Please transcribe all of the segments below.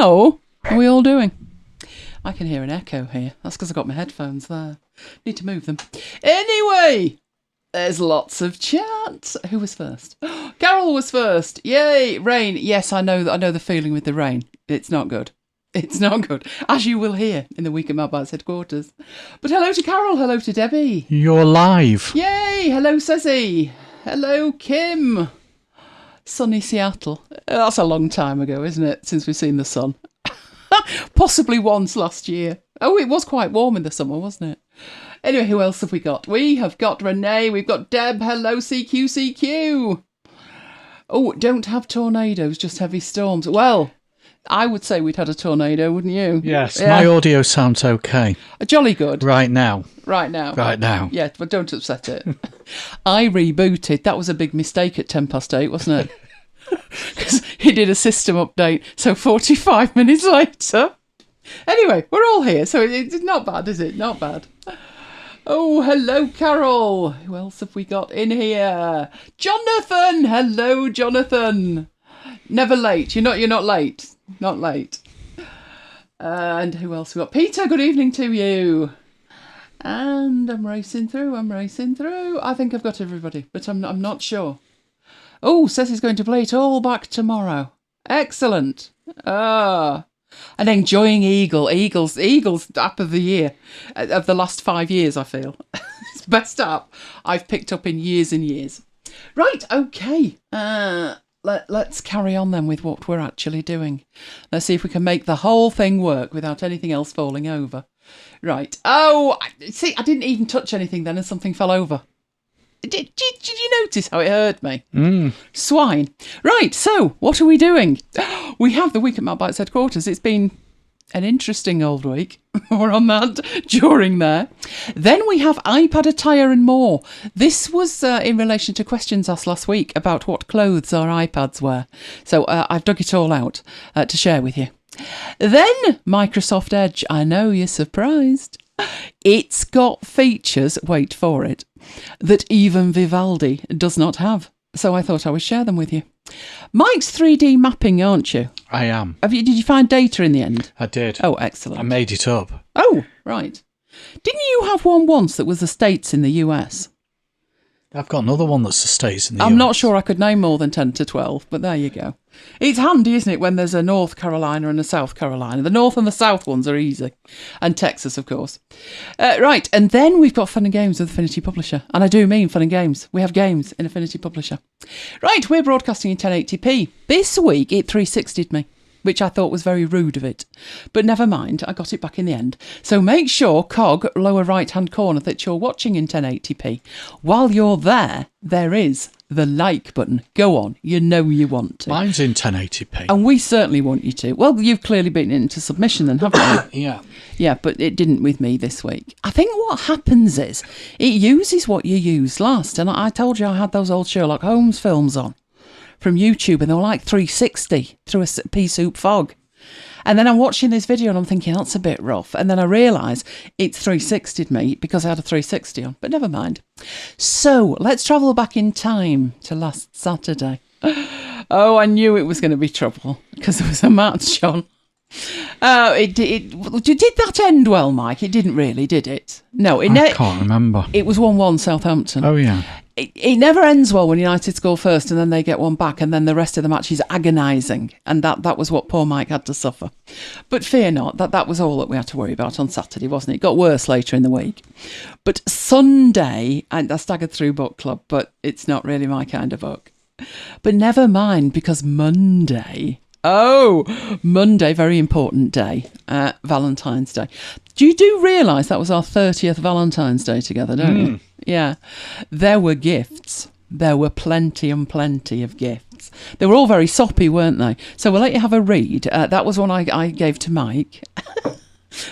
How are we all doing? I can hear an echo here. That's because I've got my headphones there. Need to move them. Anyway, there's lots of chat. Who was first? Carol was first. Yay, rain. Yes, I know the feeling with the rain. It's not good. It's not good, as you will hear in the week at MacBites headquarters. But hello to Carol. Hello to Debbie. You're live. Yay. Hello, Ceci. Hello, Kim. Sunny Seattle. That's a long time ago, isn't it, since we've seen the sun? Possibly once last year. Oh, it was quite warm in the summer, wasn't it? Anyway, who else have we got? We have got Renee. We've got Deb. Hello, CQCQ. Oh, don't have tornadoes, just heavy storms. Well, I would say we'd had a tornado, wouldn't you? Yes, yeah. My audio sounds okay. Jolly good. Right now. Yeah, but don't upset it. I rebooted. That was a big mistake at 8:10, wasn't it? Because he did a system update, so 45 minutes later. Anyway, we're all here, so it's not bad, is it? Not bad. Oh, hello, Carol. Who else have we got in here? Jonathan. Hello, Jonathan. Never late. You're not late. Not late. And who else we got? Peter, good evening to you. And I'm racing through. I think I've got everybody, but I'm not sure. Oh, says he's going to play it all back tomorrow. Excellent. And enjoying Eagles app of the year, of the last 5 years, I feel. It's the best app I've picked up in years and years. Right, okay. Let's carry on then with what we're actually doing. Let's see if we can make the whole thing work without anything else falling over. Right. Oh, see, I didn't even touch anything then and something fell over. Did you notice how it hurt me? Swine. Right, so what are we doing? We have the week at MacBites headquarters. It's been an interesting old week. We're on that during there. Then we have iPad Attire and More. This was in relation to questions asked last week about what clothes our iPads wear. So I've dug it all out to share with you. Then Microsoft Edge. I know you're surprised. It's got features, wait for it, that even Vivaldi does not have. So I thought I would share them with you. Mike's 3D mapping, aren't you? I am. Did you find data in the end? I did. Oh, excellent. I made it up. Oh, right. Didn't you have one once that was the States in the US? I've got another one that's the States in the US. I'm not sure I could name more than 10 to 12, but there you go. It's handy, isn't it, when there's a North Carolina and a South Carolina. The North and the South ones are easy. And Texas, of course. Right, and then we've got fun and games with Affinity Publisher. And I do mean fun and games. We have games in Affinity Publisher. Right, we're broadcasting in 1080p. This week, it 360'd me, which I thought was very rude of it. But never mind, I got it back in the end. So make sure, cog, lower right-hand corner, that you're watching in 1080p. While you're there, there is the like button. Go on, you know you want to. Mine's in 1080p. And we certainly want you to. Well, you've clearly been into submission then, haven't you? Yeah. Yeah, but it didn't with me this week. I think what happens is, it uses what you used last. And I told you I had those old Sherlock Holmes films on from YouTube, and they were like 360 through a pea soup fog. And then I'm watching this video and I'm thinking, that's a bit rough. And then I realise it's 360'd me because I had a 360 on, but never mind. So let's travel back in time to last Saturday. Oh, I knew it was going to be trouble because there was a match on. Did that end well, Mike? It didn't really, did it? No, I can't remember. It was 1-1 Southampton. Oh, yeah. It never ends well when United score first and then they get one back and then the rest of the match is agonising. And that was what poor Mike had to suffer. But fear not, that was all that we had to worry about on Saturday, wasn't it? It got worse later in the week. But Sunday, I staggered through book club, but it's not really my kind of book. But never mind, because Monday, very important day, Valentine's Day. You do realise that was our 30th Valentine's Day together, don't you? Yeah. There were gifts. There were plenty and plenty of gifts. They were all very soppy, weren't they? So we'll let you have a read. That was one I gave to Mike.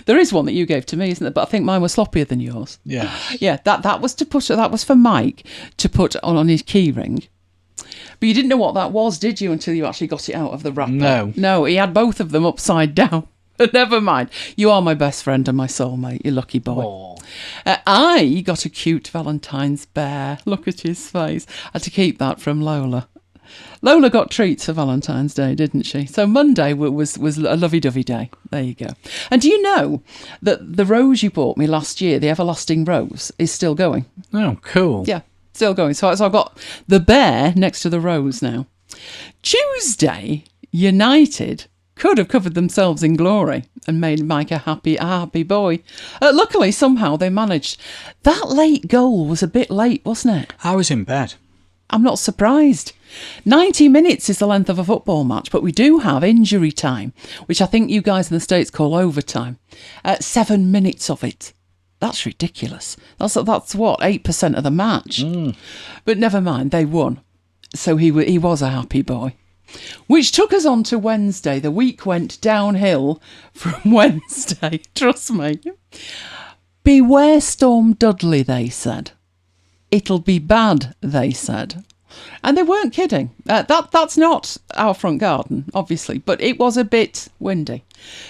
There is one that you gave to me, isn't there? But I think mine was sloppier than yours. Yeah. Yeah, that was for Mike to put on his key ring. But you didn't know what that was, did you, until you actually got it out of the wrapper? No, he had both of them upside down. But never mind. You are my best friend and my soulmate, you lucky boy. I got a cute Valentine's bear. Look at his face. I had to keep that from Lola. Lola got treats for Valentine's Day, didn't she? So Monday was a lovey-dovey day. There you go. And do you know that the rose you bought me last year, the Everlasting Rose, is still going? Oh, cool. Yeah, still going. So I've got the bear next to the rose now. Tuesday, United could have covered themselves in glory and made Mike a happy boy. Luckily, somehow they managed. That late goal was a bit late, wasn't it? I was in bed. I'm not surprised. 90 minutes is the length of a football match, but we do have injury time, which I think you guys in the States call overtime. 7 minutes of it. That's ridiculous. That's what, 8% of the match. But never mind, they won. So he was a happy boy. Which took us on to Wednesday. The week went downhill from Wednesday, trust me. Beware Storm Dudley, they said. It'll be bad, they said. And they weren't kidding. That's not our front garden, obviously, but it was a bit windy.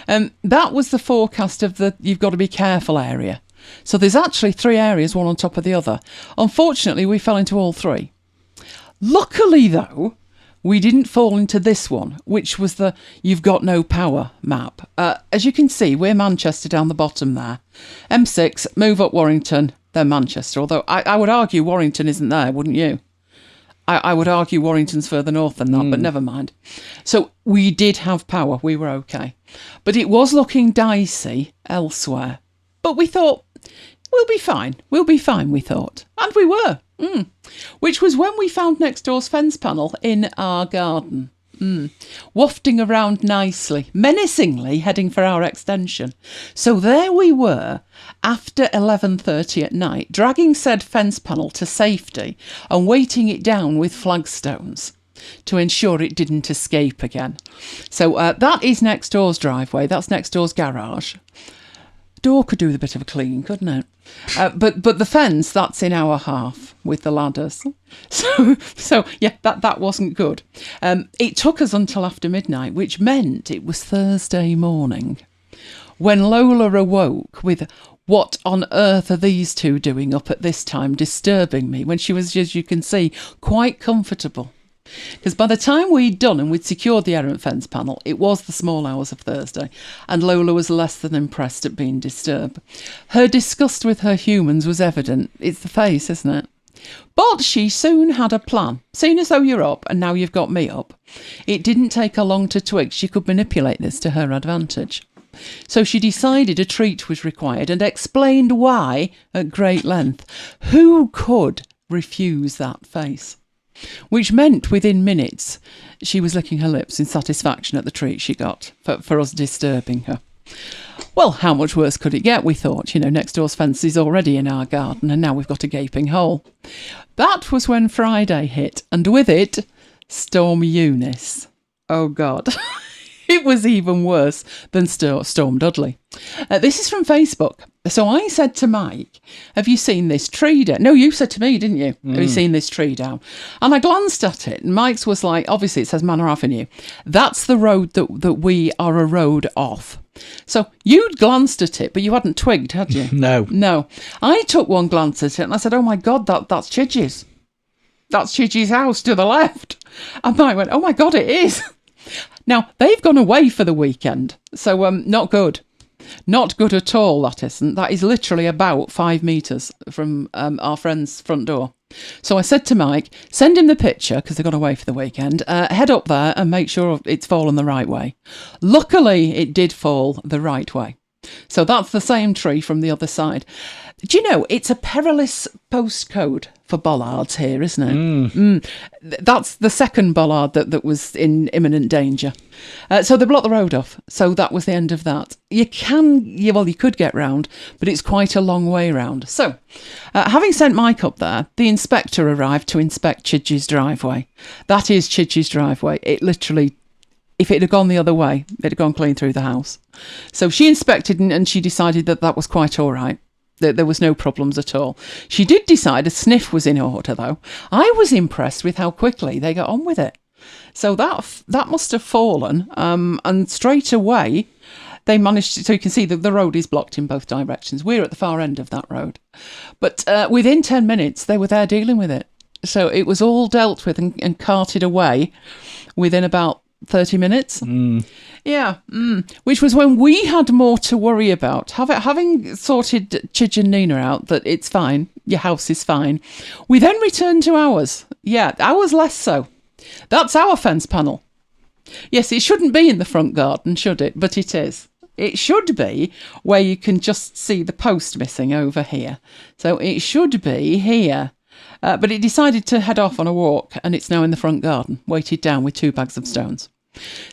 That was the forecast of the you've got to be careful area. So there's actually 3 areas, one on top of the other. Unfortunately, we fell into all 3. Luckily, though, we didn't fall into this one, which was the you've got no power map. As you can see, we're Manchester down the bottom there. M6, move up Warrington, then Manchester. Although I would argue Warrington isn't there, wouldn't you? I would argue Warrington's further north than that, but never mind. So we did have power. We were okay. But it was looking dicey elsewhere. But we thought, we'll be fine. We'll be fine, we thought. And we were. Which was when we found next door's fence panel in our garden. Wafting around nicely, menacingly heading for our extension. So there we were, after 11:30 at night, dragging said fence panel to safety and weighting it down with flagstones to ensure it didn't escape again. So that is next door's driveway. That's next door's garage. Door could do with a bit of a clean, couldn't it? But the fence, that's in our half with the ladders. So yeah, that wasn't good. It took us until after midnight, which meant it was Thursday morning when Lola awoke with, what on earth are these two doing up at this time, disturbing me, when she was, as you can see, quite comfortable. Because by the time we'd done and we'd secured the errant fence panel, it was the small hours of Thursday, and Lola was less than impressed at being disturbed. Her disgust with her humans was evident. It's the face, isn't it? But she soon had a plan. Seeing as though you're up, and now you've got me up, it didn't take her long to twig she could manipulate this to her advantage. So she decided a treat was required and explained why at great length. Who could refuse that face? Which meant within minutes she was licking her lips in satisfaction at the treat she got for us disturbing her. Well, how much worse could it get, we thought. Next door's fence is already in our garden and now we've got a gaping hole. That was when Friday hit, and with it, Storm Eunice. Oh, God. It was even worse than Storm Dudley. This is from Facebook. So I said to Mike, have you seen this tree down? No, you said to me, didn't you? Have you seen this tree down? And I glanced at it, and Mike's was like, obviously it says Manor Avenue. That's the road that we are a road off. So you'd glanced at it, but you hadn't twigged, had you? No. I took one glance at it, and I said, oh my God, that's Chidge's. That's Chidge's house to the left. And Mike went, oh my God, it is. Now, they've gone away for the weekend, so not good. Not good at all, that isn't. That is literally about 5 metres from our friend's front door. So I said to Mike, send him the picture, because they've gone away for the weekend, head up there and make sure it's fallen the right way. Luckily, it did fall the right way. So that's the same tree from the other side. Do you know, it's a perilous postcode for bollards here, isn't it? That's the second bollard that was in imminent danger. So they blocked the road off. So that was the end of that. You could get round, but it's quite a long way round. So, having sent Mike up there, the inspector arrived to inspect Chidge's driveway. That is Chidge's driveway. It literally, if it had gone the other way, it had gone clean through the house. So she inspected and she decided that was quite all right. There was no problems at all. She did decide a sniff was in order, though. I was impressed with how quickly they got on with it. So that must have fallen, and straight away they managed to, so you can see that the road is blocked in both directions. We're at the far end of that road. But within 10 minutes, they were there dealing with it. So it was all dealt with and carted away within about 30 minutes. Yeah, which was when we had more to worry about. Having sorted Chidge and Nina out that it's fine, your house is fine, we then returned to ours. Yeah, ours less so. That's our fence panel. Yes, it shouldn't be in the front garden, should it? But it is. It should be where you can just see the post missing over here. So it should be here. But it decided to head off on a walk, and it's now in the front garden, weighted down with 2 bags of stones.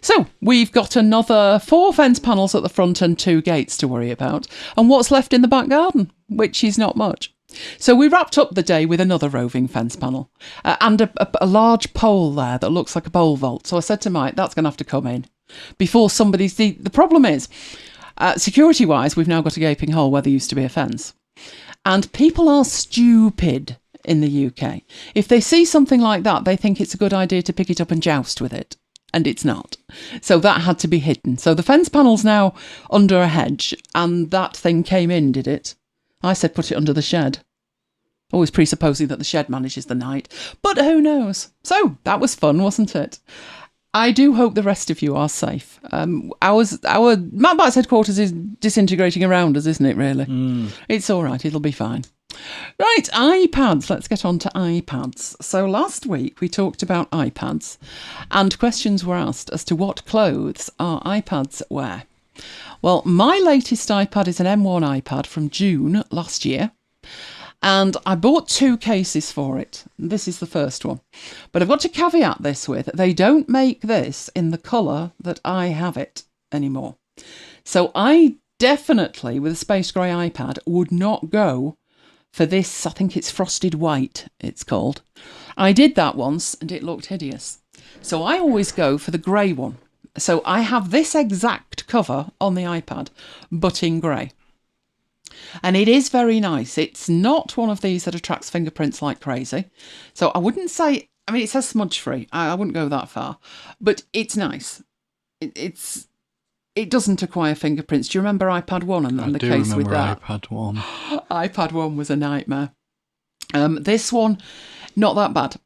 So we've got another 4 fence panels at the front and 2 gates to worry about, and what's left in the back garden, which is not much. So we wrapped up the day with another roving fence panel and a large pole there that looks like a pole vault. So I said to Mike, that's going to have to come in before somebody's... The problem is, security-wise, we've now got a gaping hole where there used to be a fence. And people are stupid in the UK. If they see something like that, they think it's a good idea to pick it up and joust with it. And it's not. So that had to be hidden. So the fence panel's now under a hedge, and that thing came in, did it? I said put it under the shed. Always presupposing that the shed manages the night. But who knows? So that was fun, wasn't it? I do hope the rest of you are safe. Our MacBites headquarters is disintegrating around us, isn't it, really? It's all right. It'll be fine. Right, iPads. Let's get on to iPads. So last week we talked about iPads, and questions were asked as to what clothes our iPads wear. Well, my latest iPad is an M1 iPad from June last year, and I bought 2 cases for it. This is the first one. But I've got to caveat this with, they don't make this in the colour that I have it anymore. So I definitely, with a space grey iPad, would not go for this. I think it's frosted white, it's called. I did that once and it looked hideous. So I always go for the grey one. So I have this exact cover on the iPad, but in grey. And it is very nice. It's not one of these that attracts fingerprints like crazy. So I wouldn't say, I mean, it says smudge free. I wouldn't go that far, but it's nice. It doesn't acquire fingerprints. Do you remember iPad 1 and the case with that? iPad 1. iPad 1 was a nightmare. This one, not that bad.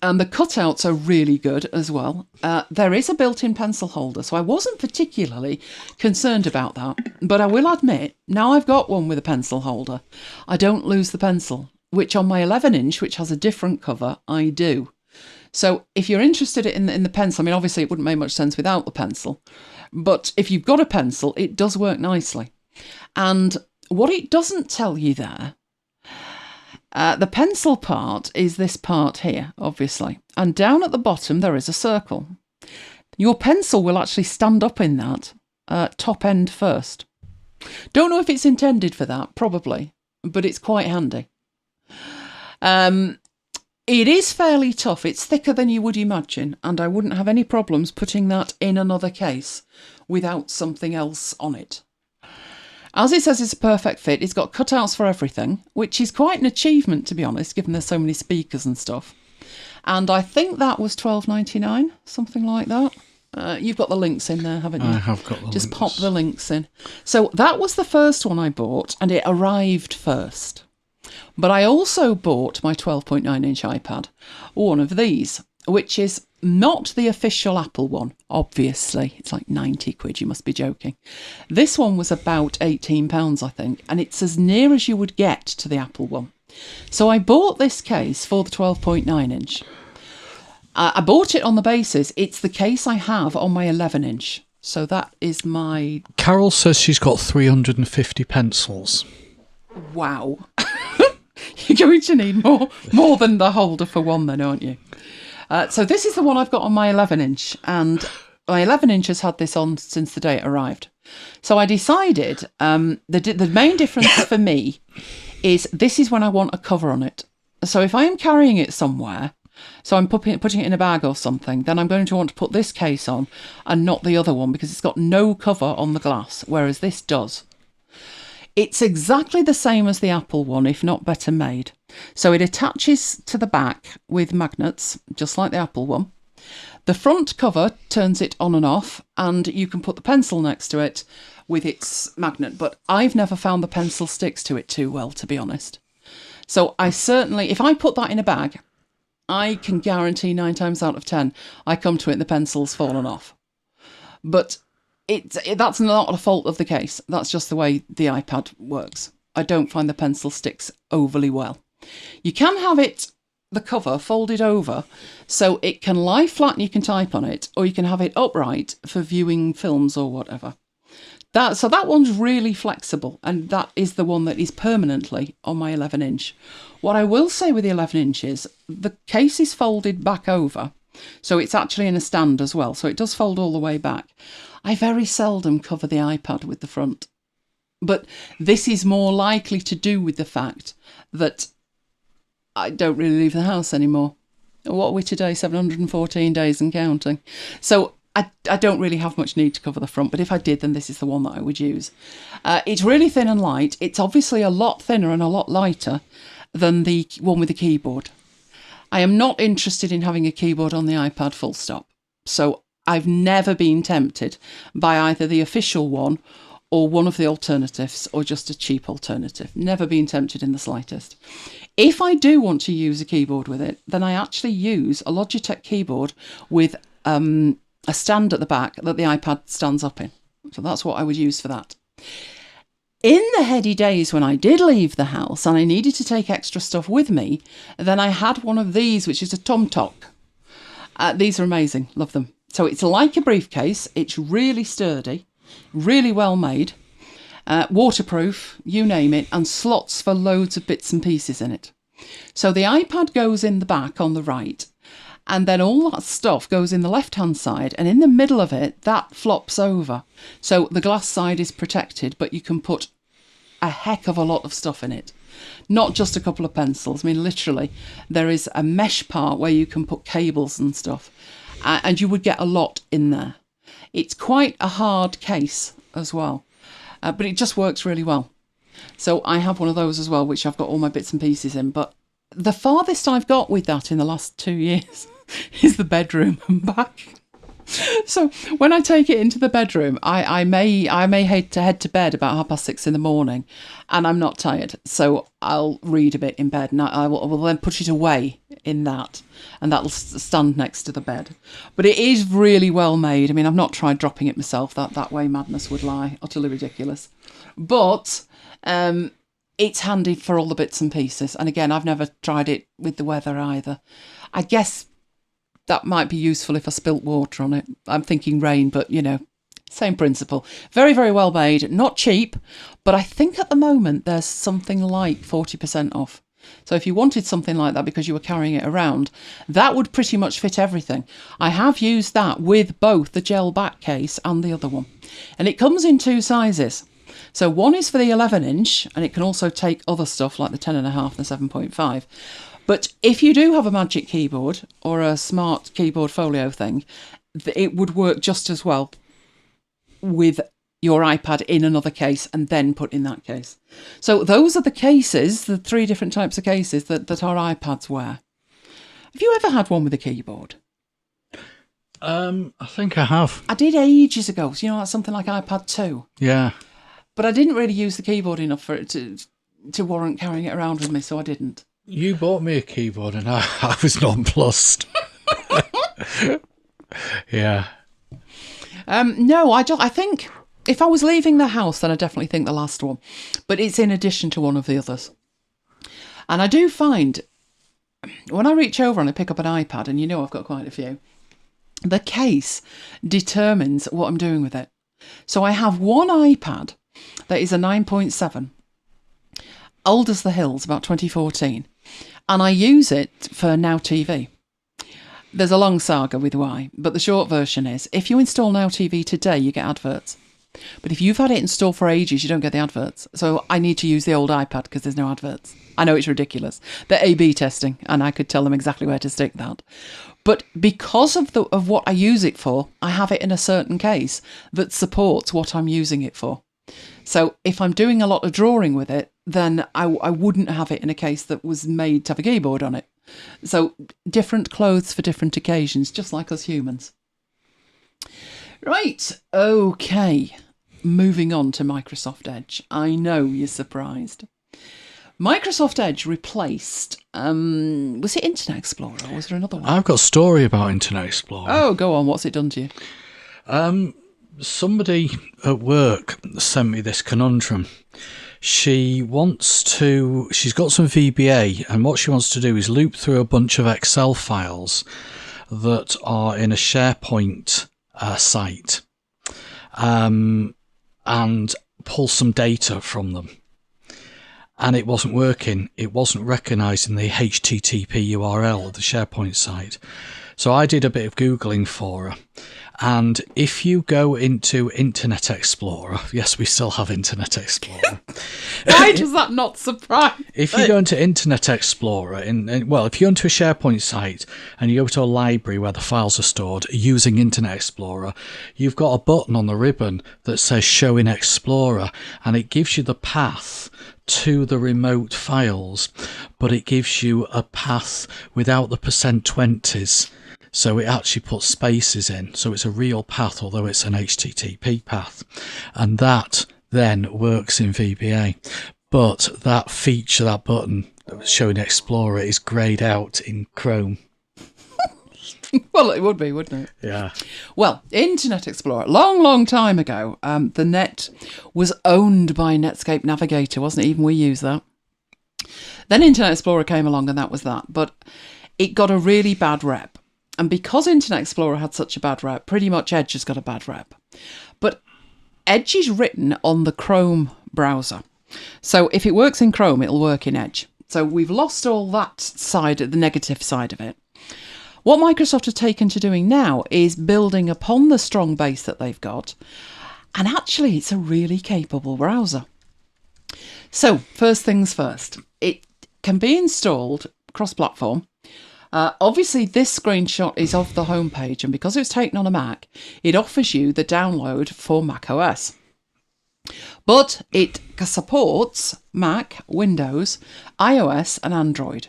And the cutouts are really good as well. There is a built-in pencil holder, so I wasn't particularly concerned about that. But I will admit, now I've got one with a pencil holder, I don't lose the pencil, which on my 11-inch, which has a different cover, I do. So if you're interested in the pencil, I mean, obviously it wouldn't make much sense without the pencil, but if you've got a pencil, it does work nicely. And what it doesn't tell you there, the pencil part is this part here, obviously. And down at the bottom, there is a circle. Your pencil will actually stand up in that top end first. Don't know if it's intended for that, probably, but it's quite handy. It is fairly tough. It's thicker than you would imagine, and I wouldn't have any problems putting that in another case without something else on it. As it says, it's a perfect fit. It's got cutouts for everything, which is quite an achievement, to be honest, given there's so many speakers and stuff. And I think that was $12.99, something like that. You've got the links in there, haven't you? I have got the links. Just pop the links in. So that was the first one I bought, and it arrived first. But I also bought my 12.9-inch iPad, one of these, which is not the official Apple one, obviously. It's like 90 quid, you must be joking. This one was about £18, I think, and it's as near as you would get to the Apple one. So I bought this case for the 12.9-inch. I bought it on the basis it's the case I have on my 11-inch. So that is my... Carol says she's got 350 pencils. Wow. You're going to need more than the holder for one then, aren't you? So this is the one I've got on my 11-inch, and my 11-inch has had this on since the day it arrived. So I decided the main difference for me is this is when I want a cover on it. So if I am carrying it somewhere, so I'm putting it in a bag or something, then I'm going to want to put this case on and not the other one because it's got no cover on the glass, whereas this does. It's exactly the same as the Apple one, if not better made. So it attaches to the back with magnets, just like the Apple one. The front cover turns it on and off, and you can put the pencil next to it with its magnet. But I've never found the pencil sticks to it too well, to be honest. So I certainly, if I put that in a bag, I can guarantee 9 times out of 10, I come to it and the pencil's fallen off. But that's not a fault of the case. That's just the way the iPad works. I don't find the pencil sticks overly well. You can have the cover folded over so it can lie flat and you can type on it, or you can have it upright for viewing films or whatever. So that one's really flexible, and that is the one that is permanently on my 11-inch. What I will say with the 11-inch is the case is folded back over, so it's actually in a stand as well, so it does fold all the way back. I very seldom cover the iPad with the front, but this is more likely to do with the fact that I don't really leave the house anymore. What are we today? 714 days and counting. So I don't really have much need to cover the front, but if I did, then this is the one that I would use. It's really thin and light. It's obviously a lot thinner and a lot lighter than the one with the keyboard. I am not interested in having a keyboard on the iPad full stop. So I've never been tempted by either the official one or one of the alternatives, or just a cheap alternative. Never been tempted in the slightest. If I do want to use a keyboard with it, then I actually use a Logitech keyboard with a stand at the back that the iPad stands up in. So that's what I would use for that. In the heady days when I did leave the house and I needed to take extra stuff with me, then I had one of these, which is a Tomtoc. These are amazing. Love them. So it's like a briefcase. It's really sturdy, really well made, waterproof, you name it, and slots for loads of bits and pieces in it. So the iPad goes in the back on the right, and then all that stuff goes in the left-hand side, and in the middle of it, that flops over. So the glass side is protected, but you can put a heck of a lot of stuff in it. Not just a couple of pencils. I mean, literally, there is a mesh part where you can put cables and stuff, and you would get a lot in there. It's quite a hard case as well, but it just works really well. So I have one of those as well, which I've got all my bits and pieces in, but the farthest I've got with that in the last 2 years is the bedroom and back. So when I take it into the bedroom, I may head to bed about 6:30 in the morning, and I'm not tired, so I'll read a bit in bed, and I will then put it away in that, and that'll stand next to the bed. But it is really well made. I mean, I've not tried dropping it myself. That way madness would lie. Utterly ridiculous. But it's handy for all the bits and pieces. And again, I've never tried it with the weather either. I guess that might be useful if I spilt water on it. I'm thinking rain, but, same principle. Very, very well made. Not cheap, but I think at the moment there's something like 40% off. So if you wanted something like that because you were carrying it around, that would pretty much fit everything. I have used that with both the gel back case and the other one. And it comes in 2 sizes. So one is for the 11-inch, and it can also take other stuff like the 10.5 and the 7.5. But if you do have a Magic Keyboard or a smart keyboard folio thing, it would work just as well with your iPad in another case and then put in that case. So those are the cases, the 3 different types of cases that our iPads wear. Have you ever had one with a keyboard? I think I have. I did ages ago. So, like something like iPad 2. Yeah. But I didn't really use the keyboard enough for it to warrant carrying it around with me, so I didn't. You bought me a keyboard and I was nonplussed. Yeah. No, I think if I was leaving the house, then I definitely think the last one. But it's in addition to one of the others. And I do find, when I reach over and I pick up an iPad, and I've got quite a few, the case determines what I'm doing with it. So I have one iPad that is a 9.7, old as the hills, about 2014. And I use it for Now TV. There's a long saga with why, but the short version is, if you install Now TV today, you get adverts. But if you've had it installed for ages, you don't get the adverts. So I need to use the old iPad because there's no adverts. I know it's ridiculous. They're A/B testing, and I could tell them exactly where to stick that. But because of what I use it for, I have it in a certain case that supports what I'm using it for. So if I'm doing a lot of drawing with it, then I wouldn't have it in a case that was made to have a keyboard on it. So different clothes for different occasions, just like us humans. Right, okay. Moving on to Microsoft Edge. I know you're surprised. Microsoft Edge replaced, was it Internet Explorer or was there another one? I've got a story about Internet Explorer. Oh, go on. What's it done to you? Somebody at work sent me this conundrum. She's got some VBA, and what she wants to do is loop through a bunch of Excel files that are in a SharePoint site and pull some data from them. And it wasn't working. It wasn't recognising the HTTP URL of the SharePoint site. So I did a bit of Googling for her. And if you go into Internet Explorer, yes, we still have Internet Explorer. Why does that not surprise me? If you go into Internet Explorer, if you go into a SharePoint site and you go to a library where the files are stored using Internet Explorer, you've got a button on the ribbon that says Show in Explorer, and it gives you the path to the remote files, but it gives you a path without the %20s. So it actually puts spaces in. So it's a real path, although it's an HTTP path. And that then works in VBA. But that feature, that button showing Explorer, is greyed out in Chrome. Well, it would be, wouldn't it? Yeah. Well, Internet Explorer, long time ago, the net was owned by Netscape Navigator, wasn't it? Even we use that. Then Internet Explorer came along and that was that. But it got a really bad rep. And because Internet Explorer had such a bad rep, pretty much Edge has got a bad rep. But Edge is written on the Chrome browser. So if it works in Chrome, it'll work in Edge. So we've lost all that side, the negative side of it. What Microsoft have taken to doing now is building upon the strong base that they've got. And actually, it's a really capable browser. So first things first, it can be installed cross-platform. Obviously, this screenshot is of the homepage, and because it was taken on a Mac, it offers you the download for Mac OS. But it supports Mac, Windows, iOS, and Android.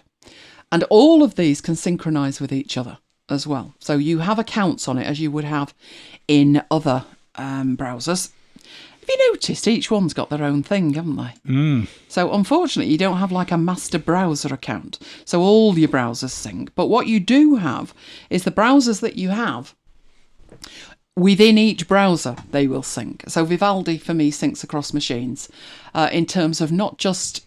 And all of these can synchronize with each other as well. So you have accounts on it as you would have in other browsers. Have you noticed each one's got their own thing, haven't they? Mm. So unfortunately, you don't have like a master browser account. So all your browsers sync. But what you do have is the browsers that you have. Within each browser, they will sync. So Vivaldi, for me, syncs across machines in terms of not just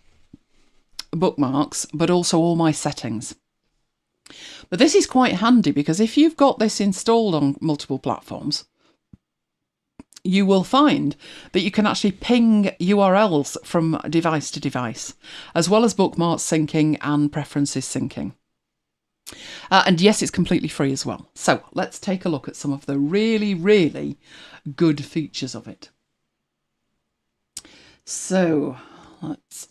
bookmarks, but also all my settings. But this is quite handy because if you've got this installed on multiple platforms, you will find that you can actually ping URLs from device to device, as well as bookmarks syncing and preferences syncing. And yes, it's completely free as well. So let's take a look at some of the really, really good features of it. So let's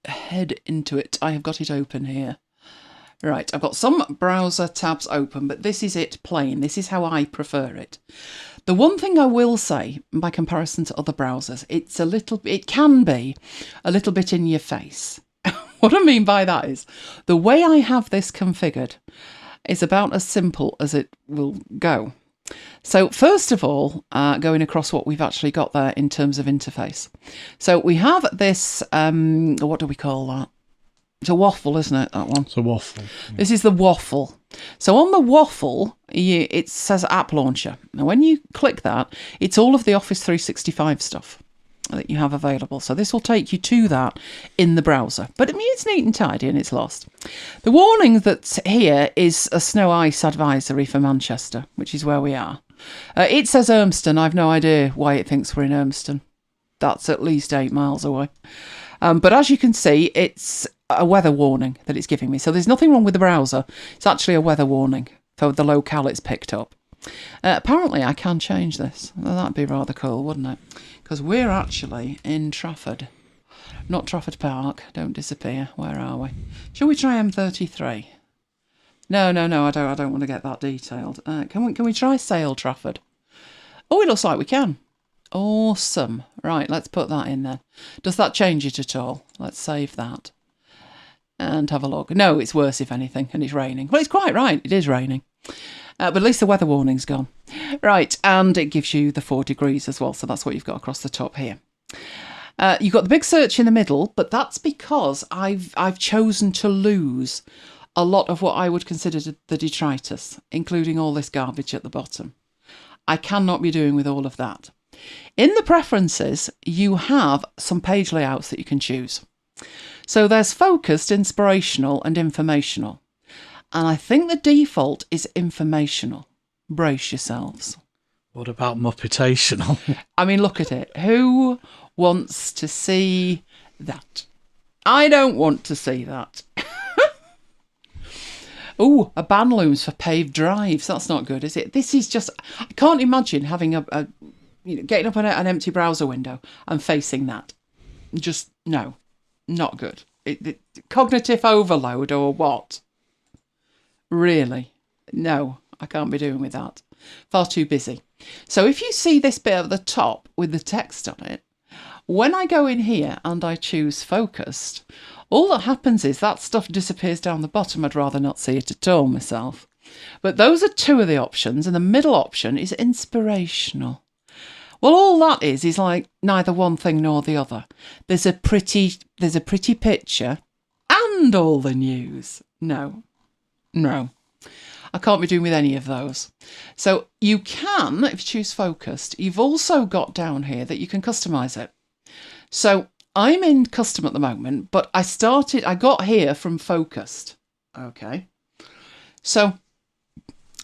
head into it. I have got it open here. Right, I've got some browser tabs open, but this is it plain. This is how I prefer it. The one thing I will say, by comparison to other browsers, it can be a little bit in your face. What I mean by that is, the way I have this configured is about as simple as it will go. So first of all, going across what we've actually got there in terms of interface. So we have this, what do we call that? It's a waffle, isn't it, that one? It's a waffle. This is the waffle. So on the waffle, it says App Launcher. Now, when you click that, it's all of the Office 365 stuff that you have available. So this will take you to that in the browser. But I mean, it's neat and tidy and it's lost. The warning that's here is a snow ice advisory for Manchester, which is where we are. It says Urmston. I've no idea why it thinks we're in Urmston. That's at least 8 miles away. But as you can see, it's a weather warning that it's giving me. So there's nothing wrong with the browser. It's actually a weather warning for the locale it's picked up. Apparently, I can change this. Well, that'd be rather cool, wouldn't it? Because we're actually in Trafford. Not Trafford Park. Don't disappear. Where are we? Shall we try M33? No, I don't want to get that detailed. Can we try Sale Trafford? Oh, it looks like we can. Awesome. Right, let's put that in then. Does that change it at all? Let's save that. And have a look. No, it's worse if anything, and it's raining. Well, it's quite right. It is raining. But at least the weather warning's gone. Right, and it gives you the 4 degrees as well, so that's what you've got across the top here. You've got the big search in the middle, but that's because I've chosen to lose a lot of what I would consider the detritus, including all this garbage at the bottom. I cannot be doing with all of that. In the preferences, you have some page layouts that you can choose. So there's focused, inspirational and informational. And I think the default is informational. Brace yourselves. What about Muppetational? I mean, look at it. Who wants to see that? I don't want to see that. Oh, a ban looms for paved drives. That's not good, is it? This is just... I can't imagine having getting up on an empty browser window and facing that. Just, no. Not good. Cognitive overload or what? Really? No, I can't be doing with that. Far too busy. So if you see this bit at the top with the text on it, when I go in here and I choose focused, all that happens is that stuff disappears down the bottom. I'd rather not see it at all myself. But those are two of the options, and the middle option is inspirational. Well, all that is like neither one thing nor the other. There's a pretty picture and all the news. No. I can't be doing with any of those. So you can, if you choose focused, you've also got down here that you can customize it. So I'm in custom at the moment, but I got here from focused. Okay. So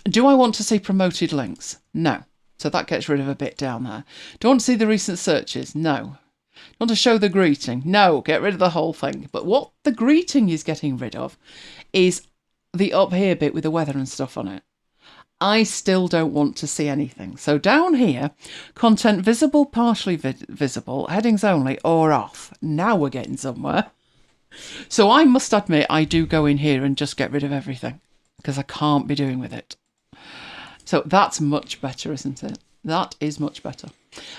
do I want to see promoted links? No. So that gets rid of a bit down there. Do I want to see the recent searches? No. Do I want to show the greeting? No. Get rid of the whole thing. But what the greeting is getting rid of is the up here bit with the weather and stuff on it. I still don't want to see anything. So down here, content visible, partially visible, headings only, or off. Now we're getting somewhere. So I must admit, I do go in here and just get rid of everything because I can't be doing with it. So that's much better, isn't it? That is much better.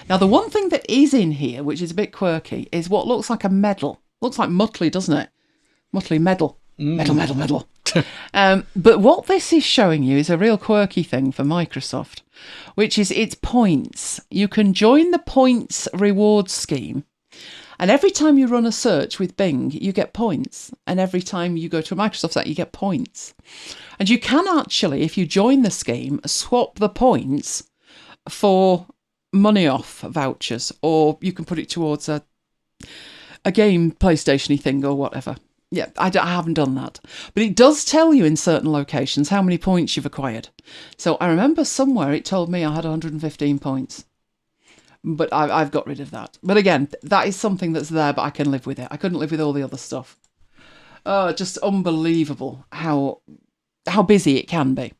Now, the one thing that is in here, which is a bit quirky, is what looks like a medal. Looks like Muttley, doesn't it? Muttley medal. Medal. But what this is showing you is a real quirky thing for Microsoft, which is its points. You can join the points reward scheme, and every time you run a search with Bing, you get points. And every time you go to a Microsoft site, you get points. And you can actually, if you join the scheme, swap the points for money off vouchers, or you can put it towards a game PlayStation-y thing or whatever. Yeah, I haven't done that. But it does tell you in certain locations how many points you've acquired. So I remember somewhere it told me I had 115 points. But I've got rid of that. But again, that is something that's there, but I can live with it. I couldn't live with all the other stuff. Just unbelievable how busy it can be.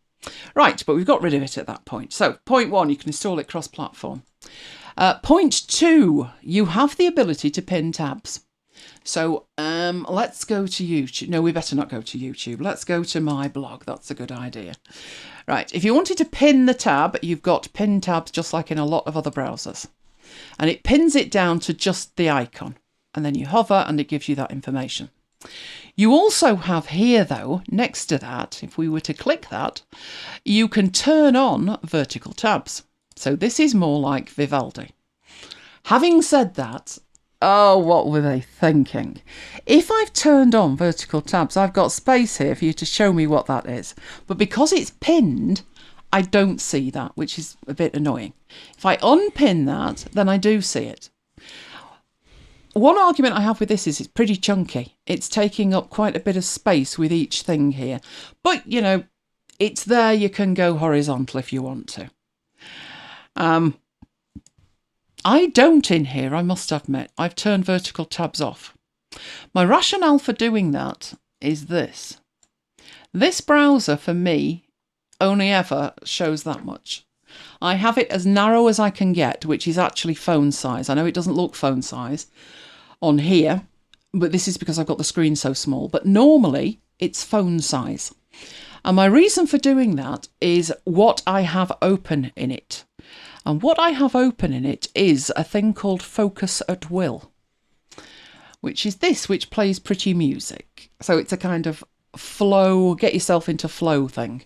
Right, but we've got rid of it at that point. So point 1, you can install it cross-platform. Point 2, you have the ability to pin tabs. So let's go to YouTube. No, we better not go to YouTube. Let's go to my blog. That's a good idea. Right, if you wanted to pin the tab, you've got pin tabs just like in a lot of other browsers. And it pins it down to just the icon. And then you hover and it gives you that information. You also have here, though, next to that, if we were to click that, you can turn on vertical tabs. So this is more like Vivaldi. Having said that, oh, what were they thinking? If I've turned on vertical tabs, I've got space here for you to show me what that is. But because it's pinned, I don't see that, which is a bit annoying. If I unpin that, then I do see it. One argument I have with this is it's pretty chunky. It's taking up quite a bit of space with each thing here. But, you know, it's there. You can go horizontal if you want to. I don't in here, I must admit. I've turned vertical tabs off. My rationale for doing that is this. This browser, for me, only ever shows that much. I have it as narrow as I can get, which is actually phone size. I know it doesn't look phone size on here, but this is because I've got the screen so small. But normally, it's phone size. And my reason for doing that is what I have open in it. And what I have open in it is a thing called Focus at Will, which is this, which plays pretty music. So it's a kind of flow, get yourself into flow thing.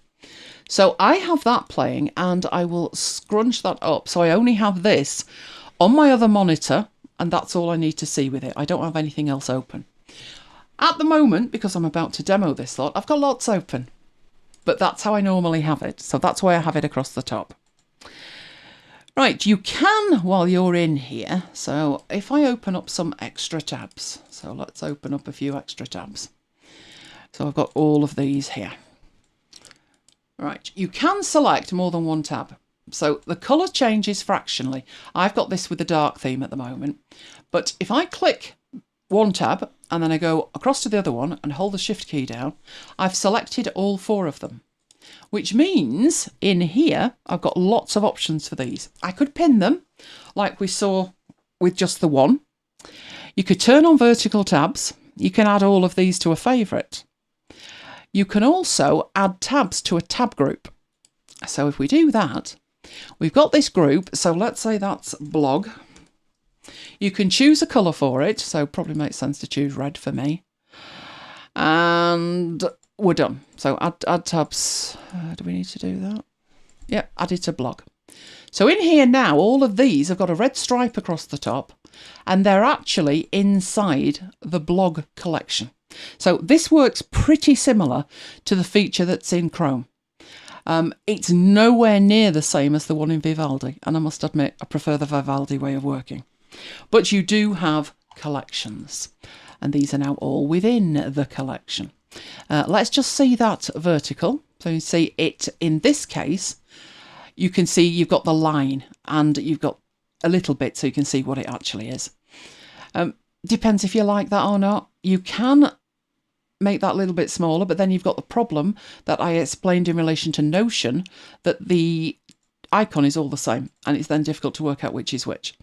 So I have that playing and I will scrunch that up. So I only have this on my other monitor and that's all I need to see with it. I don't have anything else open. At the moment, because I'm about to demo this lot, I've got lots open, but that's how I normally have it. So that's why I have it across the top. Right, you can, while you're in here, so if I open up some extra tabs, so let's open up a few extra tabs. So I've got all of these here. Right, you can select more than one tab. So the colour changes fractionally. I've got this with the dark theme at the moment, but if I click one tab and then I go across to the other one and hold the shift key down, I've selected all 4 of them. Which means in here, I've got lots of options for these. I could pin them like we saw with just the one. You could turn on vertical tabs. You can add all of these to a favourite. You can also add tabs to a tab group. So if we do that, we've got this group. So let's say that's blog. You can choose a colour for it. So probably makes sense to choose red for me. And we're done. So add tabs. Do we need to do that? Yep, add it to blog. So in here now, all of these have got a red stripe across the top, and they're actually inside the blog collection. So this works pretty similar to the feature that's in Chrome. It's nowhere near the same as the one in Vivaldi, and I must admit I prefer the Vivaldi way of working. But you do have collections, and these are now all within the collection. Let's just see that vertical. So you see it in this case, you can see you've got the line and you've got a little bit so you can see what it actually is. Depends if you like that or not. You can make that a little bit smaller, but then you've got the problem that I explained in relation to Notion, that the icon is all the same and it's then difficult to work out which is which.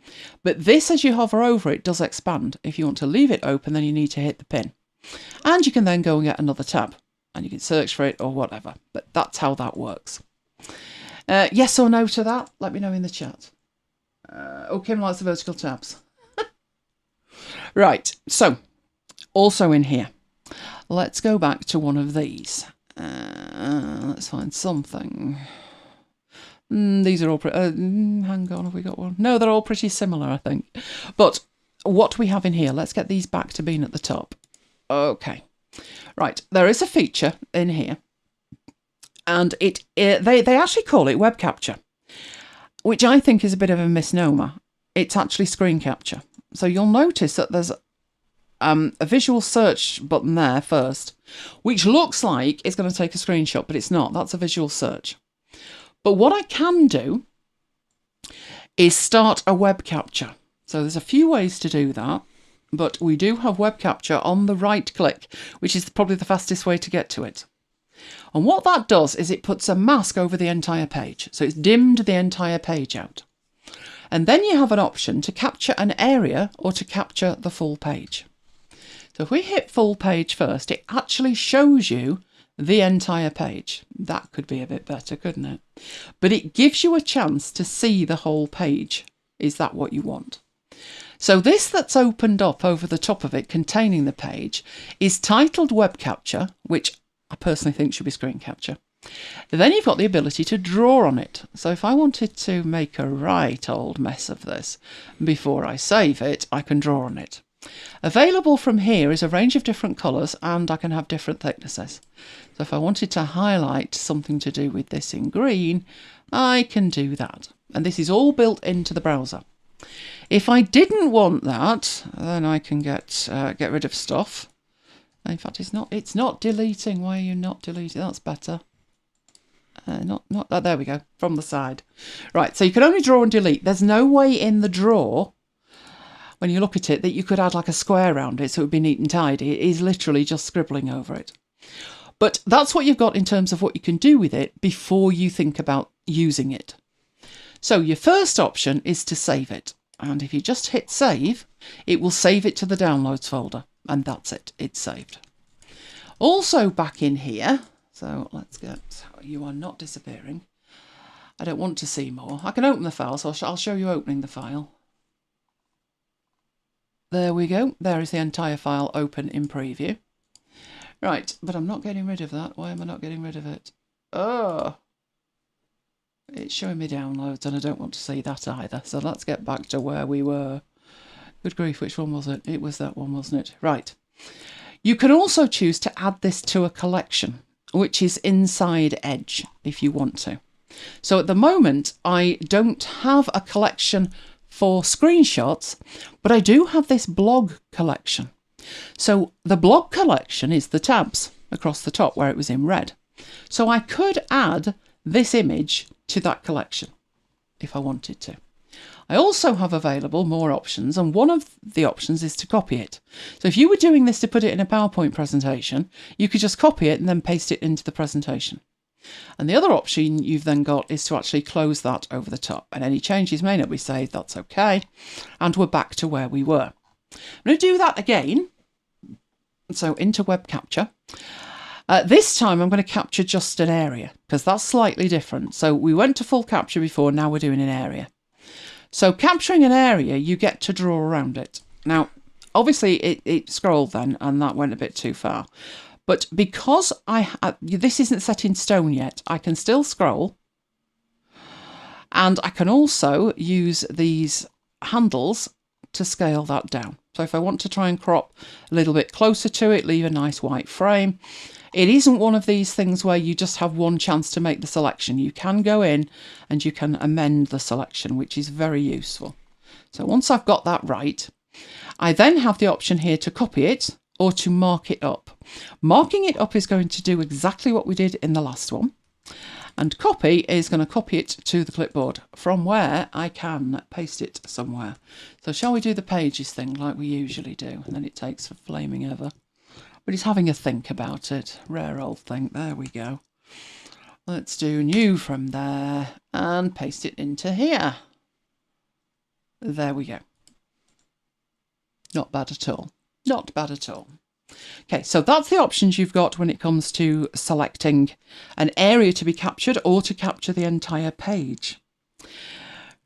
But this, as you hover over it, does expand. If you want to leave it open, then you need to hit the pin. And you can then go and get another tab and you can search for it or whatever. But that's how that works. Yes or no to that? Let me know in the chat. Kim likes the vertical tabs. Right, so also in here, let's go back to one of these. Let's find something. These are all hang on, have we got one? No, they're all pretty similar, I think. But what we have in here, let's get these back to being at the top. Okay, right, there is a feature in here, and they actually call it web capture, which I think is a bit of a misnomer. It's actually screen capture. So you'll notice that there's a visual search button there first, which looks like it's going to take a screenshot, but it's not. That's a visual search. But what I can do is start a web capture. So there's a few ways to do that, but we do have web capture on the right click, which is probably the fastest way to get to it. And what that does is it puts a mask over the entire page. So it's dimmed the entire page out. And then you have an option to capture an area or to capture the full page. So if we hit full page first, it actually shows you the entire page. That could be a bit better, couldn't it? But it gives you a chance to see the whole page. Is that what you want? So this that's opened up over the top of it containing the page is titled web capture, which I personally think should be screen capture. Then you've got the ability to draw on it. So if I wanted to make a right old mess of this before I save it, I can draw on it. Available from here is a range of different colours, and I can have different thicknesses. So if I wanted to highlight something to do with this in green, I can do that. And this is all built into the browser. If I didn't want that, then I can get rid of stuff. In fact, it's not deleting. Why are you not deleting? That's better. There we go, from the side. Right, so you can only draw and delete. There's no way in the draw, when you look at it, that you could add like a square around it so it would be neat and tidy. It is literally just scribbling over it. But that's what you've got in terms of what you can do with it before you think about using it. So your first option is to save it. And if you just hit save, it will save it to the downloads folder. And that's it, it's saved. Also back in here, so let's get, you are not disappearing. I don't want to see more. I can open the file, so I'll show you opening the file. There we go. There is the entire file open in preview. Right, but I'm not getting rid of that. Why am I not getting rid of it? Oh, it's showing me downloads and I don't want to see that either. So let's get back to where we were. Good grief, which one was it? It was that one, wasn't it? Right. You can also choose to add this to a collection, which is inside Edge, if you want to. So at the moment, I don't have a collection for screenshots, but I do have this blog collection. So the blog collection is the tabs across the top where it was in red. So I could add this image to that collection if I wanted to. I also have available more options, and one of the options is to copy it. So if you were doing this to put it in a PowerPoint presentation, you could just copy it and then paste it into the presentation. And the other option you've then got is to actually close that over the top, and any changes may not be saved, that's okay. And we're back to where we were. I'm going to do that again. So into web capture. This time I'm going to capture just an area because that's slightly different. So we went to full capture before, now we're doing an area. So capturing an area, you get to draw around it. Now, obviously it scrolled then and that went a bit too far. But because this isn't set in stone yet, I can still scroll. And I can also use these handles to scale that down. So if I want to try and crop a little bit closer to it, leave a nice white frame. It isn't one of these things where you just have one chance to make the selection. You can go in and you can amend the selection, which is very useful. So once I've got that right, I then have the option here to copy it or to mark it up. Marking it up is going to do exactly what we did in the last one. And copy is going to copy it to the clipboard from where I can paste it somewhere. So shall we do the pages thing like we usually do? And then it takes for flaming ever. But he's having a think about it. Rare old thing. There we go. Let's do new from there and paste it into here. There we go. Not bad at all. Not bad at all. Okay, so that's the options you've got when it comes to selecting an area to be captured or to capture the entire page.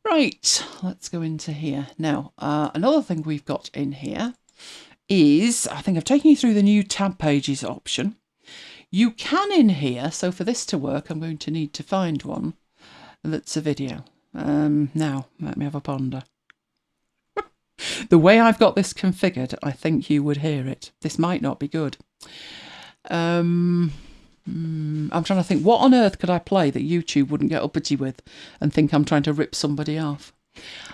Right, let's go into here. Now, another thing we've got in here is, I think I've taken you through the new tab pages option. You can in here, so for this to work, I'm going to need to find one that's a video. Now, let me have a ponder. The way I've got this configured, I think you would hear it. This might not be good. I'm trying to think, what on earth could I play that YouTube wouldn't get uppity with and think I'm trying to rip somebody off?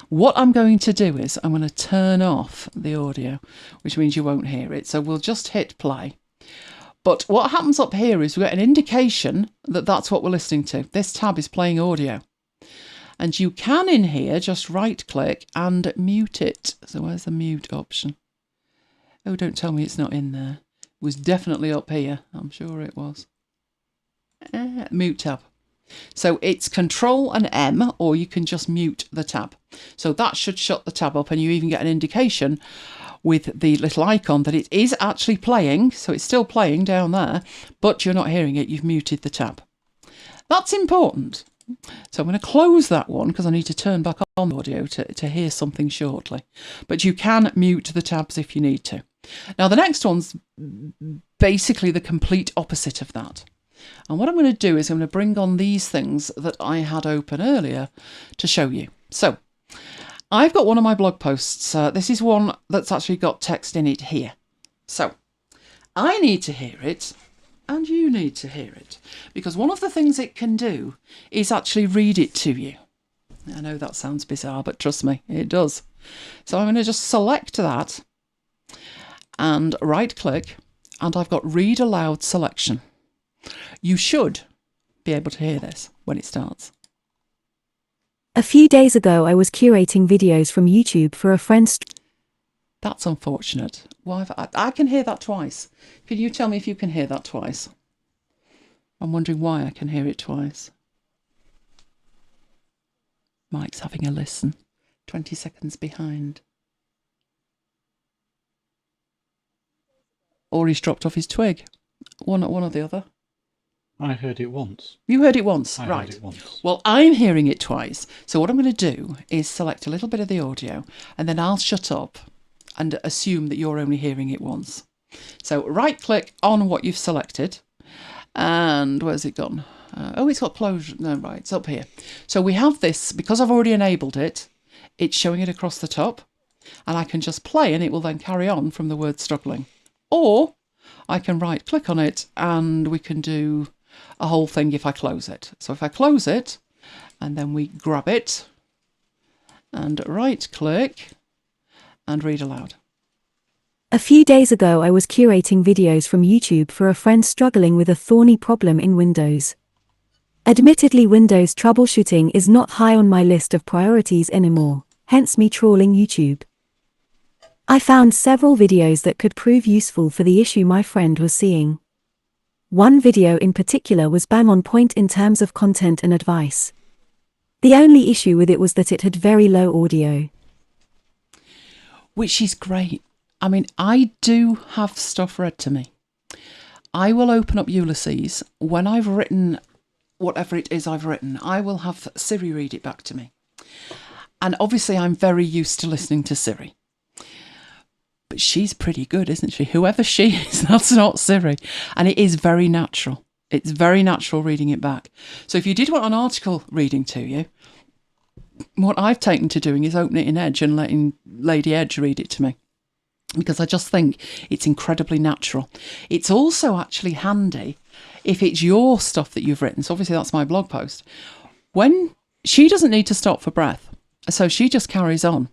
What I'm going to do is I'm going to turn off the audio, which means you won't hear it. So we'll just hit play. But what happens up here is we get an indication that that's what we're listening to. This tab is playing audio. And you can in here just right click and mute it. So where's the mute option? Oh, don't tell me it's not in there. It was definitely up here. I'm sure it was. Mute tab. So it's Control and M, or you can just mute the tab. So that should shut the tab up, and you even get an indication with the little icon that it is actually playing. So it's still playing down there, but you're not hearing it. You've muted the tab. That's important. So I'm going to close that one because I need to turn back on the audio to hear something shortly. But you can mute the tabs if you need to. Now the next one's basically the complete opposite of that. And what I'm going to do is I'm going to bring on these things that I had open earlier to show you. So I've got one of my blog posts. This is one that's actually got text in it here. So I need to hear it. And you need to hear it, because one of the things it can do is actually read it to you. I know that sounds bizarre, but trust me, it does. So I'm going to just select that and right click, and I've got read aloud selection. You should be able to hear this when it starts. A few days ago, I was curating videos from YouTube for a friend's. That's unfortunate. Why? I can hear that twice. Can you tell me if you can hear that twice? I'm wondering why I can hear it twice. Mike's having a listen. 20 seconds behind. Or he's dropped off his twig. One or the other. I heard it once. You heard it once, I right. heard it once. Well, I'm hearing it twice. So what I'm going to do is select a little bit of the audio, and then I'll shut up and assume that you're only hearing it once. So right click on what you've selected, and where's it gone? Oh, it's got closure. No, right, it's up here. So we have this, because I've already enabled it, it's showing it across the top. and I can just play and it will then carry on from the word struggling. Or I can right click on it and we can do a whole thing if I close it. So if I close it and then we grab it and right click and read aloud. A few days ago I was curating videos from YouTube for a friend struggling with a thorny problem in Windows. Admittedly, Windows troubleshooting is not high on my list of priorities anymore, hence me trawling YouTube. I found several videos that could prove useful for the issue my friend was seeing. One video in particular was bang on point in terms of content and advice. The only issue with it was that it had very low audio. Which is great. I mean, I do have stuff read to me. I will open up Ulysses. When I've written whatever it is I've written, I will have Siri read it back to me. And obviously I'm very used to listening to Siri. But she's pretty good, isn't she? Whoever she is, that's not Siri. And it is very natural. It's very natural reading it back. So if you did want an article reading to you, what I've taken to doing is opening it in Edge and letting Lady Edge read it to me. Because I just think it's incredibly natural. It's also actually handy if it's your stuff that you've written. So obviously that's my blog post. When she doesn't need to stop for breath, so she just carries on.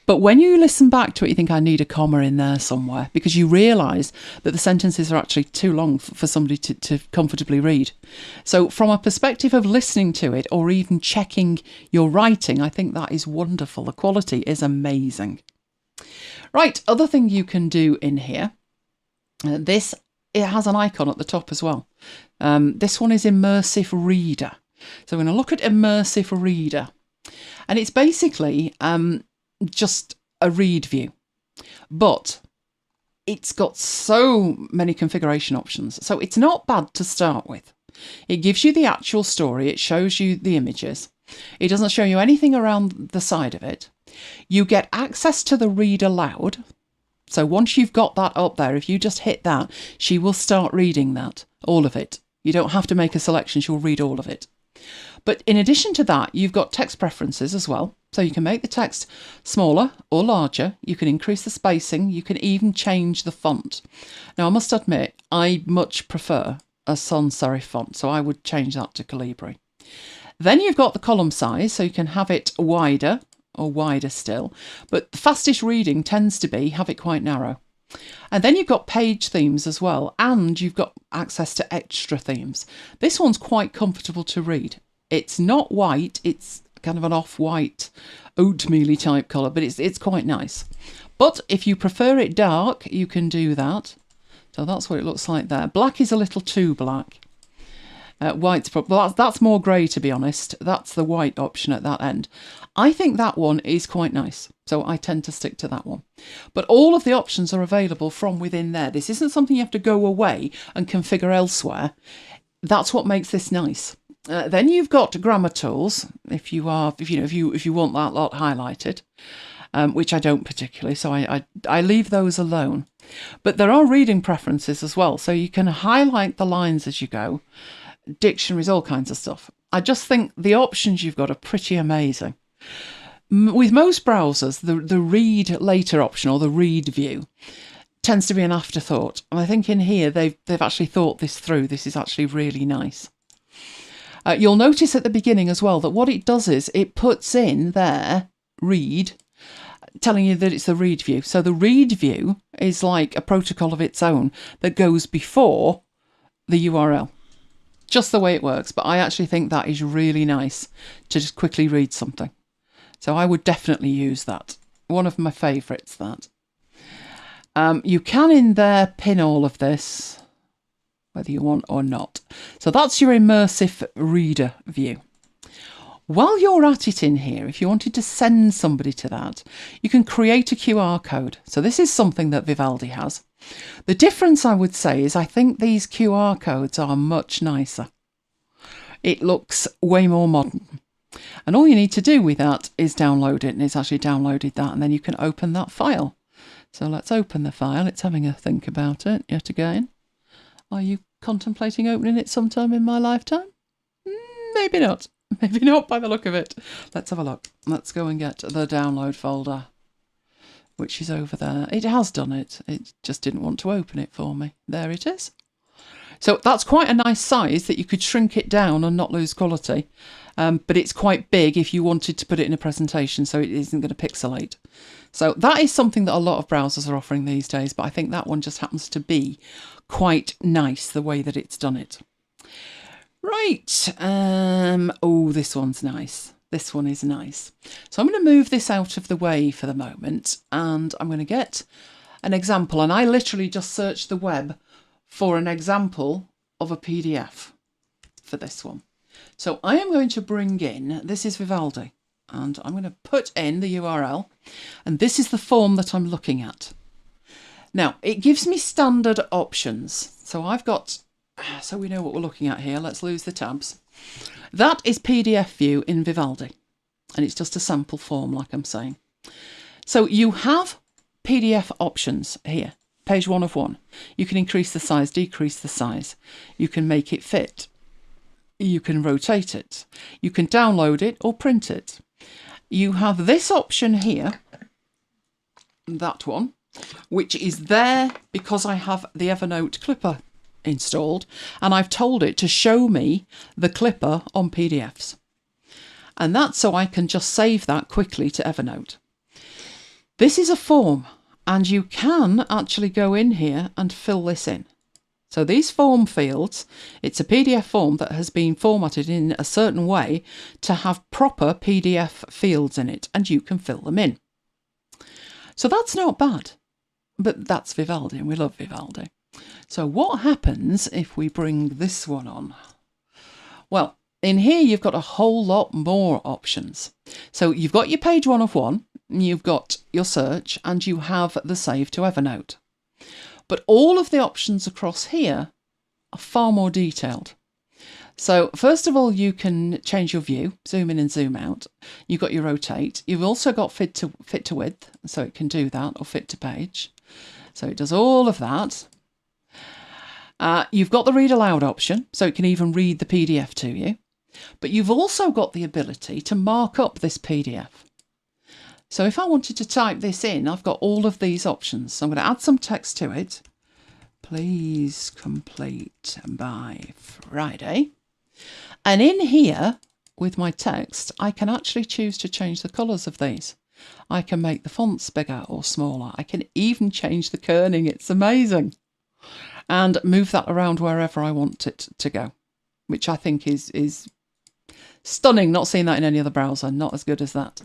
But when you listen back to it, you think, I need a comma in there somewhere, because you realise that the sentences are actually too long for somebody to comfortably read. So from a perspective of listening to it or even checking your writing, I think that is wonderful. The quality is amazing. Right, other thing you can do in here, it has an icon at the top as well. This one is Immersive Reader. So we're going to look at Immersive Reader. And it's basically just a read view. But it's got so many configuration options. So it's not bad to start with. It gives you the actual story. It shows you the images. It doesn't show you anything around the side of it. You get access to the read aloud. So once you've got that up there, if you just hit that, she will start reading that, all of it. You don't have to make a selection, she'll read all of it. But in addition to that, you've got text preferences as well. So you can make the text smaller or larger. You can increase the spacing. You can even change the font. Now, I must admit, I much prefer a sans serif font, so I would change that to Calibri. Then you've got the column size, so you can have it wider or wider still, but the fastest reading tends to be have it quite narrow. And then you've got page themes as well, and you've got access to extra themes. This one's quite comfortable to read. It's not white, it's kind of an off-white oatmeal-y type colour, but it's quite nice. But if you prefer it dark, you can do that. So that's what it looks like there. Black is a little too black. White's probably, well, that's more grey, to be honest. That's the white option at that end. I think that one is quite nice, so I tend to stick to that one. But all of the options are available from within there. This isn't something you have to go away and configure elsewhere. That's what makes this nice. Then you've got grammar tools if you want that lot highlighted, which I don't particularly, so I leave those alone. But there are reading preferences as well, so you can highlight the lines as you go. Dictionaries, all kinds of stuff. I just think the options you've got are pretty amazing. With most browsers, the read later option or the read view tends to be an afterthought. And I think in here they've actually thought this through. This is actually really nice. You'll notice at the beginning as well that what it does is it puts in there read, telling you that it's the read view. So the read view is like a protocol of its own that goes before the URL. Just the way it works, but I actually think that is really nice to just quickly read something. So I would definitely use that. One of my favourites, that. You can in there pin all of this, whether you want or not. So that's your immersive reader view. While you're at it in here, if you wanted to send somebody to that, you can create a QR code. So this is something that Vivaldi has. The difference, I would say, is I think these QR codes are much nicer. It looks way more modern. And all you need to do with that is download it, and it's actually downloaded that, and then you can open that file. So let's open the file. It's having a think about it yet again. Are you contemplating opening it sometime in my lifetime? Maybe not. Maybe not by the look of it. Let's have a look. Let's go and get the download folder. which is over there. It has done it. It just didn't want to open it for me. There it is. So that's quite a nice size that you could shrink it down and not lose quality. But it's quite big if you wanted to put it in a presentation, so it isn't going to pixelate. So that is something that a lot of browsers are offering these days, but I think that one just happens to be quite nice the way that it's done it. Right. Oh, this one's nice. This one is nice. So I'm going to move this out of the way for the moment, and I'm going to get an example. And I literally just searched the web for an example of a PDF for this one. So I am going to bring in, this is Vivaldi, and I'm going to put in the URL, and this is the form that I'm looking at. Now, it gives me standard options. So I've got, so we know what we're looking at here. Let's lose the tabs. That is PDF view in Vivaldi, and it's just a sample form, like I'm saying. So you have PDF options here. Page 1 of 1. You can increase the size, decrease the size. You can make it fit. You can rotate it. You can download it or print it. You have this option here, that one, which is there because I have the Evernote Clipper installed, and I've told it to show me the Clipper on PDFs. And that's so I can just save that quickly to Evernote. This is a form, and you can actually go in here and fill this in. So these form fields, it's a PDF form that has been formatted in a certain way to have proper PDF fields in it, and you can fill them in. So that's not bad, but that's Vivaldi, and we love Vivaldi. So what happens if we bring this one on? Well, in here you've got a whole lot more options. So you've got your page 1 of 1, you've got your search, and you have the save to Evernote. But all of the options across here are far more detailed. So first of all, you can change your view, zoom in and zoom out. You've got your rotate. You've also got fit to width, so it can do that, or fit to page. So it does all of that. You've got the read aloud option, so it can even read the PDF to you. But you've also got the ability to mark up this PDF. So if I wanted to type this in, I've got all of these options. So I'm going to add some text to it. Please complete by Friday. And in here, with my text, I can actually choose to change the colours of these. I can make the fonts bigger or smaller. I can even change the kerning. It's amazing. And move that around wherever I want it to go, which I think is stunning. Not seen that in any other browser. Not as good as that.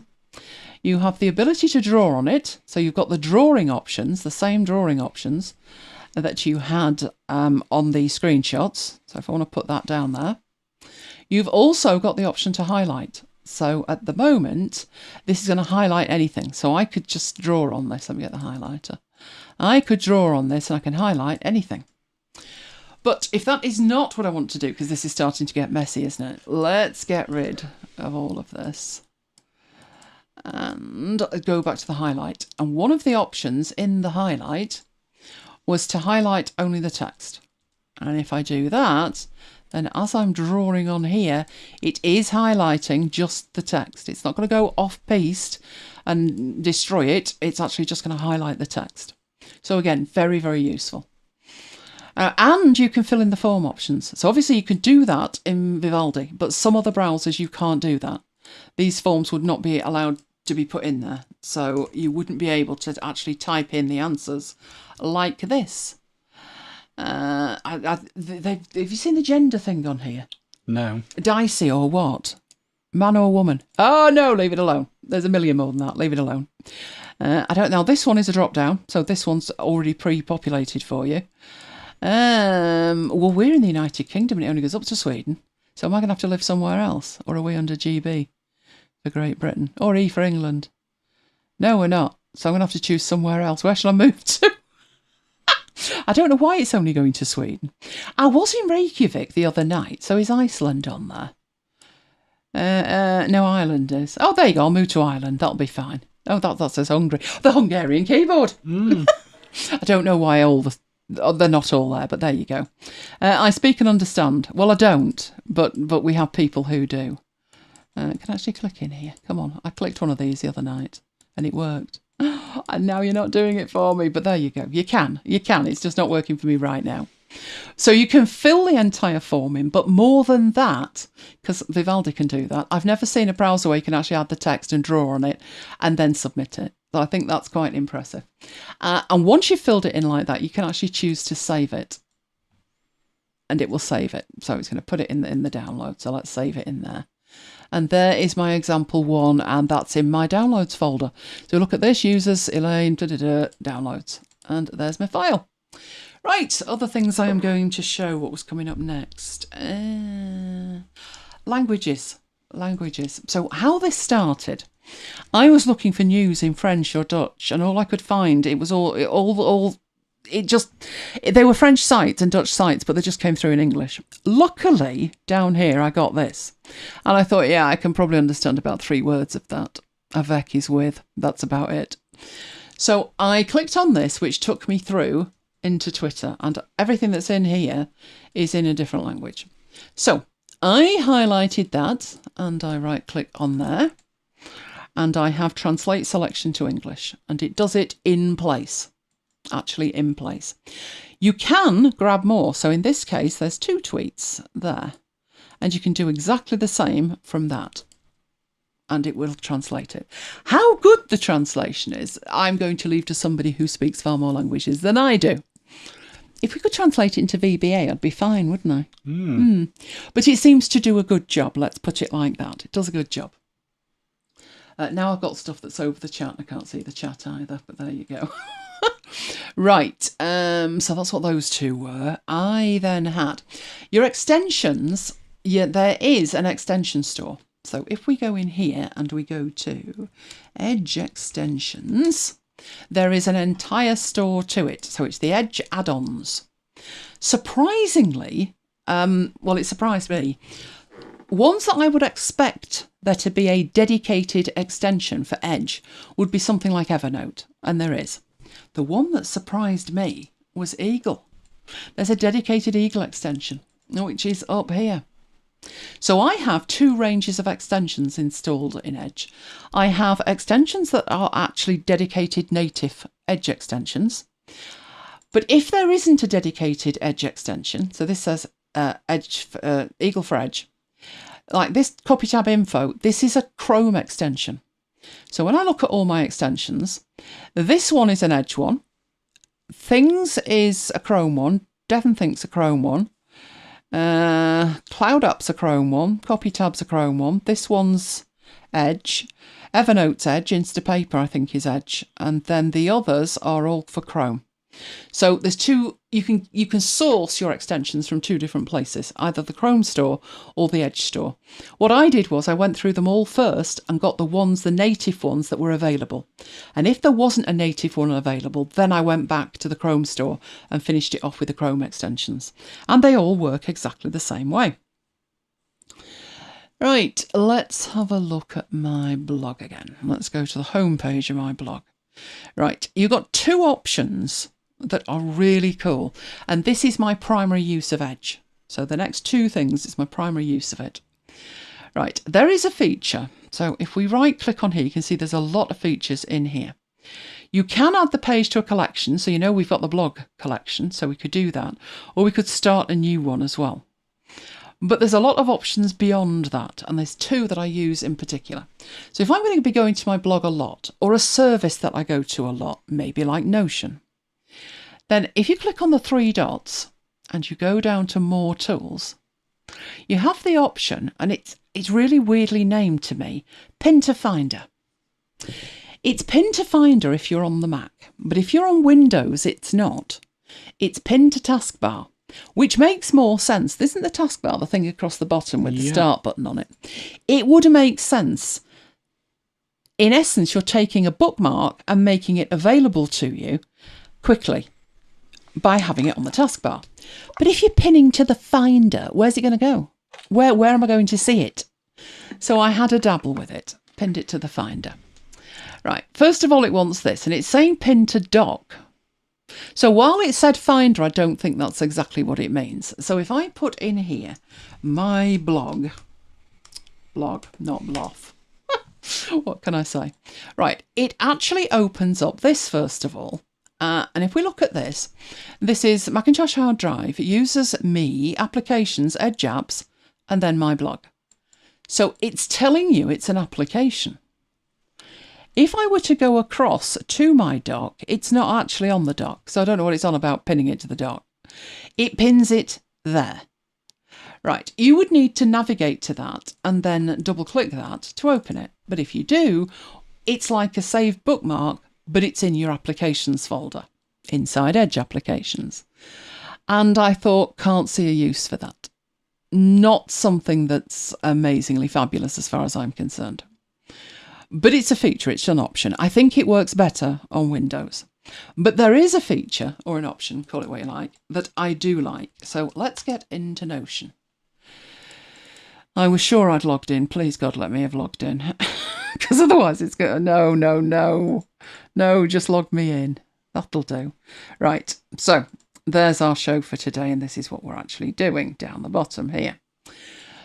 You have the ability to draw on it. So you've got the drawing options, the same drawing options that you had on the screenshots. So if I want to put that down there. You've also got the option to highlight. So at the moment, this is going to highlight anything. So I could just draw on this. Let me get the highlighter. I could draw on this and I can highlight anything. But if that is not what I want to do, because this is starting to get messy, isn't it? Let's get rid of all of this. And go back to the highlight. And one of the options in the highlight was to highlight only the text. And if I do that, then as I'm drawing on here, it is highlighting just the text. It's not going to go off-piste and destroy it. It's actually just going to highlight the text. So again, very, very useful. And you can fill in the form options. So obviously you can do that in Vivaldi, but some other browsers you can't do that. These forms would not be allowed to be put in there. So you wouldn't be able to actually type in the answers like this. Have you seen the gender thing on here? No. Dicey or what? Man or woman? Oh no, leave it alone. There's a million more than that. Leave it alone. I don't know. This one is a drop down, so this one's already pre-populated for you. Well, we're in the United Kingdom and it only goes up to Sweden. So am I going to have to live somewhere else? Or are we under GB for Great Britain? Or E for England? No, we're not. So I'm going to have to choose somewhere else. Where shall I move to? I don't know why it's only going to Sweden. I was in Reykjavik the other night. So is Iceland on there? No, Ireland is. Oh, there you go. I'll move to Ireland. That'll be fine. Oh, that says Hungary. The Hungarian keyboard. I don't know why they're not all there, but there you go. I speak and understand. Well, I don't, but we have people who do. Can I actually click in here? Come on. I clicked one of these the other night and it worked. And now you're not doing it for me, but there you go. You can. It's just not working for me right now. So you can fill the entire form in, but more than that, because Vivaldi can do that, I've never seen a browser where you can actually add the text and draw on it and then submit it. So I think that's quite impressive. And once you've filled it in like that, you can actually choose to save it. And it will save it. So it's going to put it in the download. So let's save it in there. And there is my example one, and that's in my downloads folder. So look at this, users, Elaine, downloads. And there's my file. Right, other things I am going to show what was coming up next. Languages. So how this started, I was looking for news in French or Dutch, and all I could find, it was they were French sites and Dutch sites, but they just came through in English. Luckily, down here, I got this. And I thought, yeah, I can probably understand about 3 words of that. Avec is with, that's about it. So I clicked on this, which took me through into Twitter, and everything that's in here is in a different language. So I highlighted that, and I right-click on there, and I have Translate Selection to English, and it does it in place. Actually in place. You can grab more. So in this case, there's 2 tweets there, and you can do exactly the same from that, and it will translate it. How good the translation is, I'm going to leave to somebody who speaks far more languages than I do. If we could translate it into VBA, I'd be fine, wouldn't I? But it seems to do a good job. Let's put it like that. It does a good job. Now I've got stuff that's over the chat. I can't see the chat either, but there you go. Right, so that's what those 2 were. I then had your extensions. Yeah, there is an extension store. So if we go in here and we go to Edge Extensions, there is an entire store to it. So it's the Edge add-ons. Surprisingly, well, it surprised me. Ones that I would expect there to be a dedicated extension for Edge would be something like Evernote, and there is. The one that surprised me was Eagle. There's a dedicated Eagle extension, which is up here. So I have 2 ranges of extensions installed in Edge. I have extensions that are actually dedicated native Edge extensions. But if there isn't a dedicated Edge extension, so this says Eagle for Edge, like this copy tab info, this is a Chrome extension. So when I look at all my extensions, this one is an Edge one, Things is a Chrome one, DevonThink's a Chrome one, Cloud App's a Chrome one, Copy Tab's a Chrome one, this one's Edge, Evernote's Edge, Instapaper I think is Edge, and then the others are all for Chrome. So there's 2, you can source your extensions from 2 different places, either the Chrome store or the Edge store. What I did was I went through them all first and got the native ones that were available. And if there wasn't a native one available, then I went back to the Chrome store and finished it off with the Chrome extensions. And they all work exactly the same way. Right, let's have a look at my blog again. Let's go to the home page of my blog. Right, you've got 2 options that are really cool, and this is my primary use of Edge. So the next 2 things is my primary use of it. Right, there is a feature. So if we right click on here, you can see there's a lot of features in here. You can add the page to a collection, so we've got the blog collection, so we could do that, or we could start a new one as well. But there's a lot of options beyond that, and there's 2 that I use in particular. So if I'm going to be going to my blog a lot, or a service that I go to a lot, maybe like Notion, then if you click on the 3 dots and you go down to More Tools, you have the option, and it's really weirdly named to me, Pin to Finder. It's Pin to Finder if you're on the Mac, but if you're on Windows, it's not. It's Pin to Taskbar, which makes more sense. Isn't the taskbar the thing across the bottom with the start button on it? It would make sense. In essence, you're taking a bookmark and making it available to you quickly by having it on the taskbar. But if you're pinning to the Finder, where's it going to go? Where am I going to see it? So I had a dabble with it, pinned it to the Finder. Right, first of all, it wants this, and it's saying pin to dock. So while it said Finder, I don't think that's exactly what it means. So if I put in here my blog, not bloff, What can I say? Right, it actually opens up this first of all. And if we look at this, this is Macintosh hard drive. It uses me, applications, Edge apps, and then my blog. So it's telling you it's an application. If I were to go across to my dock, it's not actually on the dock. So I don't know what it's on about pinning it to the dock. It pins it there. Right, you would need to navigate to that and then double click that to open it. But if you do, it's like a saved bookmark, but it's in your applications folder, inside Edge applications. And I thought, can't see a use for that. Not something that's amazingly fabulous as far as I'm concerned. But it's a feature, it's an option. I think it works better on Windows. But there is a feature, or an option, call it what you like, that I do like. So let's get into Notion. I was sure I'd logged in. Please, God, let me have logged in. Because otherwise it's going to, no, just log me in. That'll do. Right, so there's our show for today, and this is what we're actually doing down the bottom here.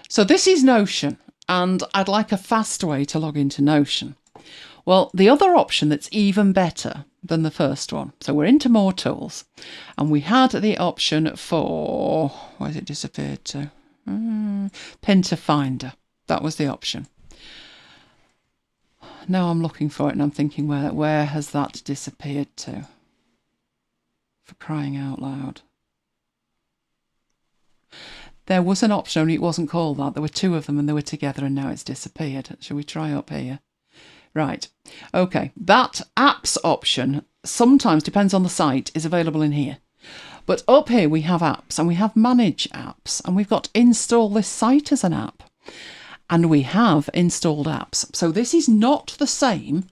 So this is Notion, and I'd like a fast way to log into Notion. Well, the other option that's even better than the first one. So we're into More Tools, and we had the option for, where's it disappeared to? Pin to Finder. That was the option. Now I'm looking for it and I'm thinking, where has that disappeared to? For crying out loud. There was an option, only it wasn't called that. There were two of them and they were together and now it's disappeared. Shall we try up here? Right. Okay. That apps option sometimes, depends on the site, is available in here. But up here we have apps and we have manage apps and we've got install this site as an app. And we have installed apps. So this is not the same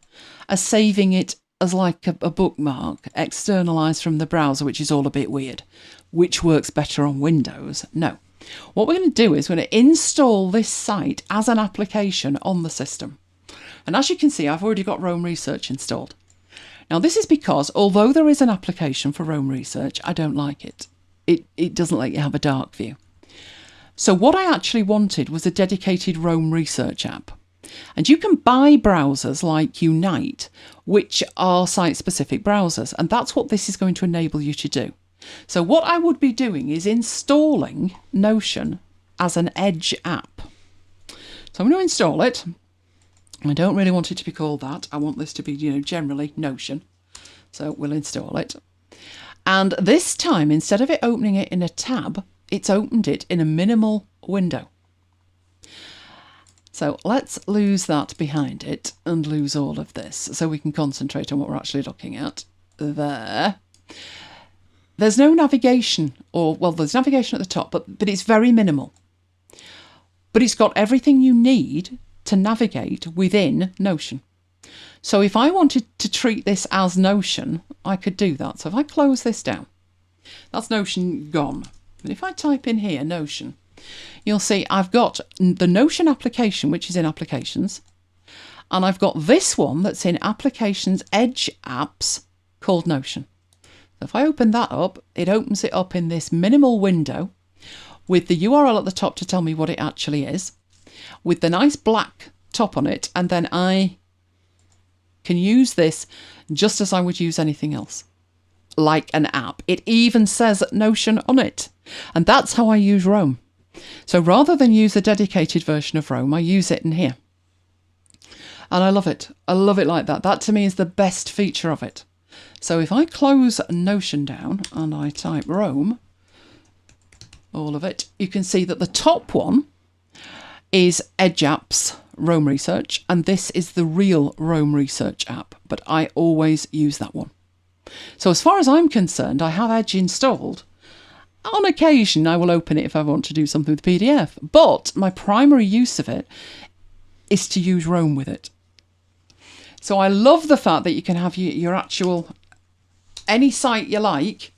as saving it as like a bookmark, externalized from the browser, which is all a bit weird, which works better on Windows. No. What we're going to do is we're going to install this site as an application on the system. And as you can see, I've already got Roam Research installed. Now, this is because although there is an application for Roam Research, I don't like it. It doesn't let you have a dark view. So what I actually wanted was a dedicated Roam Research app. And you can buy browsers like Unite, which are site-specific browsers. And that's what this is going to enable you to do. So what I would be doing is installing Notion as an Edge app. So I'm going to install it. I don't really want it to be called that. I want this to be, generally Notion. So we'll install it. And this time, instead of it opening it in a tab, it's opened it in a minimal window. So let's lose that behind it and lose all of this so we can concentrate on what we're actually looking at. There. There's no navigation, there's navigation at the top, but it's very minimal. But it's got everything you need to navigate within Notion. So if I wanted to treat this as Notion, I could do that. So if I close this down, that's Notion gone. And if I type in here Notion, you'll see I've got the Notion application, which is in Applications, and I've got this one that's in Applications Edge Apps called Notion. So if I open that up, it opens it up in this minimal window with the URL at the top to tell me what it actually is, with the nice black top on it, and then I can use this just as I would use anything else, like an app. It even says Notion on it, and that's how I use Roam. So rather than use a dedicated version of Roam, I use it in here. And I love it. I love it like that. That to me is the best feature of it. So if I close Notion down and I type Roam, all of it, you can see that the top one is Edge Apps Roam Research, and this is the real Roam Research app, but I always use that one. So as far as I'm concerned, I have Edge installed. On occasion, I will open it if I want to do something with PDF, but my primary use of it is to use Roam with it. So I love the fact that you can have your actual, any site you like,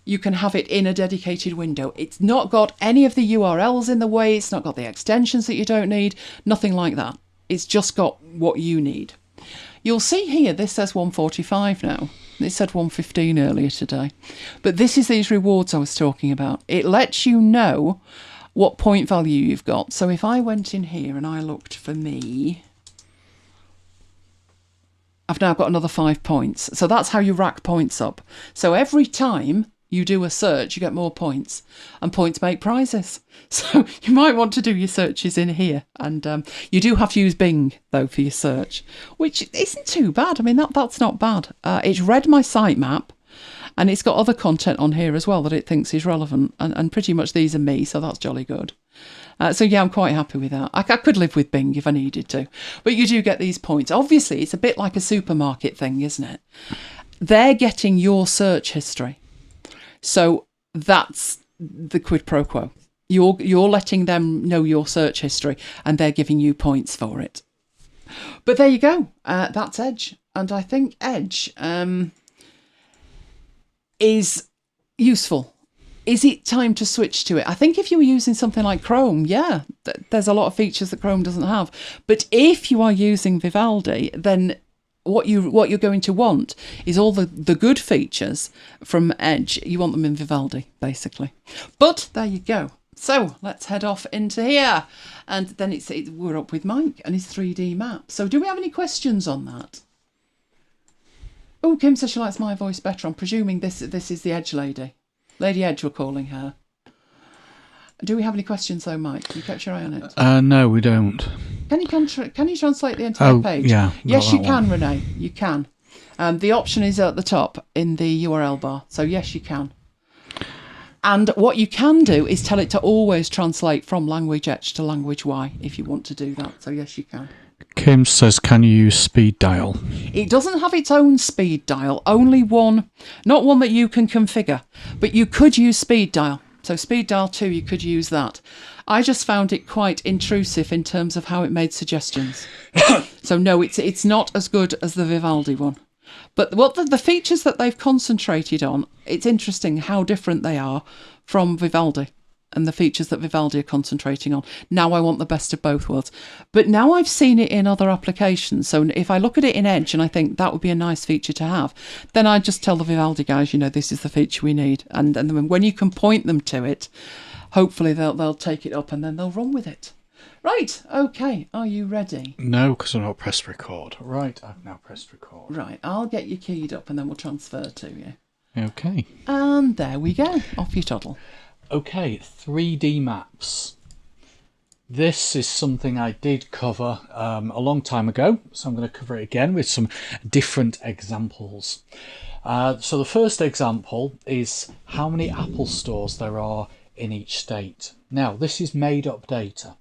you can have it in a dedicated window. It's not got any of the URLs in the way. It's not got the extensions that you don't need. Nothing like that. It's just got what you need. You'll see here, this says 145 now. It said 115 earlier today. But this is these rewards I was talking about. It lets you know what point value you've got. So if I went in here and I looked for me, I've now got another 5 points. So that's how you rack points up. So every time you do a search, you get more points, and points make prizes. So you might want to do your searches in here. And you do have to use Bing, though, for your search, which isn't too bad. I mean, that's not bad. It's read my sitemap, and it's got other content on here as well that it thinks is relevant. And pretty much these are me, so that's jolly good. So yeah, I'm quite happy with that. I could live with Bing if I needed to. But you do get these points. Obviously, it's a bit like a supermarket thing, isn't it? They're getting your search history. So that's the quid pro quo. You're letting them know your search history, and they're giving you points for it. But there you go. That's Edge. And I think Edge is useful. Is it time to switch to it? I think if you were using something like Chrome, yeah, there's a lot of features that Chrome doesn't have. But if you are using Vivaldi, then what you're going to want is all the good features from Edge. You want them in Vivaldi, basically. But there you go. So let's head off into here. And then we're up with Mike and his 3D map. So do we have any questions on that? Oh, Kim says she likes my voice better. I'm presuming this is the Edge lady. Lady Edge, we're calling her. Do we have any questions though, Mike? Can you catch your eye on it? No, we don't. Can you translate the entire page? Yeah. Yes, you can, Renee. You can. The option is at the top in the URL bar. So yes, you can. And what you can do is tell it to always translate from language X to language Y if you want to do that. So yes, you can. Kim says, can you use speed dial? It doesn't have its own speed dial, only one, not one that you can configure, but you could use speed dial. So speed dial 2, you could use that. I just found it quite intrusive in terms of how it made suggestions. So no, it's not as good as the Vivaldi one. But what the features that they've concentrated on, it's interesting how different they are from Vivaldi. And the features that Vivaldi are concentrating on. Now I want the best of both worlds. But now I've seen it in other applications. So if I look at it in Edge and I think that would be a nice feature to have, then I just tell the Vivaldi guys, this is the feature we need. And then when you can point them to it, hopefully they'll take it up and then they'll run with it. Right, okay, are you ready? No, because I've not pressed record. Right, I've now pressed record. Right, I'll get you keyed up and then we'll transfer to you. Okay. And there we go, off you toddle. Okay, 3D maps. This is something I did cover a long time ago, so I'm going to cover it again with some different examples. So the first example is how many Apple stores there are in each state. Now, this is made up data.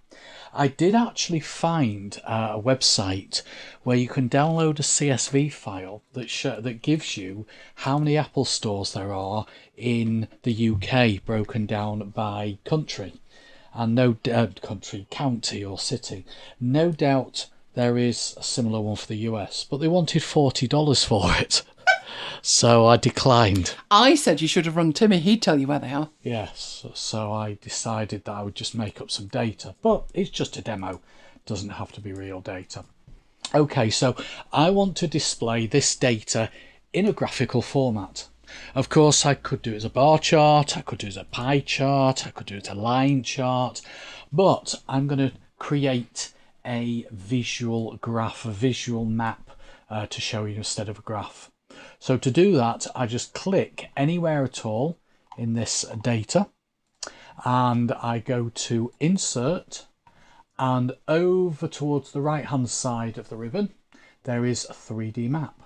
I did actually find a website where you can download a CSV file that gives you how many Apple stores there are in the UK, broken down by country, and county or city. No doubt there is a similar one for the US, but they wanted $40 for it. So I declined. I said you should have rung Timmy, he'd tell you where they are. Yes, so I decided that I would just make up some data, but it's just a demo, doesn't have to be real data. Okay, so I want to display this data in a graphical format. Of course, I could do it as a bar chart, I could do it as a pie chart, I could do it as a line chart, but I'm going to create a visual graph, a visual map to show you instead of a graph. So to do that, I just click anywhere at all in this data and I go to Insert, and over towards the right hand side of the ribbon there is a 3D map.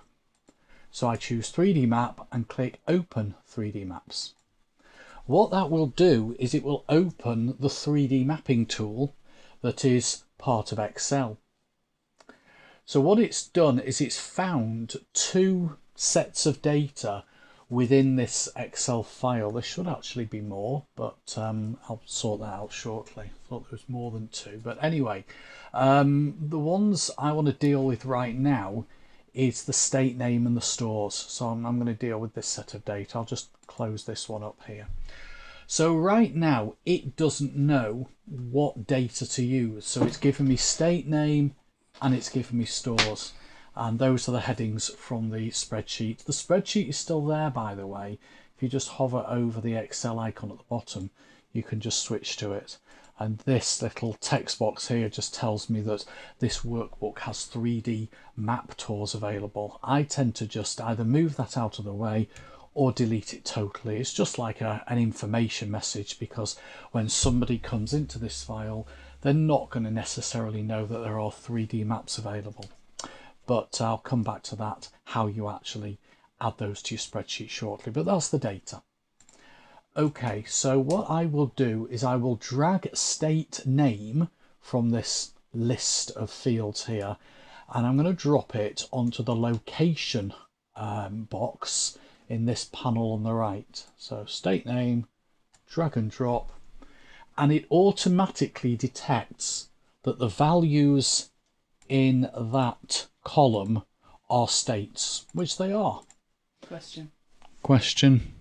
So I choose 3D map and click Open 3D Maps. What that will do is it will open the 3D mapping tool that is part of Excel. So what it's done is it's found two sets of data within this Excel file. There should actually be more, but I'll sort that out shortly. I thought there was more than two, but anyway, the ones I want to deal with right now is the state name and the stores. So I'm going to deal with this set of data. I'll just close this one up here. So right now it doesn't know what data to use, so it's given me state name and it's given me stores. And those are the headings from the spreadsheet. The spreadsheet is still there, by the way. If you just hover over the Excel icon at the bottom, you can just switch to it. And this little text box here just tells me that this workbook has 3D map tours available. I tend to just either move that out of the way or delete it totally. It's just like an information message, because when somebody comes into this file, they're not going to necessarily know that there are 3D maps available. But I'll come back to that, how you actually add those to your spreadsheet shortly. But that's the data. Okay, so what I will do is I will drag state name from this list of fields here, and I'm going to drop it onto the location box in this panel on the right. So state name, drag and drop, and it automatically detects that the values in that column are states, which they are. Question.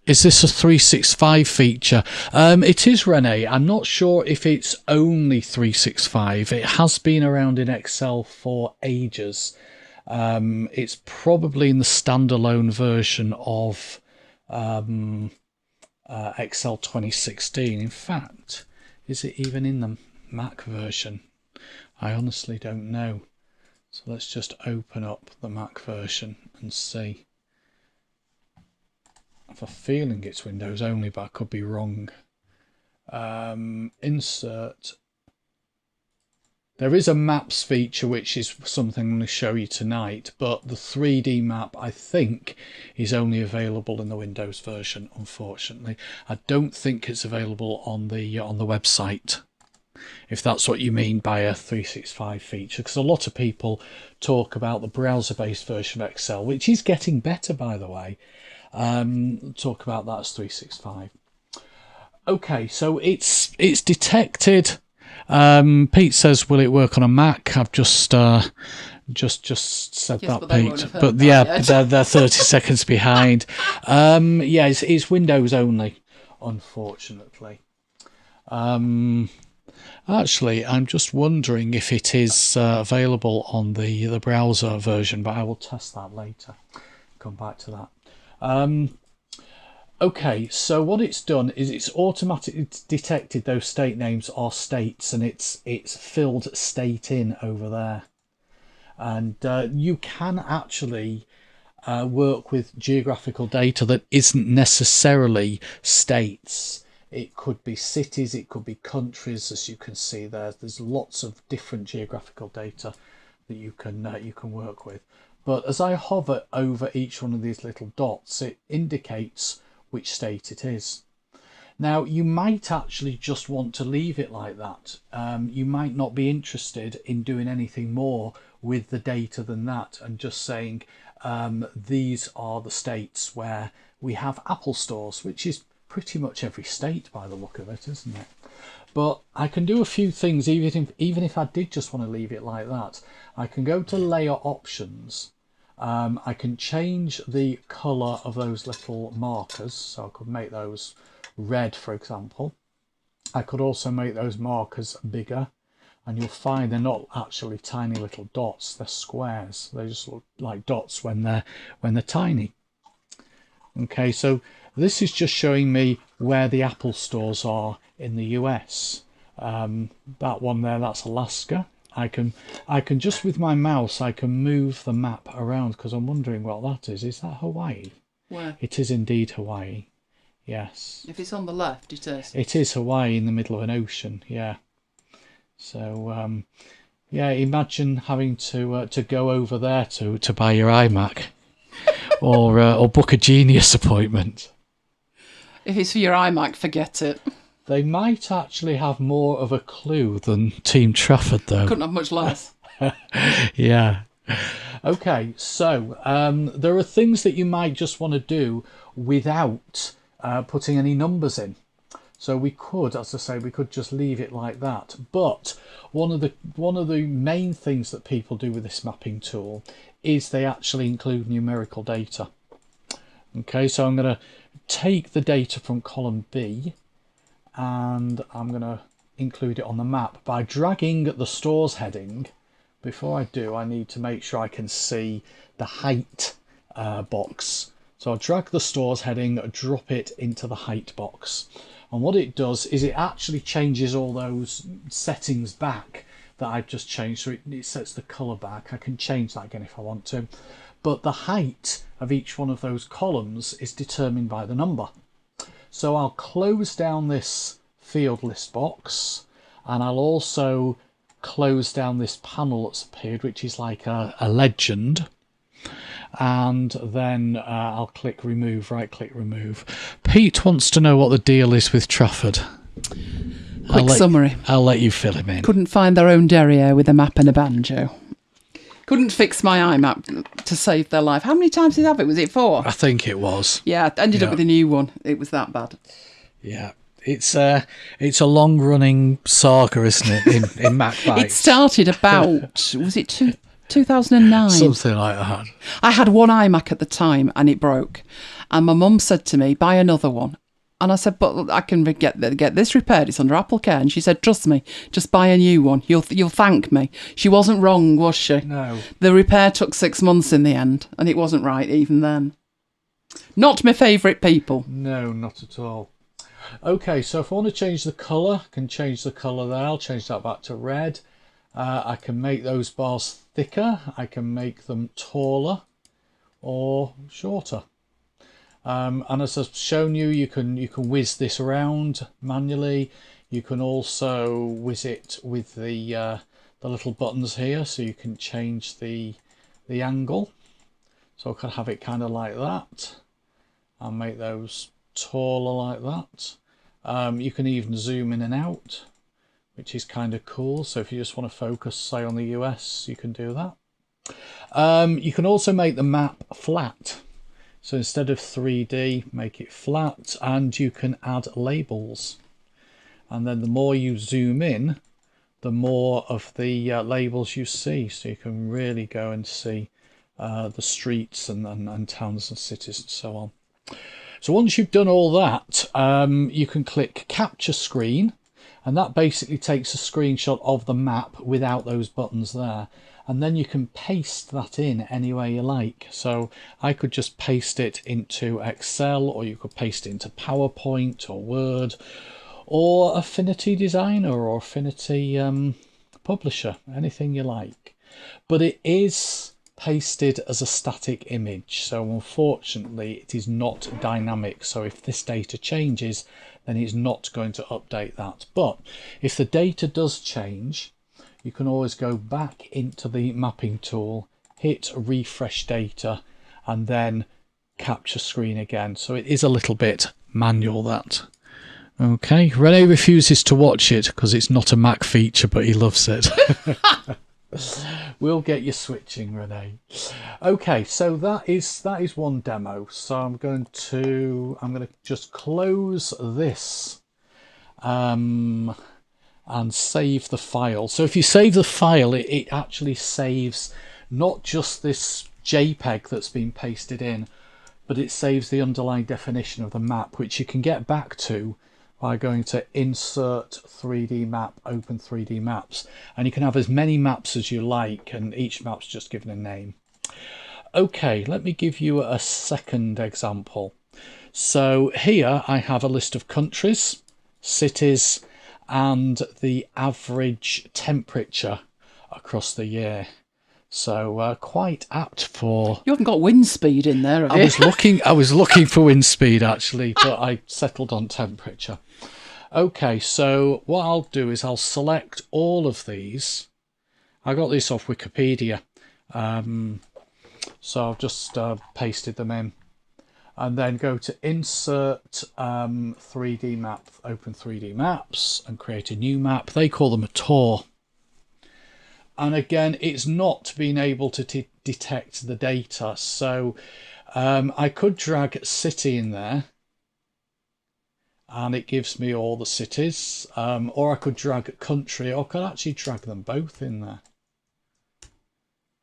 Is this a 365 feature? It is, Renee. I'm not sure if it's only 365. It has been around in Excel for ages. It's probably in the standalone version of Excel 2016. In fact, is it even in the Mac version? I honestly don't know. So let's just open up the Mac version and see. I have a feeling it's Windows only, but I could be wrong. Insert. There is a maps feature, which is something I'm going to show you tonight, but the 3D map, I think, is only available in the Windows version, unfortunately. I don't think it's available on the website, if that's what you mean by a 365 feature, because a lot of people talk about the browser-based version of Excel, which is getting better, by the way. Talk about that as 365. Okay, so it's detected. Pete says, will it work on a Mac? I've just said that, Pete. But yeah, they're 30 seconds behind. Yeah, it's Windows only, unfortunately. Actually, I'm just wondering if it is available on the browser version, but I will test that later. Come back to that. Okay, so what it's done is it's automatically detected those state names are states, and it's filled state in over there. And you can actually work with geographical data that isn't necessarily states. It could be cities, it could be countries, as you can see there. There's lots of different geographical data that you can work with. But as I hover over each one of these little dots, it indicates which state it is. Now, you might actually just want to leave it like that. You might not be interested in doing anything more with the data than that, and just saying these are the states where we have Apple stores, which is pretty much every state by the look of it, isn't it? But I can do a few things even if I did just want to leave it like that. I can go to layer options. I can change the colour of those little markers, so I could make those red, for example. I could also make those markers bigger, and you'll find they're not actually tiny little dots, they're squares. They just look like dots when they're tiny. Okay, so this is just showing me where the Apple stores are in the US. That one there, that's Alaska. I can just with my mouse I can move the map around, because I'm wondering what that is. Is that Hawaii? Where? It is indeed Hawaii. Yes. If it's on the left, it is. It is Hawaii in the middle of an ocean. Yeah. So yeah, imagine having to go over there to buy your iMac, or book a Genius appointment. If it's for your iMac, forget it. They might actually have more of a clue than Team Trafford, though. Couldn't have much less. Yeah. Okay, so there are things that you might just want to do without putting any numbers in. So we could, as I say, we could just leave it like that. But one of the main things that people do with this mapping tool is they actually include numerical data. Okay, so I'm going to take the data from column B, and I'm going to include it on the map by dragging the stores heading. Before I do, I need to make sure I can see the height box. So I'll drag the stores heading, drop it into the height box. And what it does is it actually changes all those settings back that I've just changed. So it sets the colour back. I can change that again if I want to. But the height of each one of those columns is determined by the number. So I'll close down this field list box, and I'll also close down this panel that's appeared, which is like a legend. And then I'll click remove, right click remove. Pete wants to know what the deal is with Trafford. Quick summary. I'll let you fill him in. Couldn't find their own derriere with a map and a banjo. Couldn't fix my iMac to save their life. How many times did they have it? Was it 4? I think it was. Yeah, I ended up with a new one. It was that bad. Yeah. It's a long running saga, isn't it, in MacBites? It started about, was it 2009? Something like that. I had one iMac at the time and it broke. And my mum said to me, buy another one. And I said, but I can get this repaired. It's under Apple Care. And she said, trust me, just buy a new one. You'll thank me. She wasn't wrong, was she? No. The repair took 6 months in the end, and it wasn't right even then. Not my favourite people. No, not at all. Okay, so if I want to change the colour, I can change the colour there. I'll change that back to red. I can make those bars thicker. I can make them taller or shorter. And as I've shown you, you can whiz this around manually. You can also whiz it with the little buttons here, so you can change the angle. So I can have it kind of like that, and make those taller like that. You can even zoom in and out, which is kind of cool. So if you just want to focus, say, on the US, you can do that. You can also make the map flat. So instead of 3D, make it flat, and you can add labels. And then the more you zoom in, the more of the labels you see. So you can really go and see the streets and towns and cities and so on. So once you've done all that, you can click capture screen, and that basically takes a screenshot of the map without those buttons there. And then you can paste that in any way you like. So I could just paste it into Excel, or you could paste it into PowerPoint or Word or Affinity Designer or Affinity Publisher, anything you like. But it is pasted as a static image, so unfortunately it is not dynamic. So if this data changes, then it's not going to update that. But if the data does change, you can always go back into the mapping tool, hit refresh data, and then capture screen again. So it is a little bit manual, that. Okay, Rene refuses to watch it because it's not a Mac feature, but he loves it. We'll get you switching, Rene. Okay, so that is one demo. So I'm going to just close this. And save the file. So if you save the file, it actually saves not just this JPEG that's been pasted in, but it saves the underlying definition of the map, which you can get back to by going to insert 3D map, open 3D maps, and you can have as many maps as you like, and each map's just given a name. Okay, let me give you a second example. So here I have a list of countries, cities, and the average temperature across the year. So quite apt for... You haven't got wind speed in there, have you? I was looking for wind speed actually, but I settled on temperature. Okay, so what I'll do is I'll select all of these. I got this off Wikipedia, so I've just pasted them in. And then go to insert 3D map, open 3D maps, and create a new map. They call them a tour. And again, it's not being able to detect the data. So I could drag city in there, and it gives me all the cities. Or I could drag country, or I could actually drag them both in there.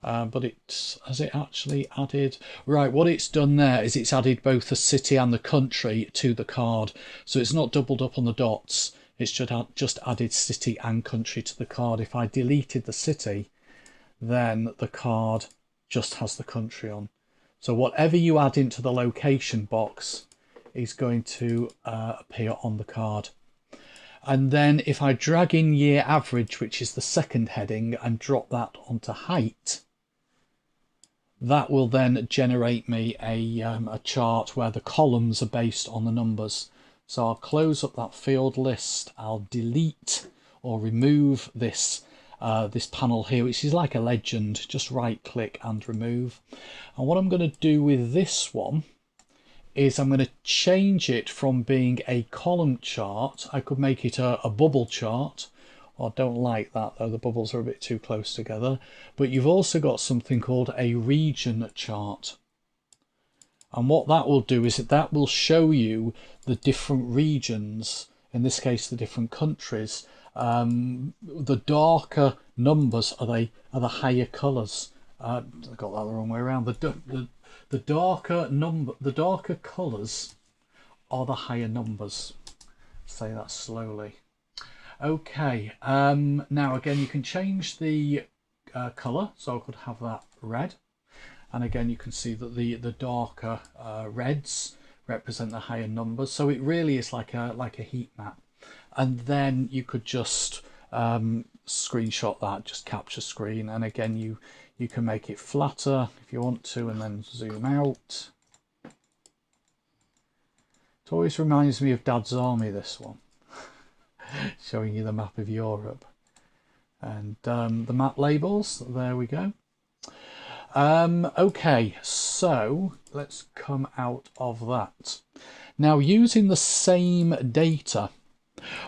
But has it actually added... Right, what it's done there is it's added both the city and the country to the card. So it's not doubled up on the dots. It's just added city and country to the card. If I deleted the city, then the card just has the country on. So whatever you add into the location box is going to appear on the card. And then if I drag in year average, which is the second heading, and drop that onto height, that will then generate me a chart where the columns are based on the numbers. So I'll close up that field list. I'll delete or remove this this panel here, which is like a legend. Just right click and remove. And what I'm going to do with this one is I'm going to change it from being a column chart. I could make it a bubble chart. I don't like that though, the bubbles are a bit too close together. But you've also got something called a region chart. And what that will do is that will show you the different regions, in this case the different countries. The darker numbers are the higher colours. I got that the wrong way around. The darker colours are the higher numbers. Say that slowly. Okay, now again you can change the colour, so I could have that red, and again you can see that the darker reds represent the higher numbers, so it really is like a heat map. And then you could just screenshot that, just capture screen, and again you can make it flatter if you want to, and then zoom out. It always reminds me of Dad's Army, this one. Showing you the map of Europe. And the map labels, there we go. Okay, so let's come out of that. Now, using the same data,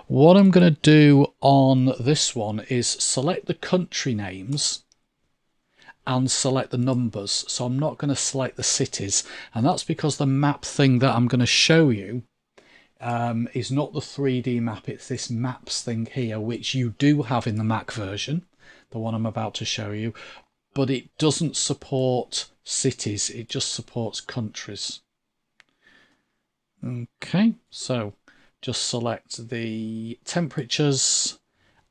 what I'm going to do on this one is select the country names and select the numbers. So I'm not going to select the cities, and that's because the map thing that I'm going to show you is not the 3D map, it's this maps thing here, which you do have in the Mac version, the one I'm about to show you, but it doesn't support cities, it just supports countries. Okay, so just select the temperatures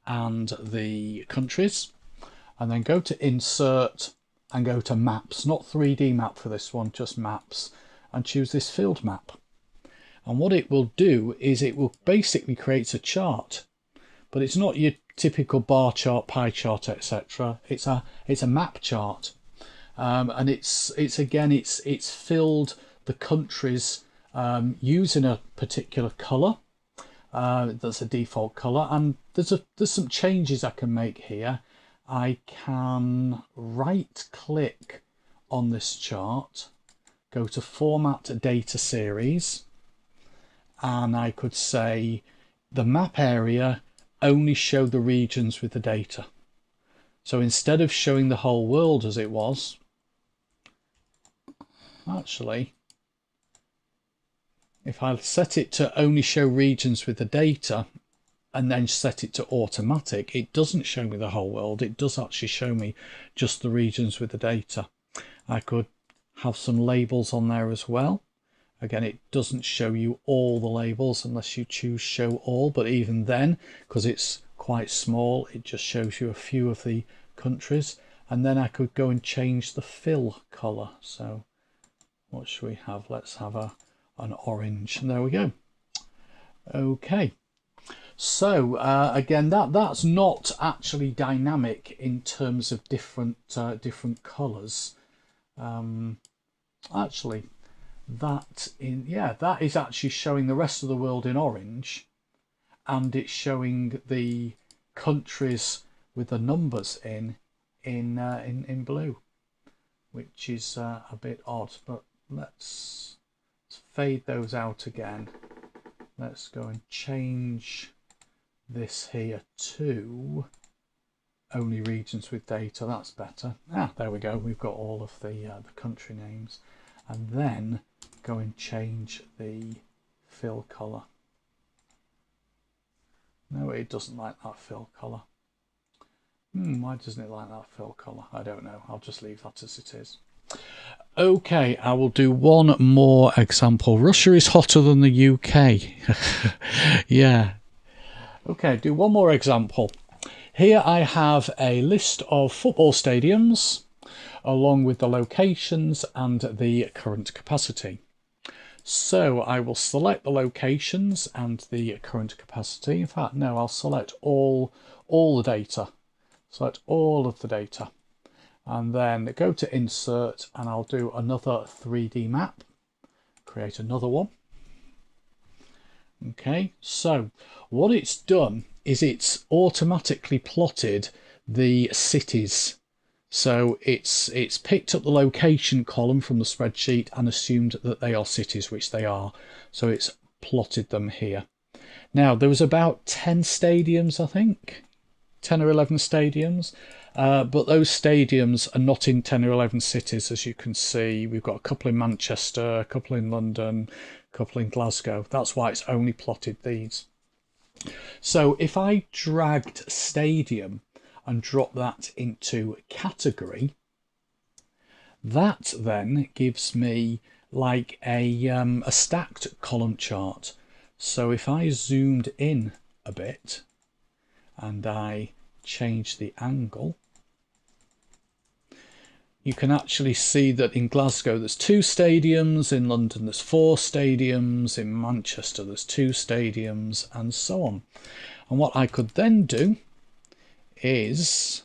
and the countries, and then go to Insert and go to Maps, not 3D map for this one, just Maps, and choose this field map. And what it will do is it will basically create a chart, but it's not your typical bar chart, pie chart, etc. It's a map chart, and it's filled the countries using a particular colour. That's a default colour, and there's some changes I can make here. I can right click on this chart, go to Format Data Series, and I could say the map area only show the regions with the data. So instead of showing the whole world as it was, actually, if I set it to only show regions with the data and then set it to automatic, it doesn't show me the whole world. It does actually show me just the regions with the data. I could have some labels on there as well. Again, it doesn't show you all the labels unless you choose show all, but even then, because it's quite small, it just shows you a few of the countries. And then I could go and change the fill colour. So what should we have? Let's have an orange. And there we go. Okay. So again, that's not actually dynamic in terms of different colours. Actually, that is actually showing the rest of the world in orange, and it's showing the countries with the numbers in blue, which is a bit odd. But let's fade those out again. Let's go and change this here to only regions with data. That's better. There we go. We've got all of the country names, and then go and change the fill colour. No, it doesn't like that fill colour. Why doesn't it like that fill colour? I don't know. I'll just leave that as it is. Okay, I will do one more example. Russia is hotter than the UK. Yeah. Okay, do one more example. Here I have a list of football stadiums along with the locations and the current capacity. So I will select the locations and the current capacity. In fact, no, I'll select all the data. Select all of the data. And then go to Insert, and I'll do another 3D map. Create another one. Okay, so what it's done is it's automatically plotted the cities. So it's picked up the location column from the spreadsheet and assumed that they are cities, which they are. So it's plotted them here. Now, there was about 10 stadiums, I think. 10 or 11 stadiums. But those stadiums are not in 10 or 11 cities, as you can see. We've got a couple in Manchester, a couple in London, a couple in Glasgow. That's why it's only plotted these. So if I dragged stadium and drop that into category, that then gives me like a stacked column chart. So if I zoomed in a bit and I change the angle, you can actually see that in Glasgow there's 2 stadiums, in London there's 4 stadiums, in Manchester there's 2 stadiums, and so on. And what I could then do is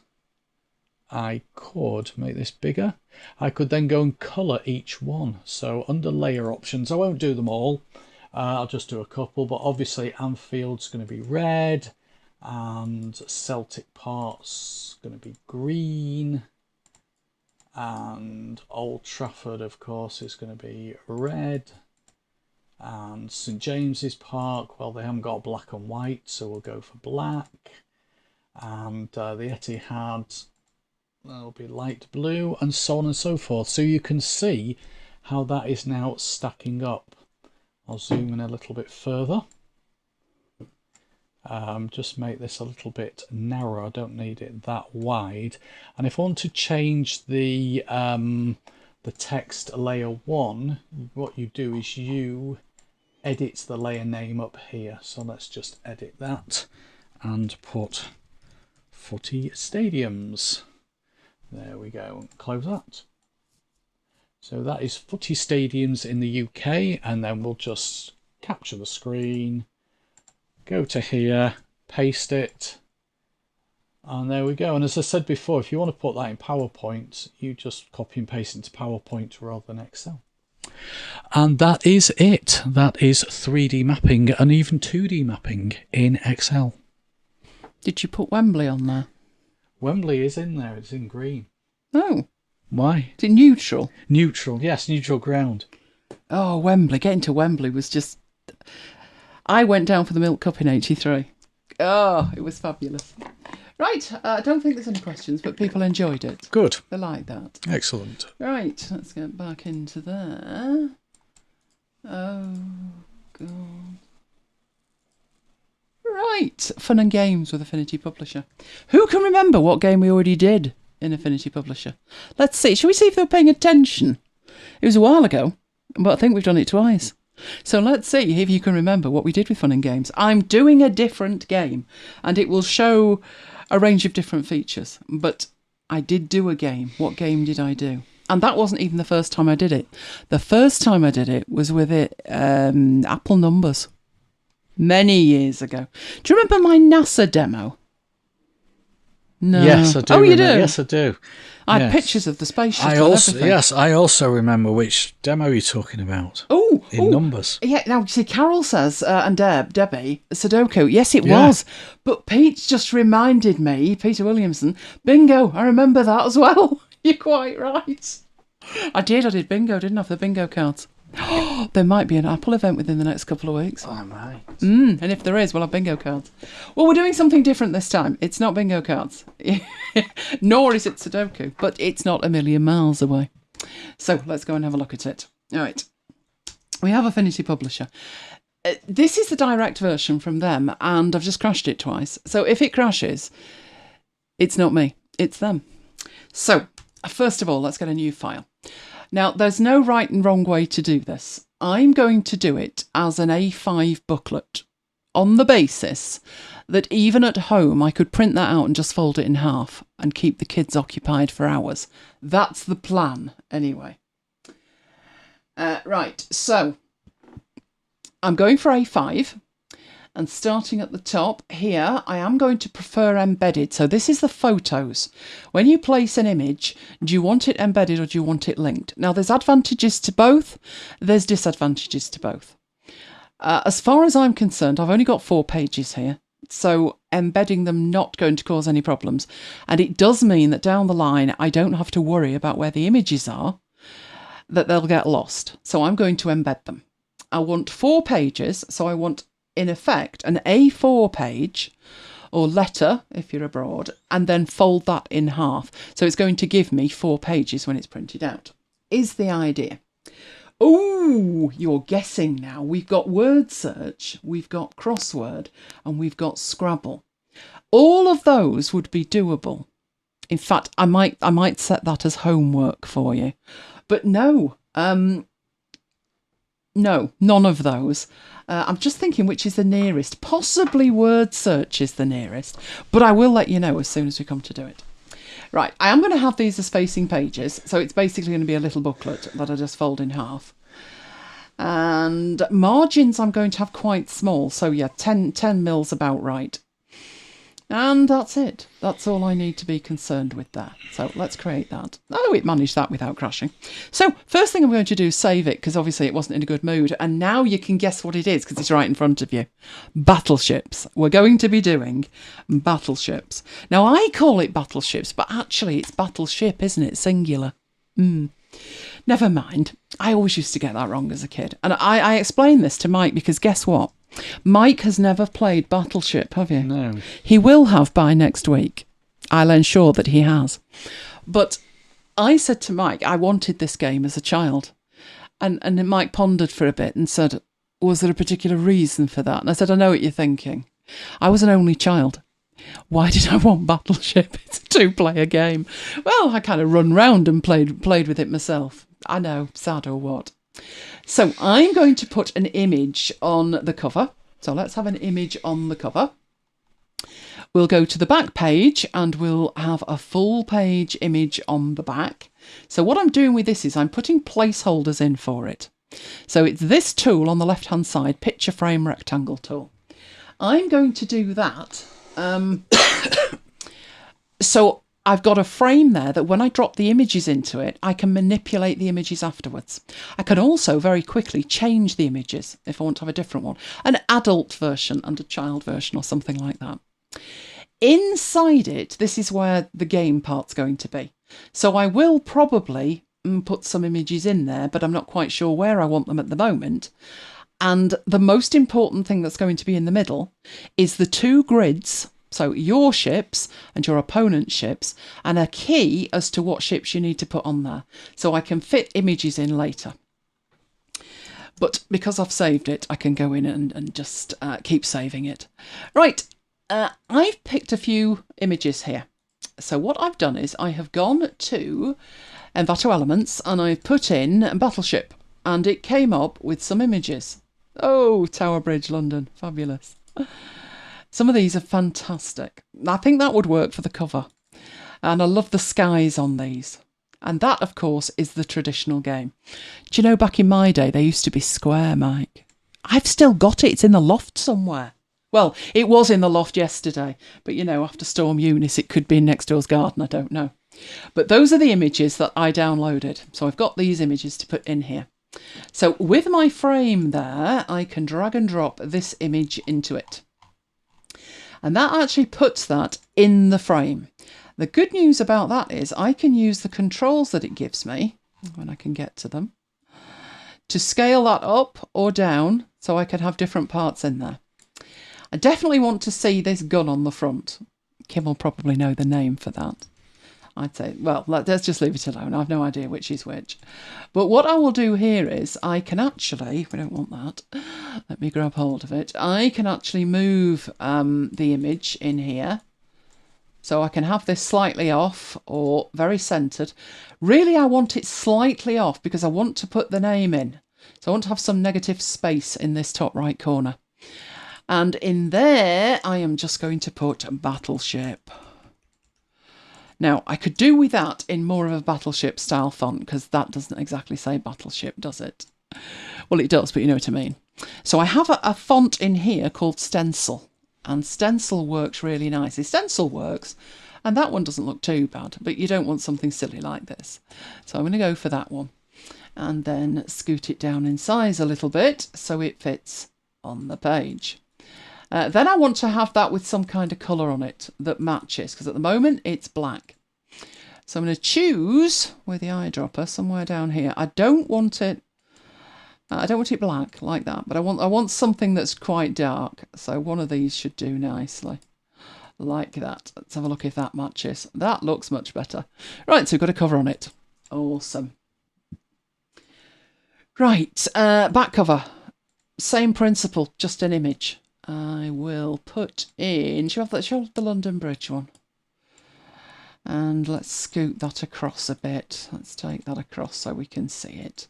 I could make this bigger. I could then go and colour each one. So under layer options, I won't do them all. I'll just do a couple, but obviously Anfield's going to be red, and Celtic Park's going to be green, and Old Trafford, of course, is going to be red, and St James's Park, well, they haven't got black and white, so we'll go for black, and the Etihad, that'll be light blue, and so on and so forth. So you can see how that is now stacking up. I'll zoom in a little bit further. Just make this a little bit narrower. I don't need it that wide. And if I want to change the text layer 1, what you do is you edit the layer name up here. So let's just edit that and put footy stadiums. There we go. Close that. So that is footy stadiums in the UK, and then we'll just capture the screen. Go to here, paste it, and there we go. And as I said before, if you want to put that in PowerPoint, you just copy and paste into PowerPoint rather than Excel. And that is it. That is 3D mapping and even 2D mapping in Excel. Did you put Wembley on there? Wembley is in there. It's in green. Oh. Why? Is it neutral? Neutral, yes, neutral ground. Oh, Wembley. Getting to Wembley was just... I went down for the Milk Cup in '83. Oh, it was fabulous. Right, I don't think there's any questions, but people enjoyed it. Good. They like that. Excellent. Right, let's get back into there. Oh, God. Right, fun and games with Affinity Publisher. Who can remember what game we already did in Affinity Publisher? Let's see. Shall we see if they're paying attention? It was a while ago, but I think we've done it twice. So let's see if you can remember what we did with Fun and Games. I'm doing a different game, and it will show a range of different features. But I did do a game. What game did I do? And that wasn't even the first time I did it. The first time I did it was with Apple Numbers. Many years ago. Do you remember my NASA demo? No. Yes, I do. Oh, you do? Yes, I do. I had pictures of the space shuttle and everything. Yes, I also remember which demo you're talking about. Oh, Numbers. Yeah, now, see, Carol says, and Debbie, Sudoku. Yes, it was. But Pete's just reminded me, Peter Williamson, bingo, I remember that as well. You're quite right. I did bingo, didn't I, for the bingo cards. There might be an Apple event within the next couple of weeks. Oh, right. And if there is, we'll have bingo cards. Well, we're doing something different this time. It's not bingo cards, nor is it Sudoku, but it's not a million miles away. So let's go and have a look at it. All right. We have Affinity Publisher. This is the direct version from them, and I've just crashed it twice. So if it crashes, it's not me, it's them. So first of all, let's get a new file. Now, there's no right and wrong way to do this. I'm going to do it as an A5 booklet on the basis that even at home, I could print that out and just fold it in half and keep the kids occupied for hours. That's the plan, anyway. Right, so I'm going for A5. And starting at the top here, I am going to prefer embedded. So this is the photos. When you place an image, do you want it embedded or do you want it linked? Now, there's advantages to both. There's disadvantages to both. As far as I'm concerned, I've only got 4 pages here. So embedding them not going to cause any problems. And it does mean that down the line, I don't have to worry about where the images are, that they'll get lost. So I'm going to embed them. I want 4 pages. So I want, in effect, an A4 page or letter if you're abroad, and then fold that in half. So it's going to give me 4 pages when it's printed out, is the idea. Oh, you're guessing now. We've got word search, we've got crossword, and we've got Scrabble. All of those would be doable. In fact, I might set that as homework for you. But no, no, none of those. I'm just thinking which is the nearest. Possibly word search is the nearest, but I will let you know as soon as we come to do it. Right, I am going to have these as facing pages, so it's basically going to be a little booklet that I just fold in half. And margins I'm going to have quite small, so yeah, 10 mils about right. And that's it. That's all I need to be concerned with there. So let's create that. Oh, it managed that without crashing. So first thing I'm going to do is save it, because obviously it wasn't in a good mood. And now you can guess what it is, because it's right in front of you. Battleships. We're going to be doing battleships. Now I call it battleships, but actually it's battleship, isn't it? Singular. Never mind. I always used to get that wrong as a kid. And I explained this to Mike because guess what? Mike has never played Battleship, have you? No. He will have by next week. I'll ensure that he has. But I said to Mike, I wanted this game as a child. And Mike pondered for a bit and said, was there a particular reason for that? And I said, I know what you're thinking. I was an only child. Why did I want Battleship? It's a 2-player game. Well, I kind of run round and played with it myself. I know, sad or what. So I'm going to put an image on the cover. So let's have an image on the cover. We'll go to the back page and we'll have a full page image on the back. So what I'm doing with this is I'm putting placeholders in for it. So it's this tool on the left hand side, picture frame rectangle tool. I'm going to do that. So I've got a frame there that when I drop the images into it, I can manipulate the images afterwards. I can also very quickly change the images if I want to have a different one, an adult version and a child version or something like that. Inside it, this is where the game part's going to be. So I will probably put some images in there, but I'm not quite sure where I want them at the moment. And the most important thing that's going to be in the middle is the 2 grids. So your ships and your opponent's ships, and a key as to what ships you need to put on there. So I can fit images in later. But because I've saved it, I can go in and just keep saving it. Right, I've picked a few images here. So what I've done is I have gone to Envato Elements and I've put in Battleship. And it came up with some images. Oh, Tower Bridge, London. Fabulous. Some of these are fantastic. I think that would work for the cover. And I love the skies on these. And that, of course, is the traditional game. Do you know, back in my day, they used to be square, Mike. I've still got it. It's in the loft somewhere. Well, it was in the loft yesterday. But, you know, after Storm Eunice, it could be in next door's garden. I don't know. But those are the images that I downloaded. So I've got these images to put in here. So with my frame there, I can drag and drop this image into it. And that actually puts that in the frame. The good news about that is I can use the controls that it gives me, when I can get to them, to scale that up or down so I can have different parts in there. I definitely want to see this gun on the front. Kim will probably know the name for that. I'd say, well, let's just leave it alone. I've no idea which is which. But what I will do here is I can actually, we don't want that, let me grab hold of it. I can actually move the image in here. So I can have this slightly off or very centred. Really, I want it slightly off because I want to put the name in. So I want to have some negative space in this top right corner. And in there, I am just going to put Battleship. Now, I could do with that in more of a Battleship style font because that doesn't exactly say Battleship, does it? Well, it does, but you know what I mean. So I have a font in here called Stencil, and Stencil works really nicely. Stencil works, and that one doesn't look too bad, but you don't want something silly like this. So I'm going to go for that one, and then scoot it down in size a little bit so it fits on the page. Then I want to have that with some kind of colour on it that matches, because at the moment it's black. So I'm going to choose with the eyedropper somewhere down here. I don't want it black like that, but I want something that's quite dark. So one of these should do nicely, like that. Let's have a look if that matches. That looks much better. Right, so we've got a cover on it. Awesome. Right, back cover. Same principle, just an image. I will put in, show the London Bridge one. And let's scoot that across a bit. Let's take that across so we can see it.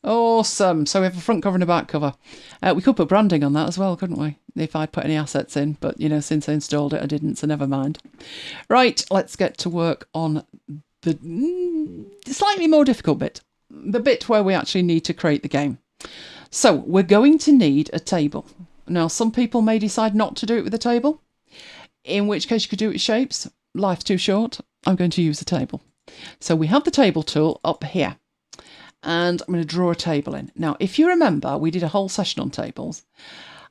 Awesome. So we have a front cover and a back cover. We could put branding on that as well, couldn't we? If I'd put any assets in. But, you know, since I installed it, I didn't, so never mind. Right, let's get to work on the slightly more difficult bit. The bit where we actually need to create the game. So we're going to need a table. Now, some people may decide not to do it with a table, in which case you could do it with shapes. Life's too short. I'm going to use a table. So we have the table tool up here, and I'm going to draw a table in. Now, if you remember, we did a whole session on tables.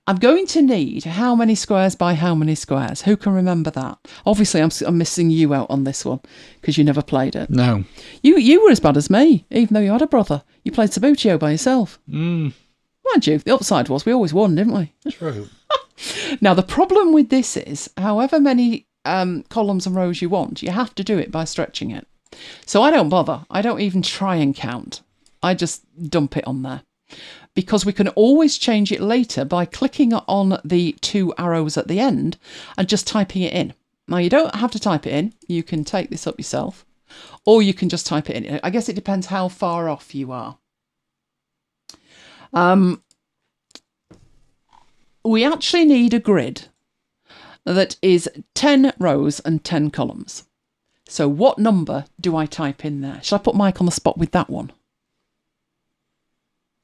I'm going to need how many squares by how many squares. Who can remember that? Obviously, I'm missing you out on this one because you never played it. No. You were as bad as me, even though you had a brother. You played Sabutio by yourself. Mind you, the upside was we always won, didn't we? True. Now, the problem with this is, however many columns and rows you want, you have to do it by stretching it. So I don't bother. I don't even try and count. I just dump it on there. Because we can always change it later by clicking on the 2 arrows at the end and just typing it in. Now, you don't have to type it in. You can take this up yourself, or you can just type it in. I guess it depends how far off you are. We actually need a grid that is 10 rows and 10 columns. So what number do I type in there? Shall I put Mike on the spot with that one?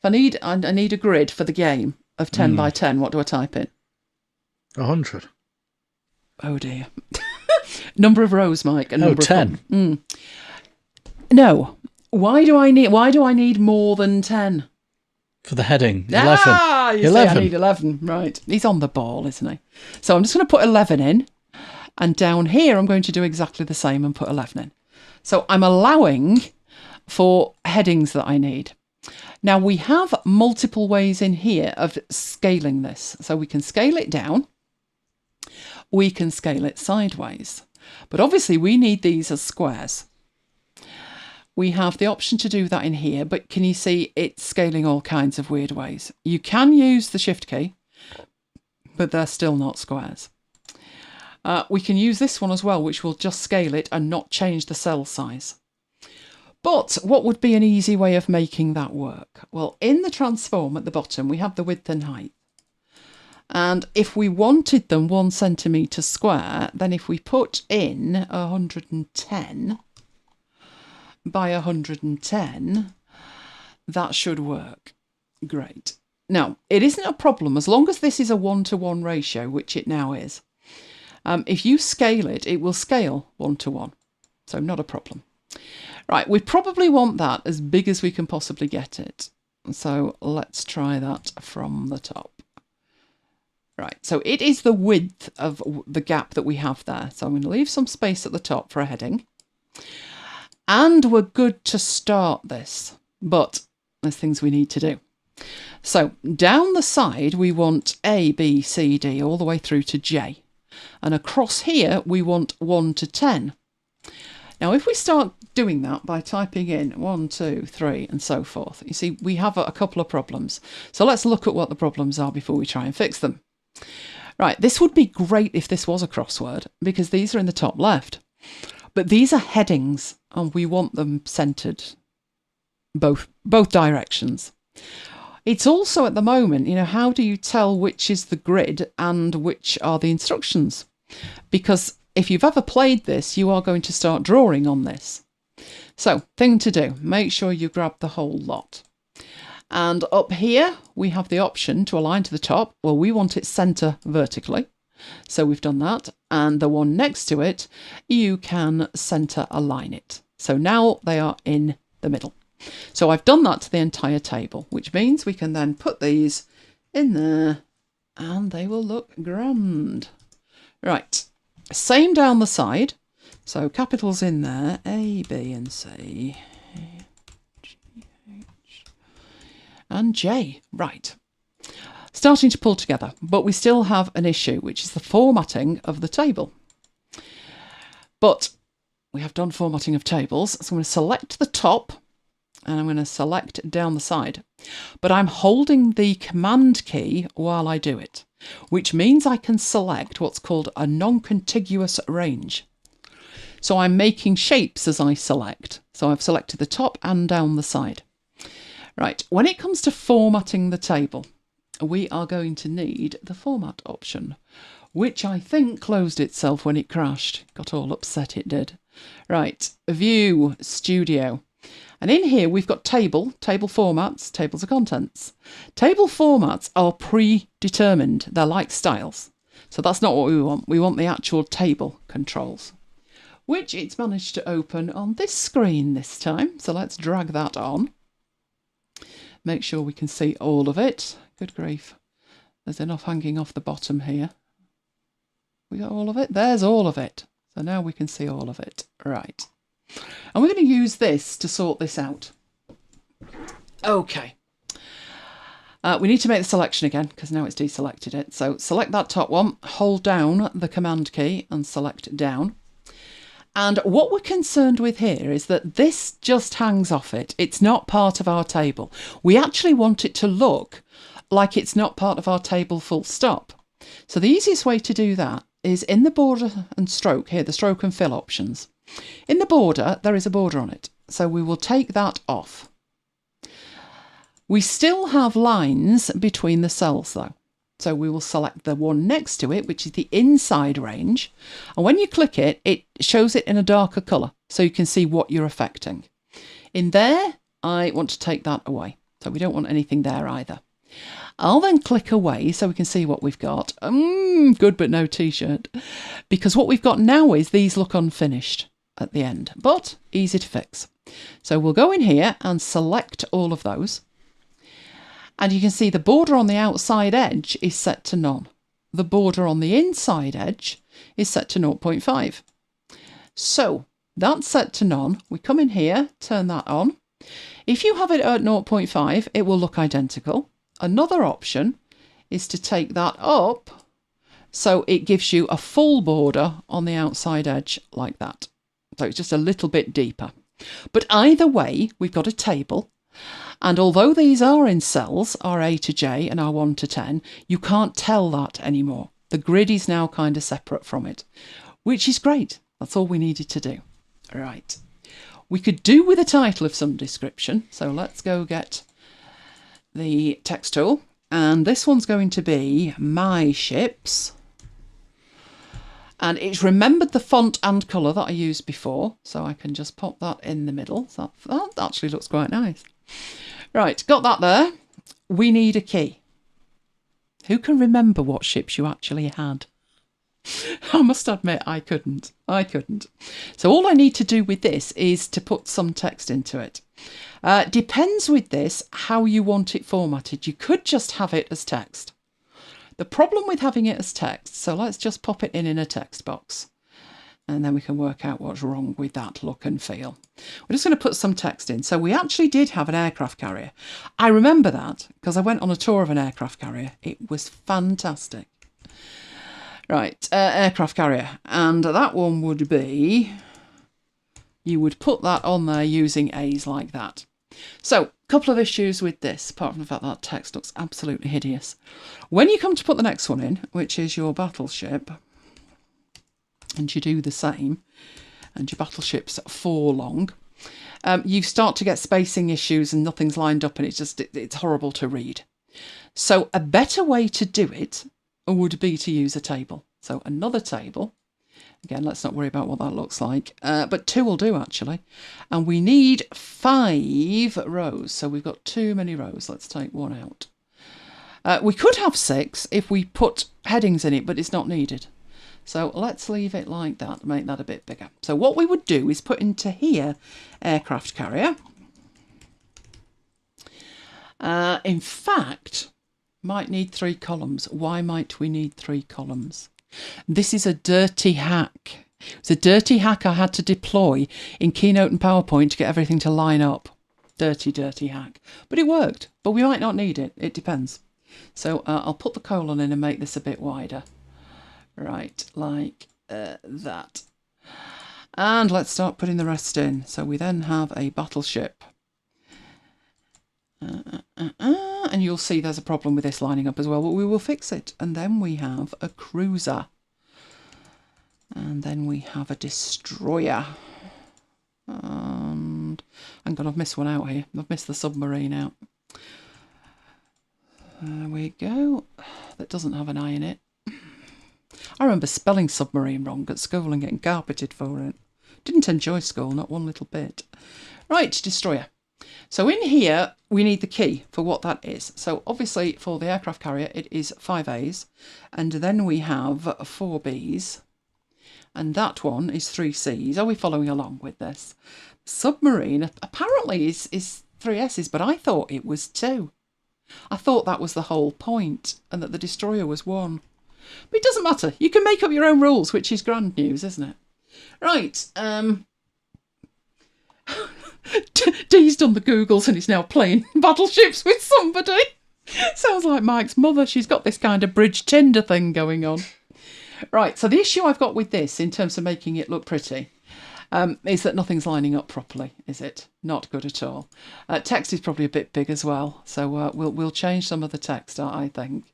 If I need a grid for the game of 10 by 10, what do I type in? 100. Oh dear. Number of rows, Mike. And number 10. Of No. Why do I need more than 10? For the heading. 11. 11. Say I need 11. Right. He's on the ball, isn't he? So I'm just going to put 11 in. And down here, I'm going to do exactly the same and put 11 in. So I'm allowing for headings that I need. Now, we have multiple ways in here of scaling this. So we can scale it down. We can scale it sideways. But obviously, we need these as squares. We have the option to do that in here, but can you see it's scaling all kinds of weird ways? You can use the Shift key, but they're still not squares. We can use this one as well, which will just scale it and not change the cell size. But what would be an easy way of making that work? Well, in the transform at the bottom, we have the width and height. And if we wanted them 1 centimetre square, then if we put in 110 by 110, that should work. Great. Now, it isn't a problem as long as this is a 1-to-1 ratio, which it now is. If you scale it, it will scale 1-to-1. So not a problem. Right, we probably want that as big as we can possibly get it. So let's try that from the top. Right, so it is the width of the gap that we have there. So I'm going to leave some space at the top for a heading. And we're good to start this, but there's things we need to do. So down the side, we want A, B, C, D, all the way through to J. And across here, we want 1 to 10. Now, if we start doing that by typing in 1, 2, 3, and so forth, you see, we have a couple of problems. So let's look at what the problems are before we try and fix them. Right, this would be great if this was a crossword, because these are in the top left. But these are headings, and we want them centred both directions. It's also at the moment, you know, how do you tell which is the grid and which are the instructions? Because if you've ever played this, you are going to start drawing on this. So, thing to do, make sure you grab the whole lot. And up here, we have the option to align to the top. Well, we want it center vertically. So we've done that. And the one next to it, you can center align it. So now they are in the middle. So I've done that to the entire table, which means we can then put these in there and they will look grand. Right, same down the side. So capitals in there, A, B and C, G, H and J. Right, starting to pull together, but we still have an issue, which is the formatting of the table. But we have done formatting of tables, so I'm going to select the top and I'm going to select down the side. But I'm holding the Command key while I do it, which means I can select what's called a non-contiguous range. So I'm making shapes as I select. So I've selected the top and down the side. Right, when it comes to formatting the table, we are going to need the format option, which I think closed itself when it crashed. Got all upset it did. Right, View, Studio. And in here we've got table formats, tables of contents. Table formats are predetermined. They're like styles. So that's not what we want. We want the actual table controls, which it's managed to open on this screen this time. So let's drag that on. Make sure we can see all of it. Good grief. There's enough hanging off the bottom here. We got all of it? There's all of it. So now we can see all of it. Right. And we're going to use this to sort this out. Okay. We need to make the selection again because now it's deselected it. So select that top one, hold down the Command key and select down. And what we're concerned with here is that this just hangs off it. It's not part of our table. We actually want it to look like it's not part of our table full stop. So the easiest way to do that is in the border and stroke here, the stroke and fill options. In the border, there is a border on it. So we will take that off. We still have lines between the cells though. So we will select the one next to it, which is the inside range. And when you click it, it shows it in a darker colour so you can see what you're affecting. In there, I want to take that away. So we don't want anything there either. I'll then click away so we can see what we've got. Good but no t-shirt. Because what we've got now is these look unfinished at the end, but easy to fix. So we'll go in here and select all of those. And you can see the border on the outside edge is set to none. The border on the inside edge is set to 0.5. So that's set to none. We come in here, turn that on. If you have it at 0.5, it will look identical. Another option is to take that up so it gives you a full border on the outside edge like that. So it's just a little bit deeper. But either way, we've got a table. And although these are in cells, R8 to J and R1 to 10, you can't tell that anymore. The grid is now kind of separate from it, which is great. That's all we needed to do. Right. We could do with a title of some description. So let's go get the text tool. And this one's going to be My Ships. And it's remembered the font and colour that I used before. So I can just pop that in the middle. So that actually looks quite nice. Right, got that there. We need a key. Who can remember what ships you actually had? I must admit, I couldn't. So all I need to do with this is to put some text into it. Depends with this how you want it formatted. You could just have it as text. The problem with having it as text, so let's just pop it in a text box. And then we can work out what's wrong with that look and feel. We're just going to put some text in. So we actually did have an aircraft carrier. I remember that because I went on a tour of an aircraft carrier. It was fantastic. Right, aircraft carrier. And that one would be, you would put that on there using A's like that. So, a couple of issues with this, apart from the fact that text looks absolutely hideous. When you come to put the next one in, which is your battleship, and you do the same, and your battleship's 4 long, you start to get spacing issues and nothing's lined up and it's horrible to read. So a better way to do it would be to use a table. So another table, Again, let's not worry about what that looks like. But 2 will do, actually. And we need 5 rows. So we've got too many rows. Let's take 1 out. We could have 6 if we put headings in it, but it's not needed. So let's leave it like that, make that a bit bigger. So what we would do is put into here, aircraft carrier. In fact, might need 3 columns. Why might we need 3 columns? This is a dirty hack. It's a dirty hack I had to deploy in Keynote and PowerPoint to get everything to line up. Dirty, dirty hack. But it worked. But we might not need it. It depends. So I'll put the colon in and make this a bit wider. Right, like that. And let's start putting the rest in. So we then have a battleship. And you'll see there's a problem with this lining up as well, but we will fix it. And then we have a cruiser. And then we have a destroyer. And hang on, I've missed one out here. I've missed the submarine out. There we go. That doesn't have an I in it. I remember spelling submarine wrong at school and getting carpeted for it. Didn't enjoy school, not one little bit. Right, destroyer. So in here, we need the key for what that is. So obviously for the aircraft carrier, it is 5 A's. And then we have 4 B's. And that one is 3 C's. Are we following along with this? Submarine apparently is 3 S's, but I thought it was 2. I thought that was the whole point and that the destroyer was 1. But it doesn't matter. You can make up your own rules, which is grand news, isn't it? Right. Dee's done the Googles and is now playing battleships with somebody. Sounds like Mike's mother. She's got this kind of bridge Tinder thing going on. Right, so the issue I've got with this in terms of making it look pretty is that nothing's lining up properly, is it? Not good at all. Text is probably a bit big as well, so we'll change some of the text, I think,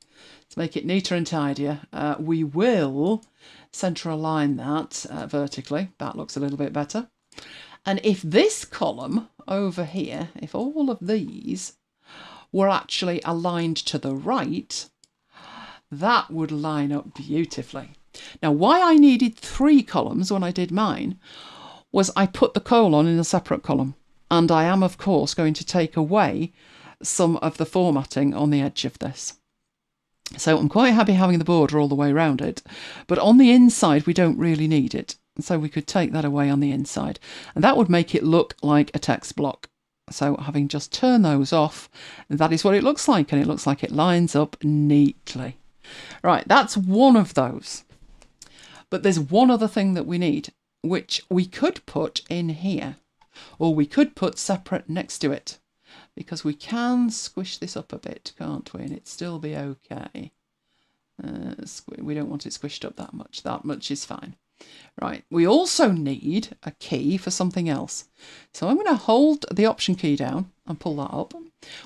to make it neater and tidier. We will centre align that vertically. That looks a little bit better. And if this column over here, if all of these were actually aligned to the right, that would line up beautifully. Now, why I needed 3 columns when I did mine was I put the colon in a separate column. And I am, of course, going to take away some of the formatting on the edge of this. So I'm quite happy having the border all the way around it. But on the inside, we don't really need it. So we could take that away on the inside. And that would make it look like a text block. So having just turned those off, that is what it looks like. And it looks like it lines up neatly. Right, that's one of those. But there's one other thing that we need, which we could put in here. Or we could put separate next to it. Because we can squish this up a bit, can't we? And it'd still be okay. We don't want it squished up that much. That much is fine. Right, we also need a key for something else. So I'm going to hold the Option key down and pull that up.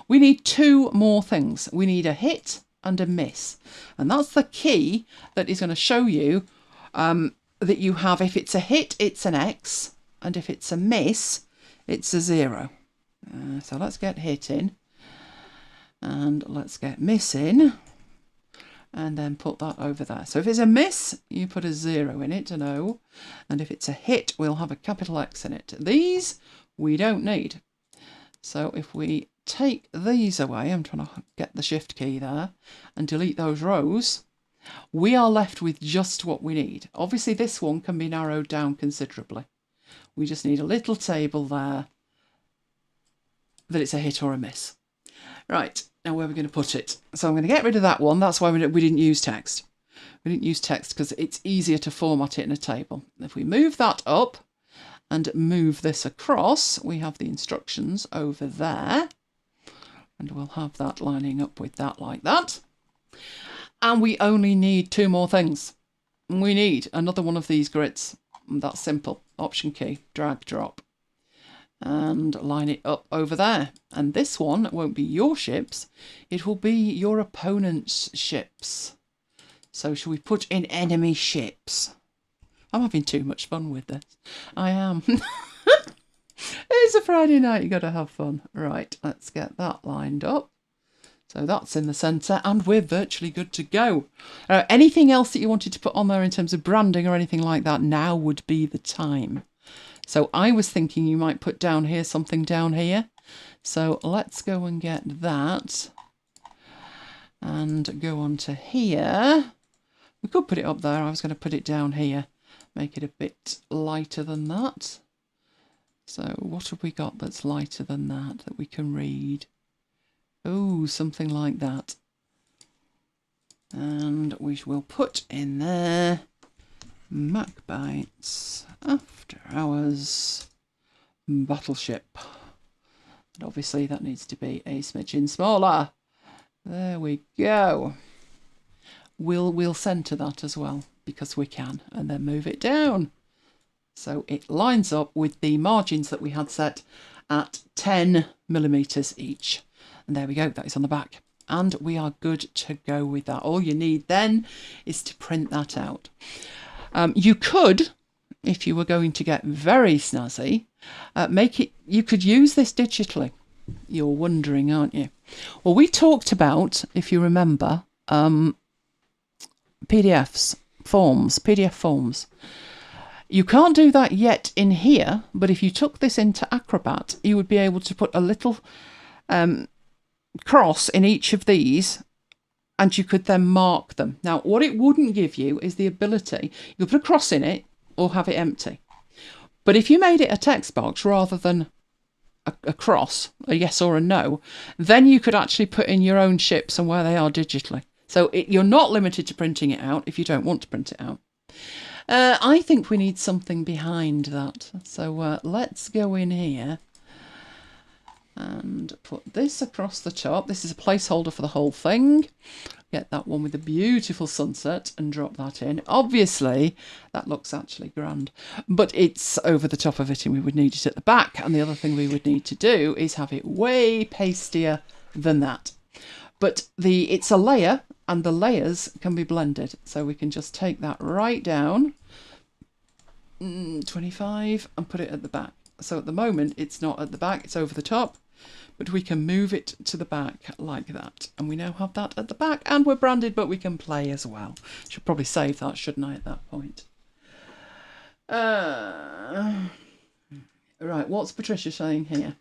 We need 2 more things. We need a hit and a miss. And that's the key that is going to show you that you have, if it's a hit, it's an X. And if it's a miss, it's a 0. So let's get hit in. And let's get miss in. And then put that over there. So if it's a miss, you put a 0 in it, an O. And if it's a hit, we'll have a capital X in it. These we don't need. So if we take these away, I'm trying to get the Shift key there, and delete those rows, we are left with just what we need. Obviously, this one can be narrowed down considerably. We just need a little table there that it's a hit or a miss. Right. Now where are we going to put it? So I'm going to get rid of that one. That's why we didn't use text. We didn't use text because it's easier to format it in a table. If we move that up and move this across, we have the instructions over there. And we'll have that lining up with that like that. And we only need 2 more things. We need another one of these grids. That's simple. Option key, drag, drop. And line it up over there. And this one won't be your ships, it will be your opponent's ships. So shall we put in enemy ships? I'm having too much fun with this. I am. It's a Friday night, you got to have fun. Right, let's get that lined up. So that's in the centre, and we're virtually good to go. Anything else that you wanted to put on there in terms of branding or anything like that, now would be the time. So I was thinking you might put down here something down here. So let's go and get that. And go on to here. We could put it up there. I was going to put it down here. Make it a bit lighter than that. So what have we got that's lighter than that we can read? Oh, something like that. And we will put in there MacBites After Hours Battleship. And obviously that needs to be a smidgen smaller. There we go. We'll centre that as well because we can, and then move it down. So it lines up with the margins that we had set at 10mm each. And there we go, that is on the back. And we are good to go with that. All you need then is to print that out. You could, if you were going to get very snazzy, you could use this digitally. You're wondering, aren't you? Well, we talked about, if you remember, PDF forms. You can't do that yet in here, but if you took this into Acrobat, you would be able to put a little cross in each of these, and you could then mark them. Now, what it wouldn't give you is the ability, you could put a cross in it or have it empty. But if you made it a text box rather than a cross, a yes or a no, then you could actually put in your own ships and where they are digitally. So you're not limited to printing it out if you don't want to print it out. I think we need something behind that. So let's go in here and put this across the top. This is a placeholder for the whole thing. Get that one with the beautiful sunset and drop that in. Obviously, that looks actually grand, but it's over the top of it and we would need it at the back. And the other thing we would need to do is have it way pastier than that. But it's a layer, and the layers can be blended. So we can just take that right down, 25, and put it at the back. So at the moment, it's not at the back, it's over the top. But we can move it to the back like that. And we now have that at the back. And we're branded, but we can play as well. Should probably save that, shouldn't I, at that point? Right, what's Patricia saying here?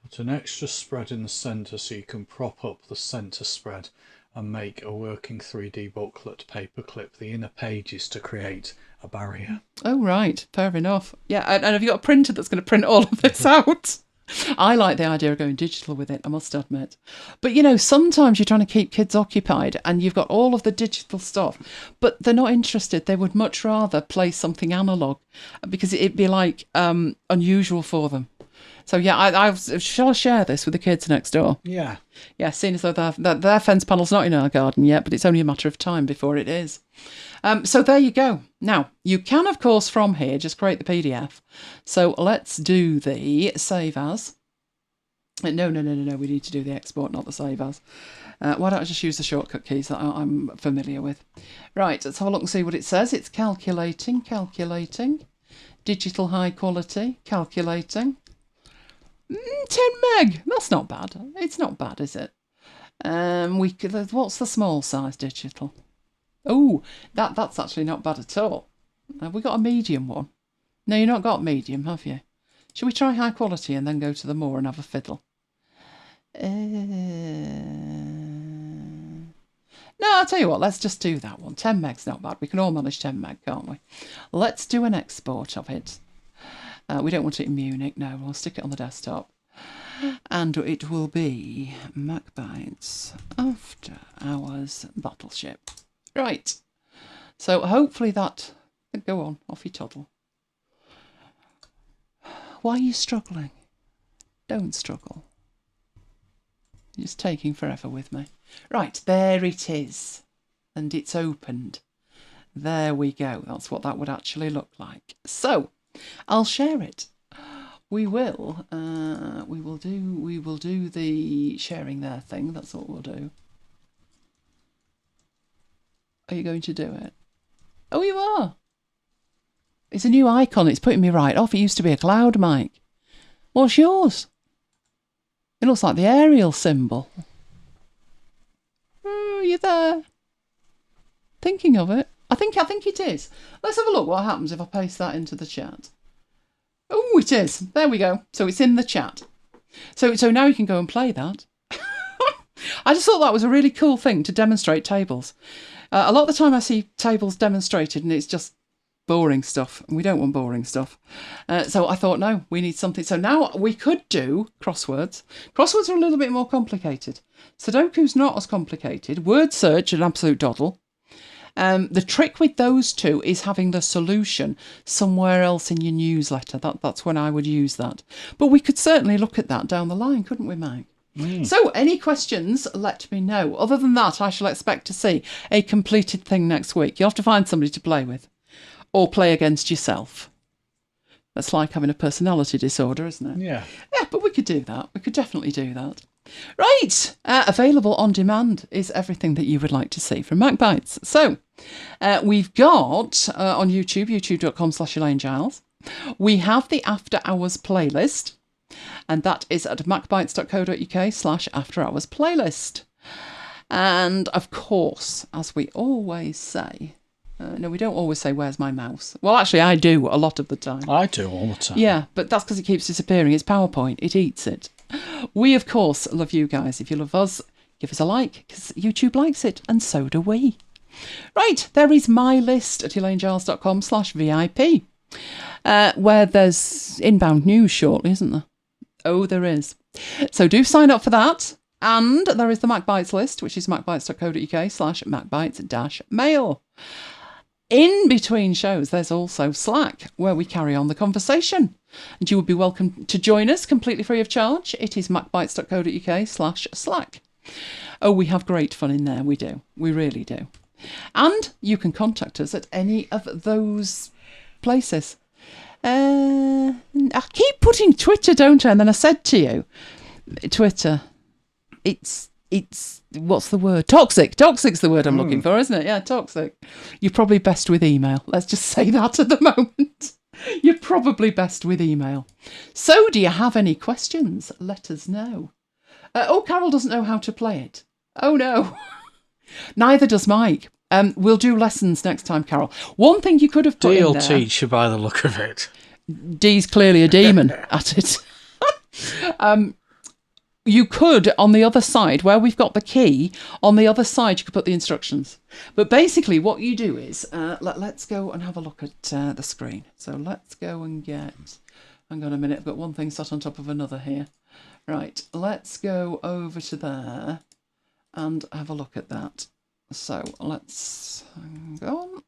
Put an extra spread in the centre so you can prop up the centre spread and make a working 3D booklet paperclip the inner pages to create a barrier. Oh, right. Fair enough. Yeah, and have you got a printer that's going to print all of this out? I like the idea of going digital with it, I must admit. But, you know, sometimes you're trying to keep kids occupied and you've got all of the digital stuff, but they're not interested. They would much rather play something analogue because it'd be like unusual for them. So, yeah, shall I share this with the kids next door? Yeah. Yeah, seeing as though their fence panel's not in our garden yet, but it's only a matter of time before it is. So there you go. Now, you can, of course, from here, just create the PDF. So let's do the save as. No, we need to do the export, not the save as. Why don't I just use the shortcut keys that I'm familiar with? Right, let's have a look and see what it says. It's calculating. Digital high quality, calculating. 10 meg, that's not bad. It's not bad, is it? What's the small size digital? Oh, that's actually not bad at all. Have we got a medium one? No, you've not got medium, have you? Shall we try high quality and then go to the more and have a fiddle? No, I'll tell you what, let's just do that one. 10 meg's not bad. We can all manage 10 meg, can't we? Let's do an export of it. We don't want it in Munich, no. We'll stick it on the desktop. And it will be MacBites After Hours Battleship. Right. So hopefully that... Go on, off you toddle. Why are you struggling? Don't struggle. You're just taking forever with me. Right, there it is. And it's opened. There we go. That's what that would actually look like. So, I'll share it. We will do the sharing there thing. That's what we'll do. Are you going to do it? Oh, you are. It's a new icon. It's putting me right off. It used to be a cloud mic. What's yours? It looks like the aerial symbol. you there? Thinking of it. I think it is. Let's have a look what happens if I paste that into the chat. Oh, it is. There we go. So it's in the chat. So now you can go and play that. I just thought that was a really cool thing to demonstrate tables. A lot of the time I see tables demonstrated and it's just boring stuff. And we don't want boring stuff. So I thought, no, we need something. So now we could do crosswords. Crosswords are a little bit more complicated. Sudoku's not as complicated. Word search, an absolute doddle. The trick with those two is having the solution somewhere else in your newsletter. That's when I would use that. But we could certainly look at that down the line, couldn't we, Mike? So any questions, let me know. Other than that, I shall expect to see a completed thing next week. You'll have to find somebody to play with or play against yourself. That's like having a personality disorder, isn't it? Yeah. Yeah, but we could do that. We could definitely do that. Right. Available on demand is everything that you would like to see from MacBites. So we've got on YouTube, youtube.com/ElaineGiles. We have the After Hours playlist. And that is at macbites.co.uk/After Hours playlist. And of course, as we always say, no, we don't always say, where's my mouse? Well, actually, I do a lot of the time. I do all the time. Yeah, but that's because it keeps disappearing. It's PowerPoint. It eats it. We, of course, love you guys. If you love us, give us a like, because YouTube likes it, and so do we. Right, there is my list at elainegiles.com/VIP, where there's inbound news shortly, isn't there? Oh, there is. So do sign up for that. And there is the MacBites list, which is macbites.co.uk/macbites-mail. In between shows, there's also Slack, where we carry on the conversation. And you would be welcome to join us completely free of charge. It is macbites.co.uk/Slack. Oh, we have great fun in there. We do. We really do. And you can contact us at any of those places. I keep putting Twitter, don't I? And then I said to you, Twitter, it's what's the word? Toxic. Toxic's the word I'm looking for, isn't it? Yeah, toxic. You're probably best with email. Let's just say that at the moment. You're probably best with email. So do you have any questions? Let us know. Carol doesn't know how to play it. Oh, no. Neither does Mike. We'll do lessons next time, Carol. One thing you could have put in there... Dee'll teach you by the look of it. Dee's clearly a demon at it. You could, on the other side, where we've got the key, on the other side you could put the instructions. But basically what you do is, let's go and have a look at the screen. So let's go and get... Hang on a minute, I've got one thing sat on top of another here. Right, let's go over to there and have a look at that. So let's hang on.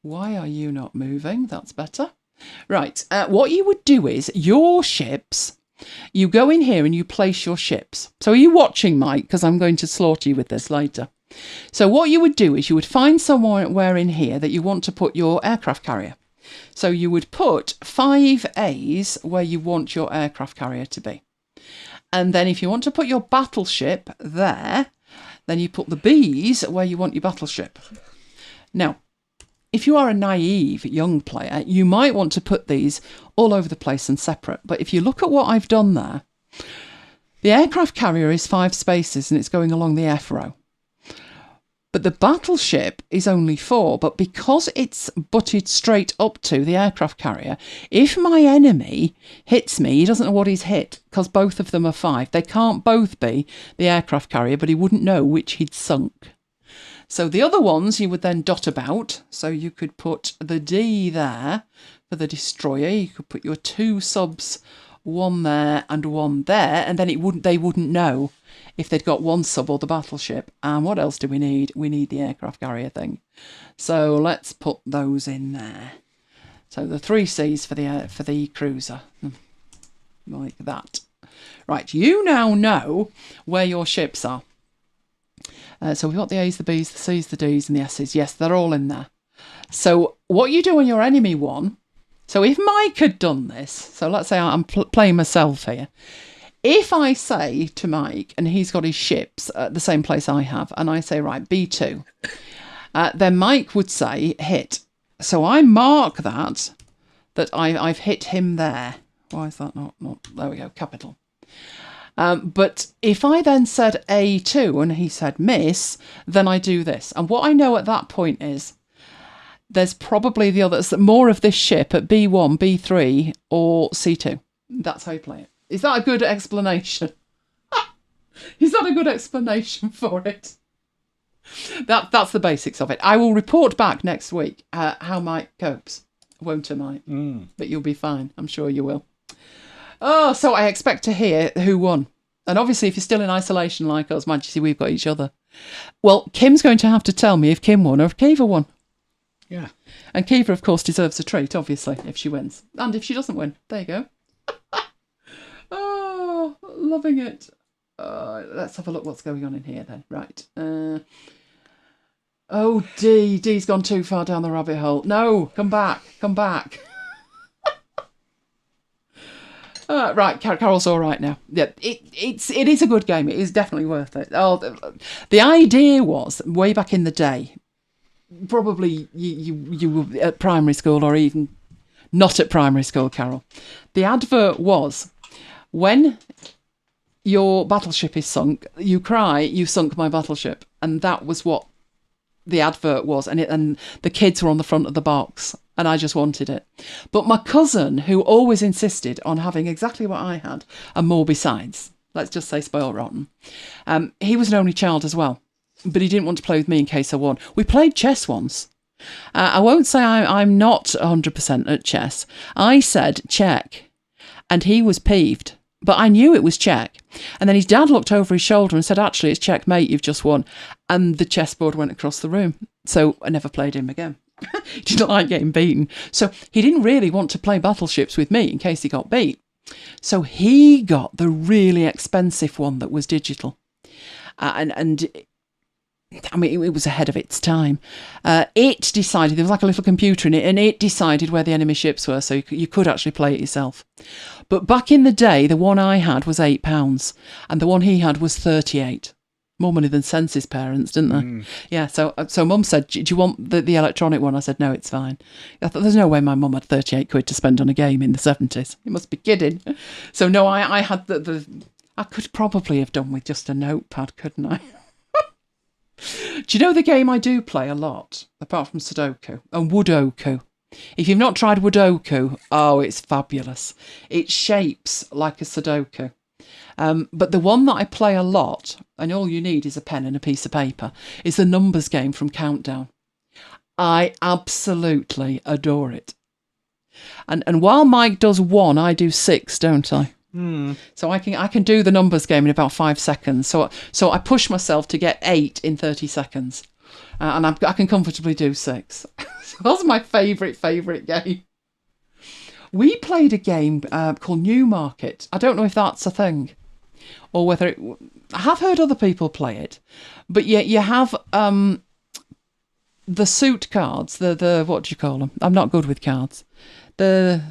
Why are you not moving? That's better. Right. What you would do is your ships. You go in here and you place your ships. So are you watching, Mike? Because I'm going to slaughter you with this later. So what you would do is you would find somewhere in here that you want to put your aircraft carrier. So you would put 5 A's where you want your aircraft carrier to be. And then if you want to put your battleship there, then you put the B's where you want your battleship. Now, if you are a naive young player, you might want to put these all over the place and separate. But if you look at what I've done there, the aircraft carrier is 5 spaces and it's going along the F row. But the battleship is only 4. But because it's butted straight up to the aircraft carrier, if my enemy hits me, he doesn't know what he's hit because both of them are 5. They can't both be the aircraft carrier, but he wouldn't know which he'd sunk. So the other ones you would then dot about. So you could put the D there for the destroyer. You could put your 2 subs, 1 there and 1 there, and then they wouldn't know if they'd got 1 sub or the battleship. And what else do we need? We need the aircraft carrier thing. So let's put those in there. So the 3 C's for the cruiser, like that. Right, you now know where your ships are. So we've got the A's, the B's, the C's, the D's and the S's. Yes, they're all in there. So what you do on your enemy one, so if Mike had done this, so let's say I'm playing myself here. If I say to Mike, and he's got his ships at the same place I have, and I say, right, B2, then Mike would say hit. So I mark that I've hit him there. Why is that not there we go, capital. But if I then said A2 and he said miss, then I do this. And what I know at that point is there's probably the others, more of this ship at B1, B3 or C2. That's how you play it. Is that a good explanation? Is that a good explanation for it? That's the basics of it. I will report back next week how Mike copes. Won't I, Mike? But you'll be fine. I'm sure you will. Oh, so I expect to hear who won. And obviously, if you're still in isolation like us, mind you see, we've got each other. Well, Kim's going to have to tell me if Kim won or if Kiva won. Yeah. And Kiva, of course, deserves a treat, obviously, if she wins. And if she doesn't win, there you go. Oh, loving it. Let's have a look what's going on in here then. Right. D's gone too far down the rabbit hole. No, come back. Right, Carol's all right now. Yeah, it is a good game. It is definitely worth it. Oh, the idea was way back in the day. Probably you were at primary school or even not at primary school, Carol. The advert was when your battleship is sunk, you cry, "You sunk my battleship," and that was what the advert was. And the kids were on the front of the box. And I just wanted it. But my cousin, who always insisted on having exactly what I had, and more besides, let's just say spoiled rotten, he was an only child as well. But he didn't want to play with me in case I won. We played chess once. I won't say I'm not 100% at chess. I said check, and he was peeved. But I knew it was check. And then his dad looked over his shoulder and said, "Actually, it's checkmate, you've just won." And the chessboard went across the room. So I never played him again. He didn't like getting beaten. So he didn't really want to play battleships with me in case he got beat. So he got the really expensive one that was digital. And I mean, it was ahead of its time. It decided, there was like a little computer in it, and it decided where the enemy ships were, so you could actually play it yourself. But back in the day, the one I had was £8, and the one he had was 38. More money than sense his parents, didn't they? Yeah, so Mum said, "Do you want the electronic one?" I said, "No, it's fine." I thought, there's no way my mum had 38 quid to spend on a game in the 70s. You must be kidding. So no, I had I could probably have done with just a notepad, couldn't I? Do you know the game I do play a lot, apart from Sudoku and Woodoku? If you've not tried Woodoku, oh, it's fabulous. It shapes like a Sudoku. But the one that I play a lot, and all you need is a pen and a piece of paper, is the numbers game from Countdown. I absolutely adore it. And while Mike does 1, I do 6, don't I? So I can do the numbers game in about 5 seconds. So I push myself to get 8 in 30 seconds. And I can comfortably do 6. So that's my favourite game. We played a game called Newmarket. I don't know if that's a thing. Or whether I have heard other people play it. But you have the suit cards, the what do you call them? I'm not good with cards. The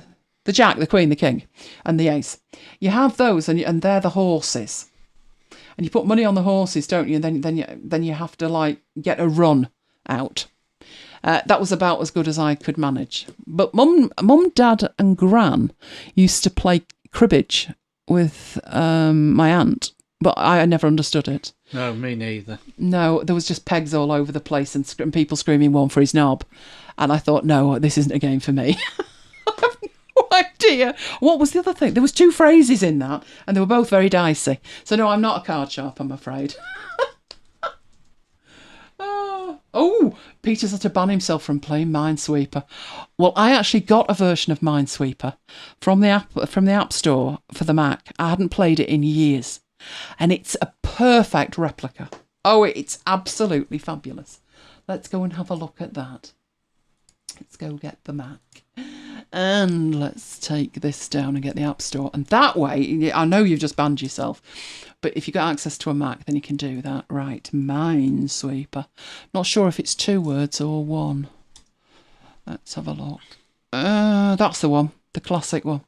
Jack, the Queen, the King, and the Ace. You have those, and they're the horses. And you put money on the horses, don't you? And then you have to like get a run out. That was about as good as I could manage. But Mum, Dad, and Gran used to play cribbage with my aunt, but I never understood it. No, me neither. No, there was just pegs all over the place and people screaming "one for his knob," and I thought, no, this isn't a game for me. I have no idea. What was the other thing? There was 2 phrases in that, and they were both very dicey. So no, I'm not a card sharp, I'm afraid. Oh, Peter's had to ban himself from playing Minesweeper. Well, I actually got a version of Minesweeper from the App Store for the Mac. I hadn't played it in years, and it's a perfect replica. Oh, it's absolutely fabulous. Let's go and have a look at that. Let's go get the Mac. And let's take this down and get the App Store. And that way, I know you've just banned yourself, but if you've got access to a Mac, then you can do that. Right, Minesweeper. Not sure if it's 2 words or 1. Let's have a look. That's the one, the classic one.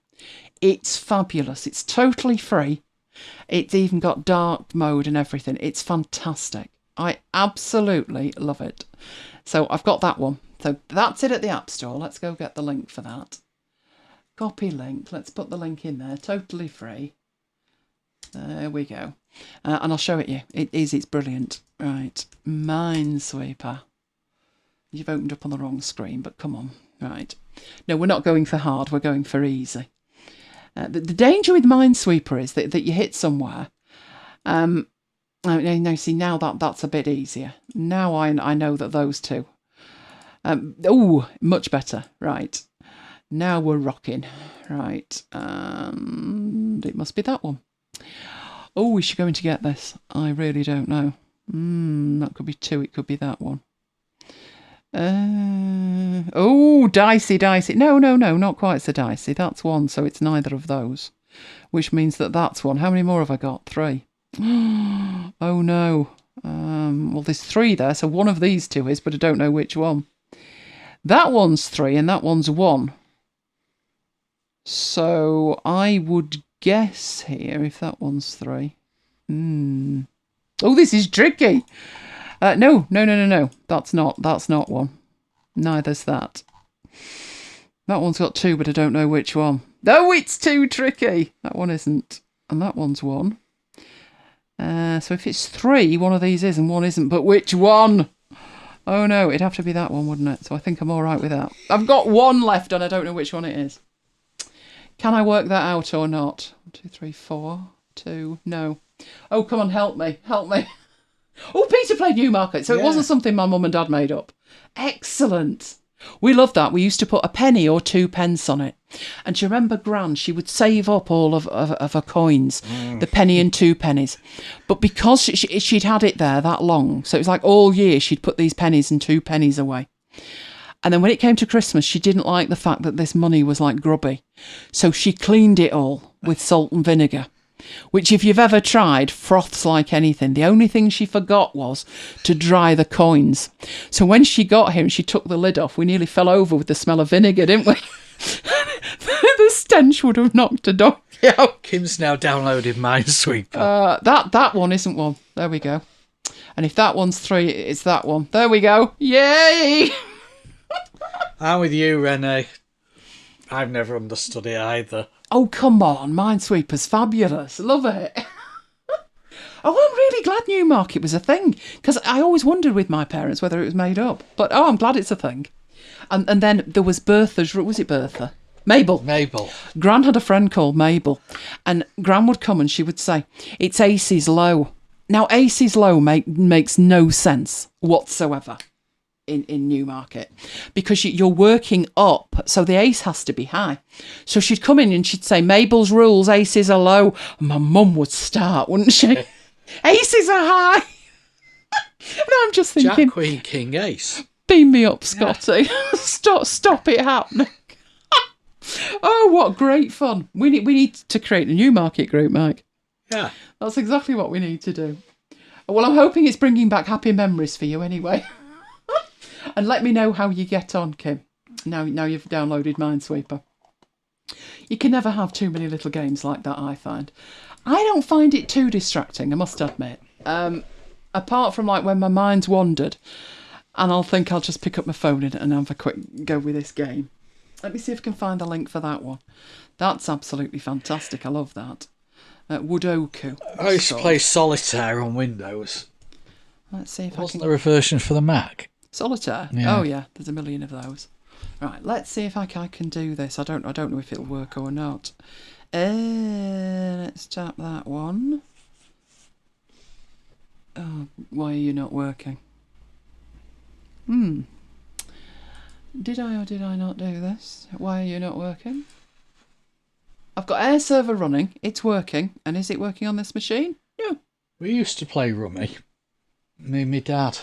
It's fabulous. It's totally free. It's even got dark mode and everything. It's fantastic. I absolutely love it. So I've got that one. So that's it at the App Store. Let's go get the link for that. Copy link. Let's put the link in there. Totally free. There we go. And I'll show it you. It's brilliant. Right, Minesweeper. You've opened up on the wrong screen, but come on. Right. No, we're not going for hard. We're going for easy. The danger with Minesweeper is that you hit somewhere. No, see, now that's a bit easier. Now I know that those two. Much better. Right. Now we're rocking. Right. And it must be that one. Oh, is she going to get this? I really don't know. That could be two. It could be that one. Dicey. No, not quite so dicey. That's one, so it's neither of those. Which means that's one. How many more have I got? 3. Oh, no. Well, there's 3 there, so one of these two is, but I don't know which one. That one's 3 and that one's 1. So I would guess here if that one's 3. Oh, this is tricky. No. That's not one. Neither's that. That one's got 2, but I don't know which one. Oh, it's too tricky. That one isn't. And that one's 1. So if it's 3, one of these is and one isn't. But which one? Oh, no, it'd have to be that one, wouldn't it? So I think I'm all right with that. I've got 1 left and I don't know which one it is. Can I work that out or not? 1, 2, 3, 4, 2, no. Oh, come on, help me. Oh, Peter played Newmarket, so it wasn't something my mum and dad made up. Excellent. We loved that. We used to put a penny or 2 pence on it. And do you remember Gran? She would save up all of her coins, the penny and 2 pennies. But because she'd had it there that long, so it was like all year she'd put these pennies and 2 pennies away. And then when it came to Christmas, she didn't like the fact that this money was like grubby. So she cleaned it all with salt and vinegar, which if you've ever tried, froths like anything. The only thing she forgot was to dry the coins. So when she got him, she took the lid off. We nearly fell over with the smell of vinegar, didn't we? The stench would have knocked a donkey out. Kim's now downloaded Minesweeper. That one isn't one. There we go. And if that one's 3, it's that one. There we go. Yay! I'm with you, Renee. I've never understood it either. Oh, come on. Minesweeper's fabulous. Love it. I'm really glad Newmarket was a thing, because I always wondered with my parents whether it was made up. But, I'm glad it's a thing. And then there was Bertha's... Was it Bertha? Mabel. Gran had a friend called Mabel. And Gran would come and she would say, it's Aces Low. Now, Aces Low makes no sense whatsoever in Newmarket, because you're working up, so the ace has to be high. So she'd come in and she'd say, Mabel's rules, aces are low. And my mum would start, wouldn't she? Aces are high. And I'm just thinking, Jack, Queen, King, Ace. Beam me up, Scotty. Yeah. Stop it happening. Oh, what great fun. We need to create a Newmarket group, Mike. Yeah. That's exactly what we need to do. Well, I'm hoping it's bringing back happy memories for you anyway. And let me know how you get on, Kim. Now you've downloaded Minesweeper. You can never have too many little games like that, I find. I don't find it too distracting, I must admit. Apart from like when my mind's wandered and I'll think I'll just pick up my phone and have a quick go with this game. Let me see if I can find the link for that one. That's absolutely fantastic. I love that. Woodoku. I used to play Solitaire on Windows. Let's see if Wasn't there a version for the Mac? Solitaire? Yeah. Oh yeah, there's a million of those. Right, let's see if I can do this. I don't know if it'll work or not. Let's tap that one. Oh, why are you not working? Did I or did I not do this? Why are you not working? I've got Air Server running. It's working. And is it working on this machine? No. We used to play Rummy. Me and my dad.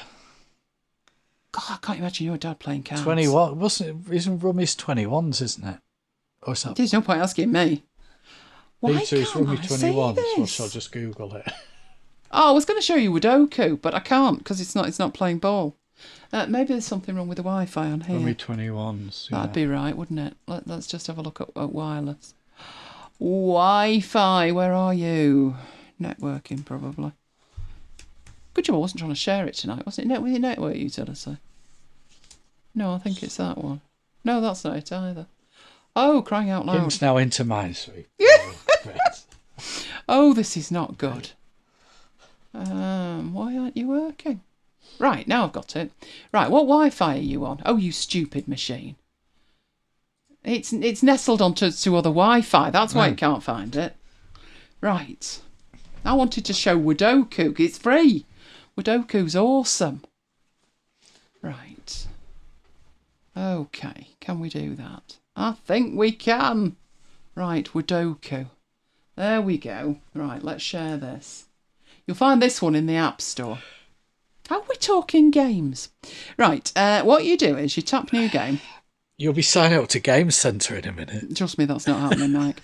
God, I can't imagine your dad playing cards. 21, wasn't it? Isn't Rummy's 21s, isn't it? Or is that... There's no point asking me. Why Peter's can't Rummy I 21s, see or this? shall I just Google it? Oh, I was going to show you Woodoku, but I can't because it's not playing ball. Maybe there's something wrong with the Wi-Fi on here. Rummy 21s, yeah. That'd be right, wouldn't it? Let's just have a look at wireless. Wi-Fi, where are you? Networking, probably. Good job I wasn't trying to share it tonight, wasn't it? Network utility. No, I think it's that one. No, that's not it either. Oh, crying out loud. Kim's now into Minesweeper. Oh, this is not good. Why aren't you working? Right, now I've got it. Right, what Wi-Fi are you on? Oh, you stupid machine. It's nestled onto other Wi-Fi. That's why it can't find it. Right. I wanted to show Wadoku. It's free. Wadoku's awesome. Right. Okay, can we do that? I think we can. Right, Wadoku. There we go. Right, let's share this. You'll find this one in the App Store. How are we talking games? Right, what you do is you tap new game. You'll be signing up to Game Centre in a minute. Trust me, that's not happening, Mike.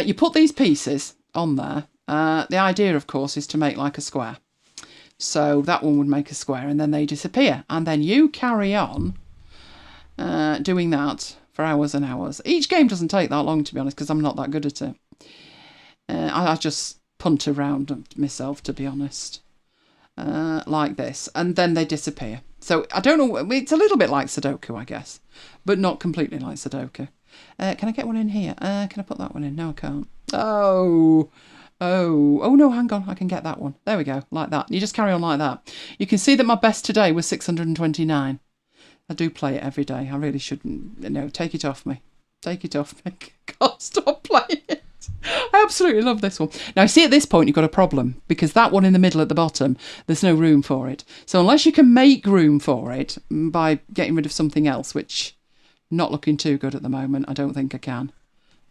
You put these pieces on there. The idea, of course, is to make like a square. So that one would make a square and then they disappear. And then you carry on doing that for hours and hours. Each game doesn't take that long, to be honest, because I'm not that good at it. I just punt around myself, to be honest. Like this. And then they disappear. So I don't know. It's a little bit like Sudoku, I guess. But not completely like Sudoku. Can I get one in here? Can I put that one in? No, I can't. Oh, no, hang on. I can get that one. There we go. Like that. You just carry on like that. You can see that my best today was 629. I do play it every day. I really shouldn't. No, take it off me. Take it off me. Can't stop playing it. I absolutely love this one. Now, see, at this point, you've got a problem because that one in the middle at the bottom, there's no room for it. So unless you can make room for it by getting rid of something else, which not looking too good at the moment, I don't think I can.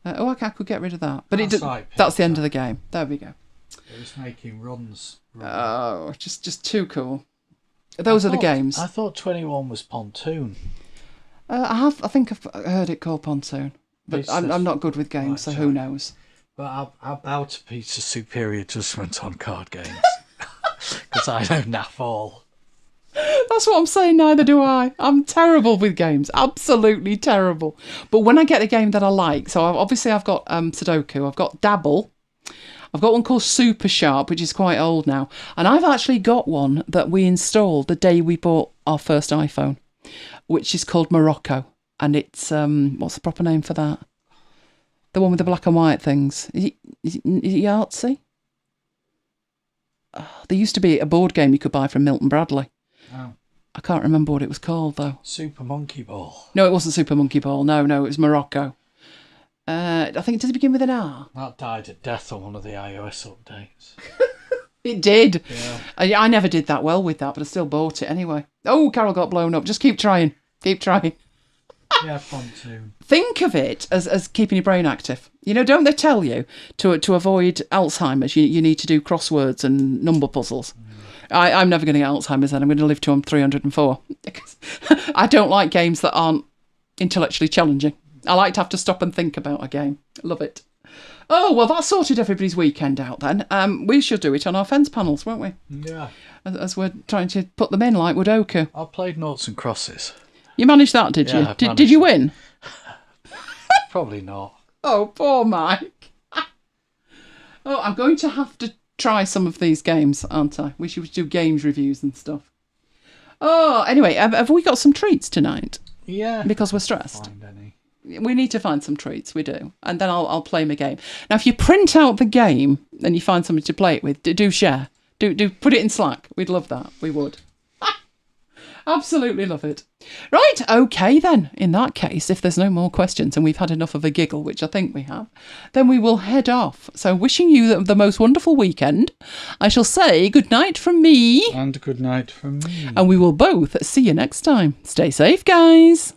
I could get rid of that. But that's the end of the game. There we go. It was making runs. Oh, just too cool. Those are the games. I thought 21 was Pontoon. I think I've heard it called Pontoon. But I'm not good with games, so who knows? But I'll bow to Peter's superior judgment on card games. Because I know naff all. That's what I'm saying, neither do I. I'm terrible with games. Absolutely terrible. But when I get a game that I like, so I've got Sudoku, I've got Dabble, I've got one called Super Sharp, which is quite old now. And I've actually got one that we installed the day we bought our first iPhone, which is called Morocco. And it's, what's the proper name for that? The one with the black and white things. Is it Yahtzee? There used to be a board game you could buy from Milton Bradley. Oh. I can't remember what it was called, though. Super Monkey Ball. No, it wasn't Super Monkey Ball. No, it was Morocco. I think, does it begin with an R? That died at death on one of the iOS updates. It did. Yeah. I never did that well with that, but I still bought it anyway. Oh, Carol got blown up. Just keep trying. Keep trying. Yeah, Pontoon. Think of it as keeping your brain active. You know, don't they tell you to avoid Alzheimer's, you need to do crosswords and number puzzles? I'm never going to get Alzheimer's then. I'm going to live to I'm 304. I don't like games that aren't intellectually challenging. I like to have to stop and think about a game. Love it. Oh, well, that sorted everybody's weekend out then. We should do it on our fence panels, won't we? Yeah. As we're trying to put them in like Wadoku. I played Noughts and Crosses. You managed that, did you? Did you win? Probably not. Oh, poor Mike. I'm going to have to try some of these games, aren't I? We should do games reviews and stuff. Oh, anyway, have we got some treats tonight? Yeah. Because we're stressed. Find any. We need to find some treats, we do. And then I'll play my game. Now, if you print out the game and you find somebody to play it with, do share. Do put it in Slack. We'd love that. We would. Absolutely love it. Right, okay then. In that case, if there's no more questions and we've had enough of a giggle, which I think we have, then we will head off. So wishing you the most wonderful weekend. I shall say good night from me. And good night from me. And we will both see you next time. Stay safe, guys.